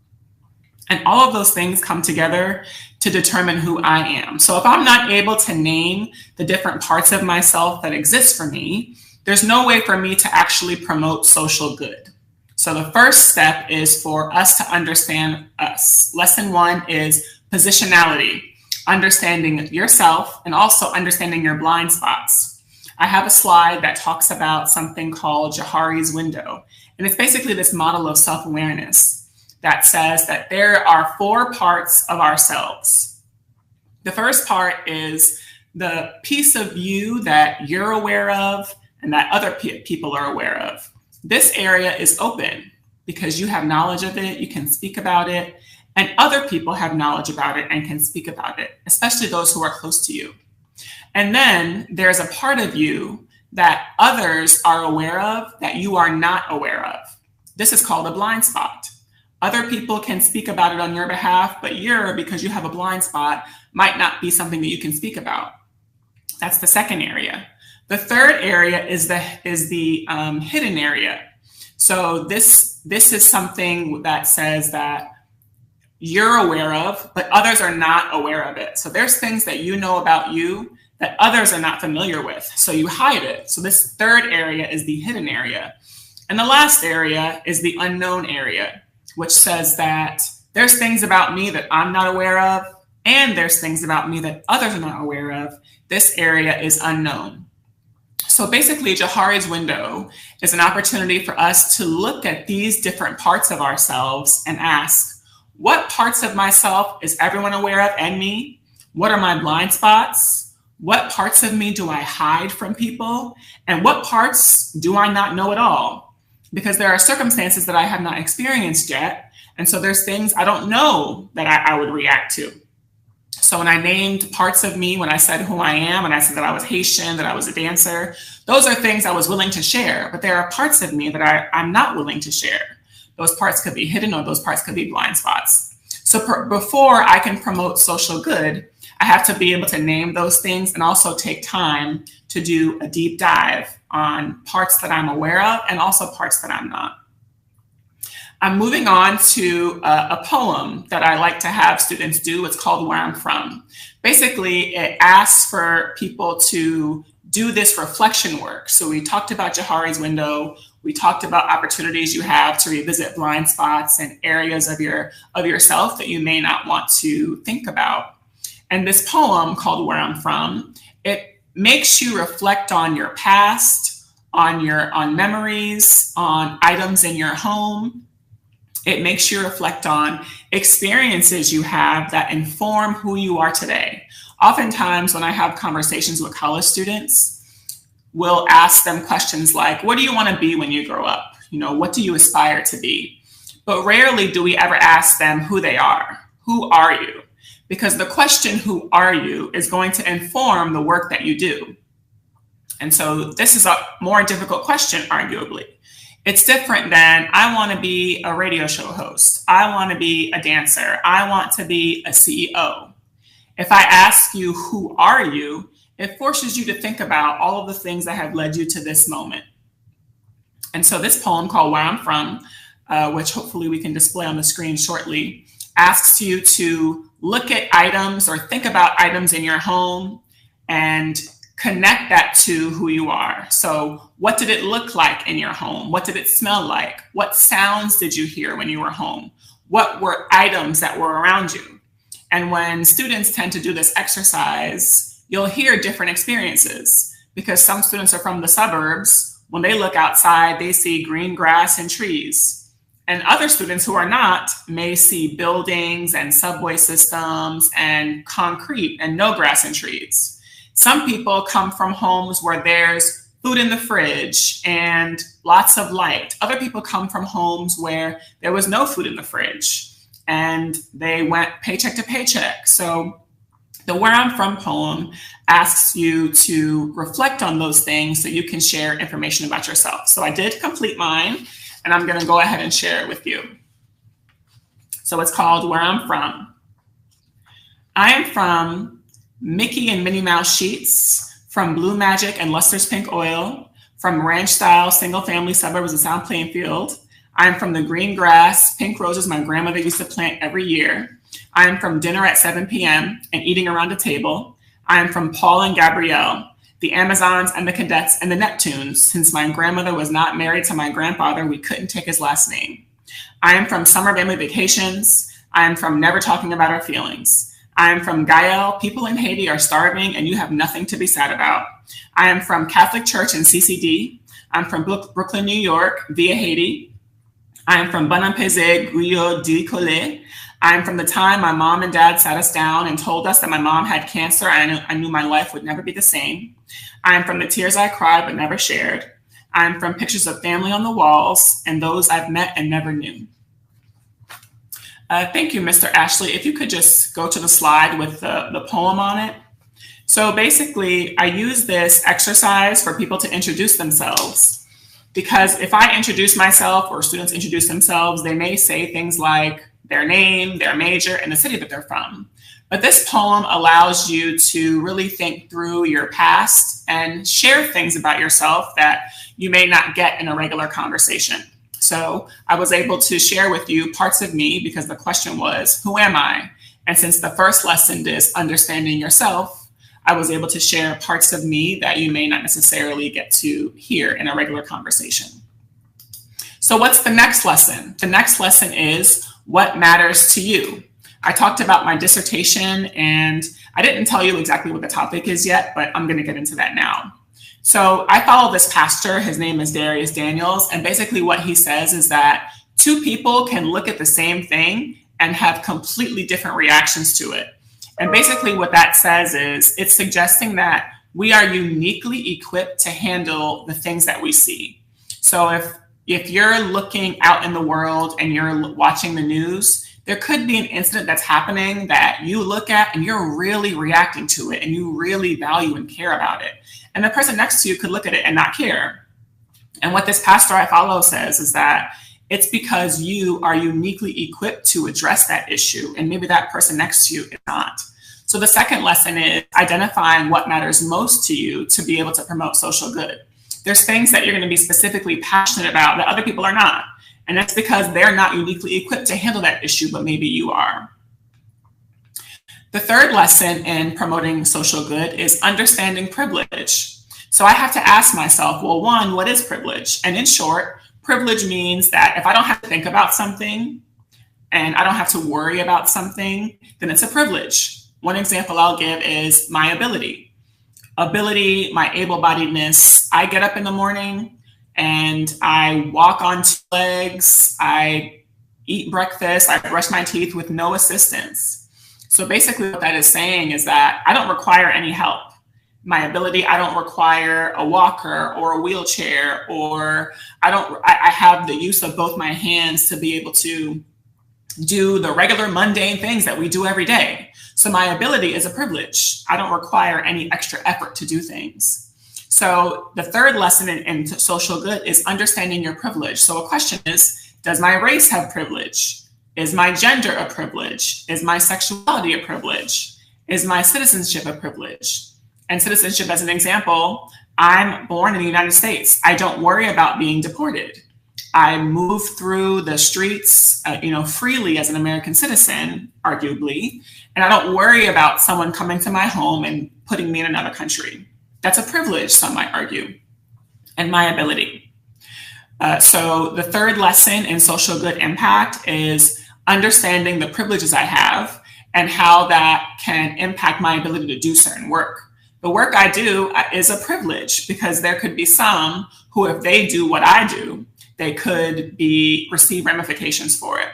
And all of those things come together to determine who I am. So if I'm not able to name the different parts of myself that exist for me, there's no way for me to actually promote social good. So the first step is for us to understand us. Lesson 1 is positionality, understanding yourself and also understanding your blind spots. I have a slide that talks about something called Johari's window. And it's basically this model of self-awareness that says that there are 4 parts of ourselves. The first part is the piece of you that you're aware of and that other people are aware of. This area is open because you have knowledge of it, you can speak about it, and other people have knowledge about it and can speak about it, especially those who are close to you. And then there's a part of you that others are aware of that you are not aware of. This is called a blind spot. Other people can speak about it on your behalf, but because you have a blind spot, might not be something that you can speak about. That's the second area. The third area is the hidden area. So this is something that says that you're aware of, but others are not aware of it. So there's things that you know about you that others are not familiar with. So you hide it. So this third area is the hidden area. And the last area is the unknown area, which says that there's things about me that I'm not aware of, and there's things about me that others are not aware of. This area is unknown. So basically, Johari's window is an opportunity for us to look at these different parts of ourselves and ask, what parts of myself is everyone aware of and me? What are my blind spots? What parts of me do I hide from people? And what parts do I not know at all? Because there are circumstances that I have not experienced yet. And so there's things I don't know that I would react to. So when I named parts of me, when I said who I am, and I said that I was Haitian, that I was a dancer, those are things I was willing to share. But there are parts of me that I'm not willing to share. Those parts could be hidden or those parts could be blind spots. So before I can promote social good, I have to be able to name those things and also take time to do a deep dive on parts that I'm aware of and also parts that I'm not. I'm moving on to a poem that I like to have students do. It's called Where I'm From. Basically, it asks for people to do this reflection work. So we talked about Johari's window. We talked about opportunities you have to revisit blind spots and areas of yourself that you may not want to think about. And this poem called Where I'm From, it makes you reflect on your past, on memories, on items in your home. It makes you reflect on experiences you have that inform who you are today. Oftentimes when I have conversations with college students, we'll ask them questions like, what do you want to be when you grow up? What do you aspire to be? But rarely do we ever ask them who they are. Who are you? Because the question, who are you, is going to inform the work that you do. And so this is a more difficult question, arguably. It's different than, I want to be a radio show host. I want to be a dancer. I want to be a CEO. If I ask you, who are you? It forces you to think about all of the things that have led you to this moment. And so this poem called Where I'm From, which hopefully we can display on the screen shortly, asks you to look at items or think about items in your home and connect that to who you are. So what did it look like in your home? What did it smell like? What sounds did you hear when you were home? What were items that were around you? And when students tend to do this exercise, you'll hear different experiences because some students are from the suburbs. When they look outside, they see green grass and trees. And other students who are not may see buildings and subway systems and concrete and no grass and trees. Some people come from homes where there's food in the fridge and lots of light. Other people come from homes where there was no food in the fridge and they went paycheck to paycheck. So the Where I'm From poem asks you to reflect on those things so you can share information about yourself. So I did complete mine, and I'm gonna go ahead and share it with you. So it's called Where I'm From. I am from Mickey and Minnie Mouse sheets, from Blue Magic and Luster's Pink Oil, from ranch-style single-family suburbs of South Plainfield. I am from the green grass, pink roses my grandmother used to plant every year. I am from dinner at 7 p.m. and eating around a table. I am from Paul and Gabrielle, the Amazons and the Cadets and the Neptunes. Since my grandmother was not married to my grandfather, we couldn't take his last name. I am from summer family vacations. I am from never talking about our feelings. I am from Gael. People in Haiti are starving and you have nothing to be sad about. I am from Catholic Church and CCD. I'm from Brooklyn, New York, via Haiti. I am from Bonapese, Guyot, Dicole. I am from the time my mom and dad sat us down and told us that my mom had cancer and I knew my life would never be the same. I am from the tears I cried but never shared. I am from pictures of family on the walls and those I've met and never knew. Thank you, Mr. Ashley. If you could just go to the slide with the poem on it. So basically, I use this exercise for people to introduce themselves, because if I introduce myself or students introduce themselves, they may say things like their name, their major, and the city that they're from. But this poem allows you to really think through your past and share things about yourself that you may not get in a regular conversation. So I was able to share with you parts of me because the question was, who am I? And since the first lesson is understanding yourself, I was able to share parts of me that you may not necessarily get to hear in a regular conversation. So what's the next lesson? The next lesson is what matters to you. I talked about my dissertation and I didn't tell you exactly what the topic is yet, but I'm gonna get into that now. So I follow this pastor, his name is Darius Daniels, and basically what he says is that two people can look at the same thing and have completely different reactions to it. And basically what that says is it's suggesting that we are uniquely equipped to handle the things that we see. So if you're looking out in the world and you're watching the news, there could be an incident that's happening that you look at and you're really reacting to it and you really value and care about it. And the person next to you could look at it and not care. And what this pastor I follow says is that it's because you are uniquely equipped to address that issue and maybe that person next to you is not. So the second lesson is identifying what matters most to you to be able to promote social good. There's things that you're going to be specifically passionate about that other people are not. And that's because they're not uniquely equipped to handle that issue, but maybe you are. The third lesson in promoting social good is understanding privilege. So I have to ask myself, well, one, what is privilege? And in short, privilege means that if I don't have to think about something and I don't have to worry about something, then it's a privilege. One example I'll give is my ability. Ability, my able-bodiedness. I get up in the morning and I walk on two legs, I eat breakfast, I brush my teeth with no assistance. So basically what that is saying is that I don't require any help. My ability, I don't require a walker or a wheelchair, or I have the use of both my hands to be able to do the regular mundane things that we do every day. So my ability is a privilege. I don't require any extra effort to do things. So the third lesson in social good is understanding your privilege. So a question is, does my race have privilege? Is my gender a privilege? Is my sexuality a privilege? Is my citizenship a privilege? And citizenship, as an example, I'm born in the United States. I don't worry about being deported. I move through the streets, freely as an American citizen, arguably, and I don't worry about someone coming to my home and putting me in another country. That's a privilege, some might argue, and my ability. So the third lesson in social good impact is understanding the privileges I have and how that can impact my ability to do certain work. The work I do is a privilege because there could be some who, if they do what I do, they could receive ramifications for it.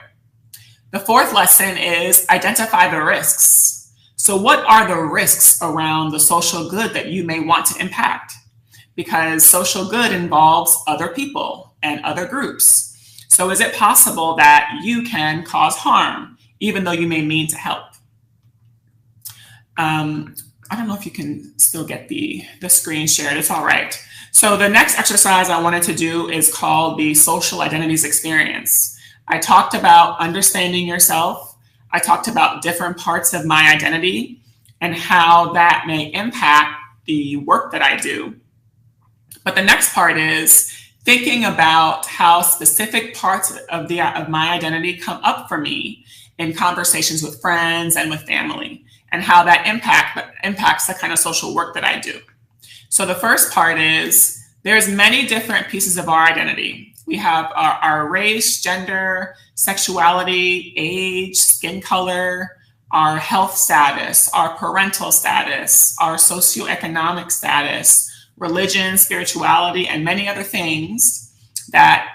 The fourth lesson is identify the risks. So what are the risks around the social good that you may want to impact? Because social good involves other people and other groups. So is it possible that you can cause harm, even though you may mean to help? I don't know if you can still get the screen shared. It's all right. So the next exercise I wanted to do is called the social identities experience. I talked about understanding yourself. I talked about different parts of my identity and how that may impact the work that I do. But the next part is thinking about how specific parts of my identity come up for me in conversations with friends and with family, and how that impacts the kind of social work that I do. So the first part is there's many different pieces of our identity. We have our race, gender, sexuality, age, skin color, our health status, our parental status, our socioeconomic status, religion, spirituality, and many other things that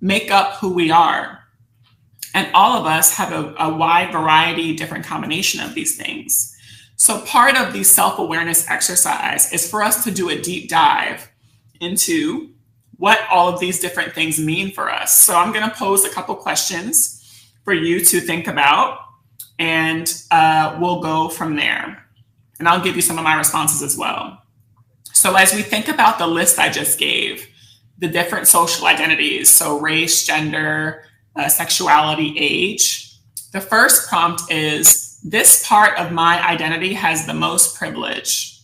make up who we are. And all of us have a wide variety, different combination of these things. So part of the self-awareness exercise is for us to do a deep dive into what all of these different things mean for us. So I'm going to pose a couple questions for you to think about, and we'll go from there. And I'll give you some of my responses as well. So as we think about the list I just gave, the different social identities, so race, gender, sexuality, age, the first prompt is, this part of my identity has the most privilege.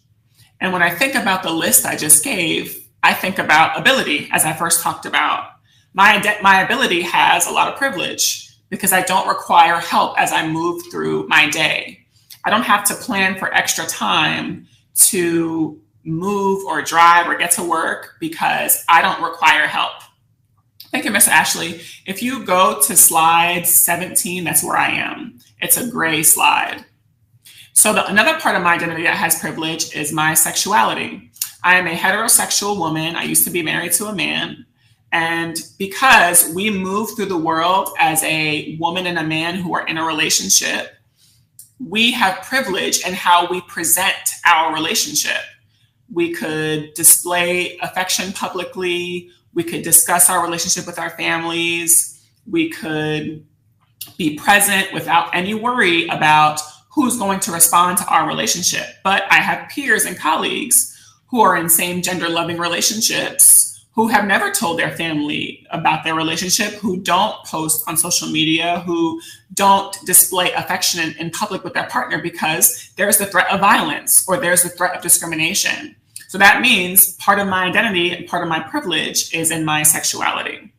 And when I think about the list I just gave, I think about ability, as I first talked about. My ability has a lot of privilege because I don't require help as I move through my day. I don't have to plan for extra time to move or drive or get to work because I don't require help. Thank you, Mr. Ashley. If you go to slide 17, that's where I am. It's a gray slide. So another part of my identity that has privilege is my sexuality. I am a heterosexual woman. I used to be married to a man. And because we move through the world as a woman and a man who are in a relationship, we have privilege in how we present our relationship. We could display affection publicly. We could discuss our relationship with our families. We could be present without any worry about who's going to respond to our relationship. But I have peers and colleagues who are in same gender loving relationships who have never told their family about their relationship, who don't post on social media, who don't display affection in public with their partner because there's the threat of violence or there's the threat of discrimination. So that means part of my identity and part of my privilege is in my sexuality.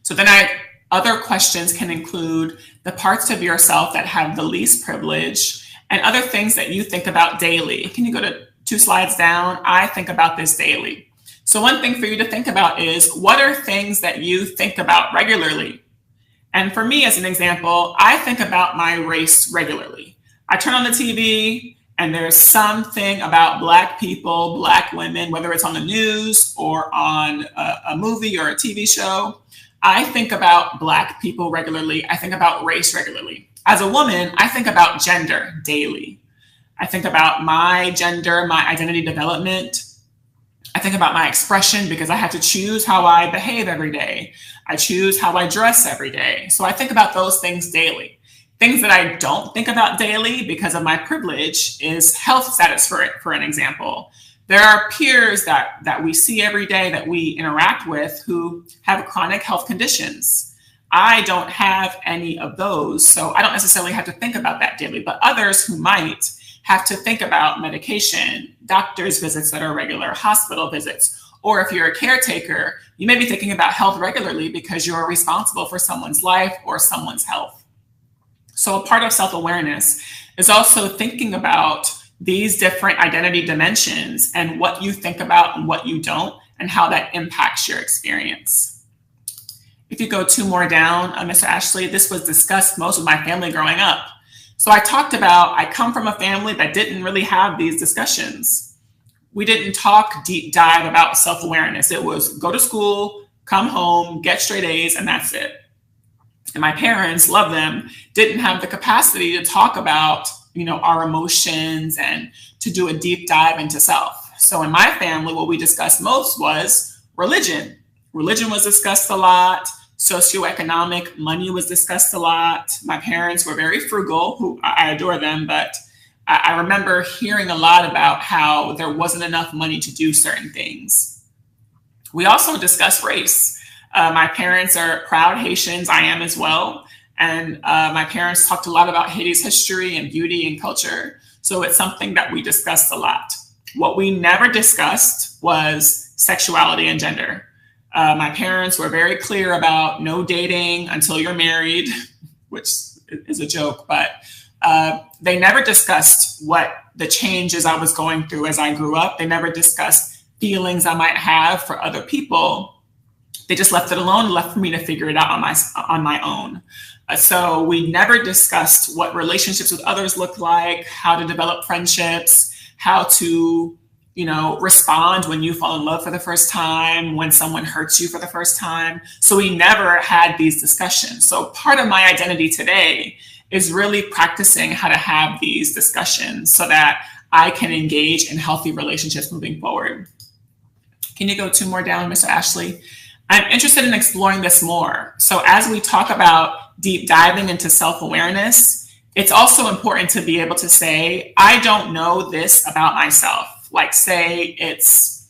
So then other questions can include the parts of yourself that have the least privilege and other things that you think about daily. Can you go to 2 slides down? I think about this daily. So one thing for you to think about is, what are things that you think about regularly? And for me, as an example, I think about my race regularly. I turn on the TV and there's something about Black people, Black women, whether it's on the news or on a movie or a TV show. I think about Black people regularly. I think about race regularly. As a woman, I think about gender daily. I think about my gender, my identity development. I think about my expression because I have to choose how I behave every day. I choose how I dress every day. So I think about those things daily. Things that I don't think about daily because of my privilege is health status, for an example. There are peers that we see every day, that we interact with, who have chronic health conditions. I don't have any of those, so I don't necessarily have to think about that daily, but others who might have to think about medication, doctor's visits that are regular, hospital visits, or if you're a caretaker, you may be thinking about health regularly because you're responsible for someone's life or someone's health. So a part of self-awareness is also thinking about these different identity dimensions and what you think about and what you don't, and how that impacts your experience. If you go 2 more down, Mr. Ashley, this was discussed most with my family growing up. So I talked about, I come from a family that didn't really have these discussions. We didn't talk deep dive about self-awareness. It was go to school, come home, get straight A's, and that's it. And my parents, love them, didn't have the capacity to talk about, our emotions and to do a deep dive into self. So in my family, what we discussed most was religion. Religion was discussed a lot. Socioeconomic, money was discussed a lot. My parents were very frugal, who I adore them, but I remember hearing a lot about how there wasn't enough money to do certain things. We also discussed race. My parents are proud Haitians, I am as well. And my parents talked a lot about Haiti's history and beauty and culture. So it's something that we discussed a lot. What we never discussed was sexuality and gender. My parents were very clear about no dating until you're married, which is a joke, but they never discussed what the changes I was going through as I grew up. They never discussed feelings I might have for other people. They just left it alone and left for me to figure it out on my own. So we never discussed what relationships with others look like, how to develop friendships, how to respond when you fall in love for the first time, when someone hurts you for the first time. So we never had these discussions. So part of my identity today is really practicing how to have these discussions so that I can engage in healthy relationships moving forward. Can you go 2 more down, Mr. Ashley? I'm interested in exploring this more. So as we talk about deep diving into self-awareness, it's also important to be able to say, I don't know this about myself. Like say it's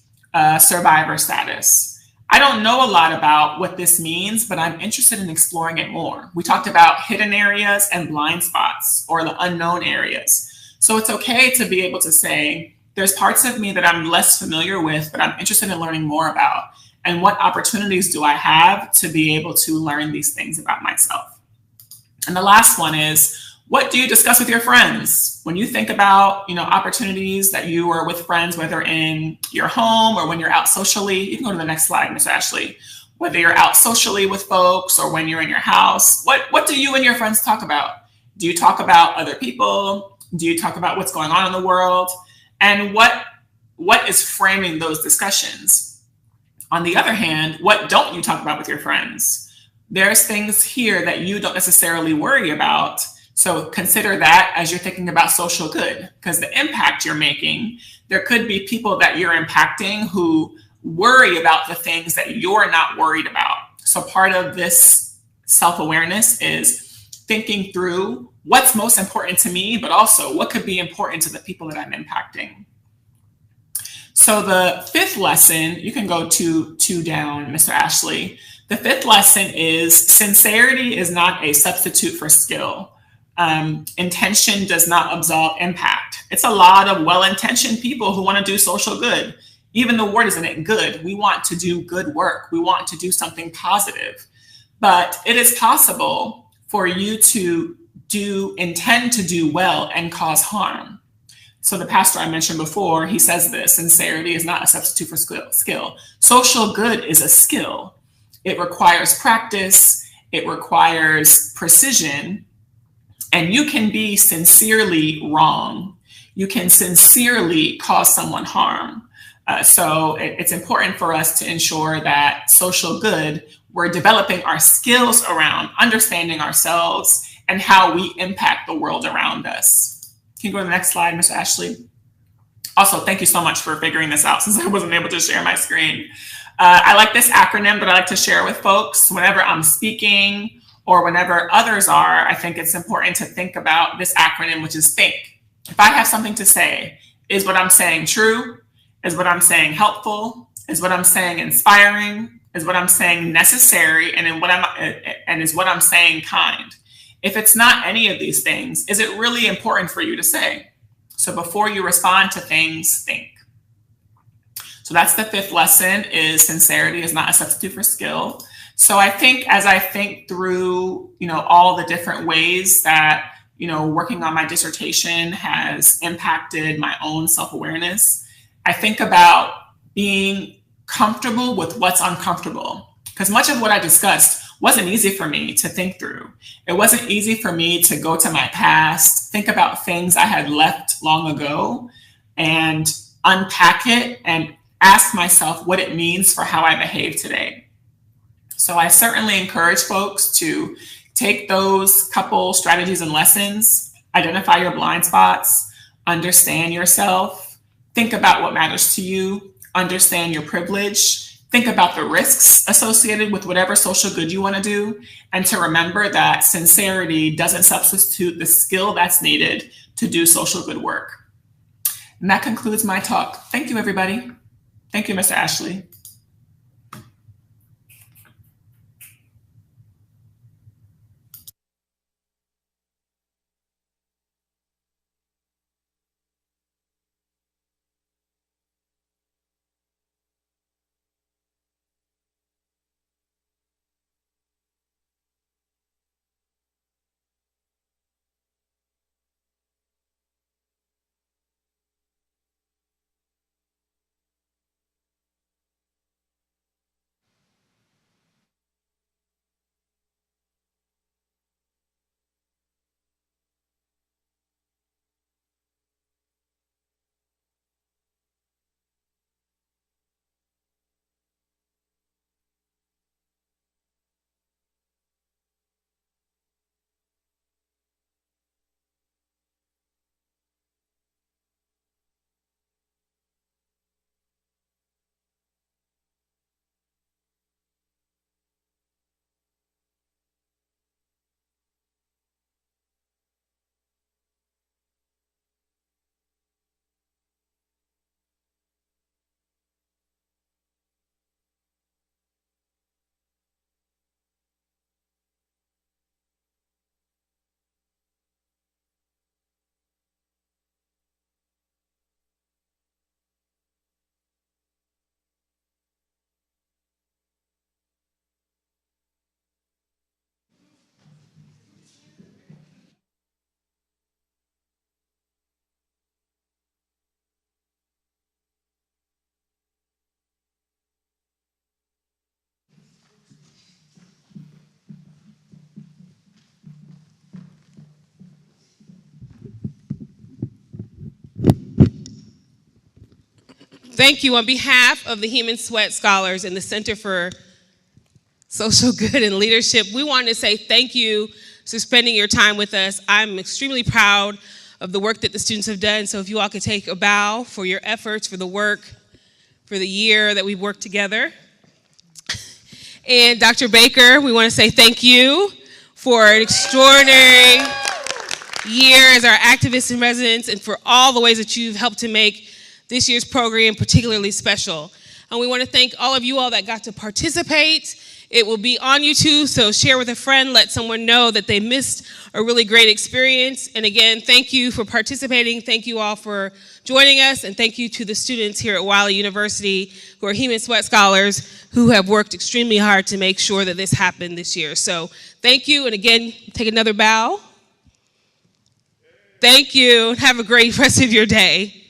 survivor status. I don't know a lot about what this means, but I'm interested in exploring it more. We talked about hidden areas and blind spots, or the unknown areas. So it's okay to be able to say, there's parts of me that I'm less familiar with, but I'm interested in learning more about. And what opportunities do I have to be able to learn these things about myself? And the last one is, what do you discuss with your friends? When you think about, opportunities that you are with friends, whether in your home or when you're out socially, you can go to the next slide, Ms. Ashley. Whether you're out socially with folks or when you're in your house, what do you and your friends talk about? Do you talk about other people? Do you talk about what's going on in the world? And what is framing those discussions? On the other hand, what don't you talk about with your friends? There's things here that you don't necessarily worry about. So consider that as you're thinking about social good, because the impact you're making, there could be people that you're impacting who worry about the things that you're not worried about. So part of this self-awareness is thinking through what's most important to me, but also what could be important to the people that I'm impacting. So the 5th lesson, you can go two down, Mr. Ashley. The 5th lesson is sincerity is not a substitute for skill. Intention does not absolve impact. It's a lot of well-intentioned people who want to do social good. Even the word isn't it good. We want to do good work. We want to do something positive. But it is possible for you to intend to do well and cause harm. So the pastor I mentioned before, he says this, sincerity is not a substitute for skill. Social good is a skill. It requires practice. It requires precision. And you can be sincerely wrong. You can sincerely cause someone harm. So it's important for us to ensure that social good, we're developing our skills around understanding ourselves and how we impact the world around us. Can you go to the next slide, Mr. Ashley? Also, thank you so much for figuring this out since I wasn't able to share my screen. I like this acronym that I like to share with folks whenever I'm speaking or whenever others are. I think it's important to think about this acronym, which is THINK. If I have something to say, is what I'm saying true? Is what I'm saying helpful? Is what I'm saying inspiring? Is what I'm saying necessary? And is what I'm saying kind? If it's not any of these things, is it really important for you to say? So before you respond to things, think. So that's the 5th lesson, is sincerity is not a substitute for skill. So I think as I think through, all the different ways that, working on my dissertation has impacted my own self-awareness, I think about being comfortable with what's uncomfortable. Because much of what I discussed wasn't easy for me to think through. It wasn't easy for me to go to my past, think about things I had left long ago, and unpack it and ask myself what it means for how I behave today. So I certainly encourage folks to take those couple strategies and lessons, identify your blind spots, understand yourself, think about what matters to you, understand your privilege, think about the risks associated with whatever social good you want to do, and to remember that sincerity doesn't substitute the skill that's needed to do social good work. And that concludes my talk. Thank you, everybody. Thank you, Mr. Ashley. Thank you. On behalf of the Herman Sweatt Scholars and the Center for Social Good and Leadership, we want to say thank you for spending your time with us. I'm extremely proud of the work that the students have done. So if you all could take a bow for your efforts, for the work, for the year that we've worked together. And Dr. Baker, we want to say thank you for an extraordinary year as our activists in residence and for all the ways that you've helped to make this year's program particularly special. And we want to thank all of you all that got to participate. It will be on YouTube, so share with a friend, let someone know that they missed a really great experience. And again, thank you for participating. Thank you all for joining us, and thank you to the students here at Wiley University who are Herman Sweatt Scholars who have worked extremely hard to make sure that this happened this year. So thank you, and again, take another bow. Thank you, and have a great rest of your day.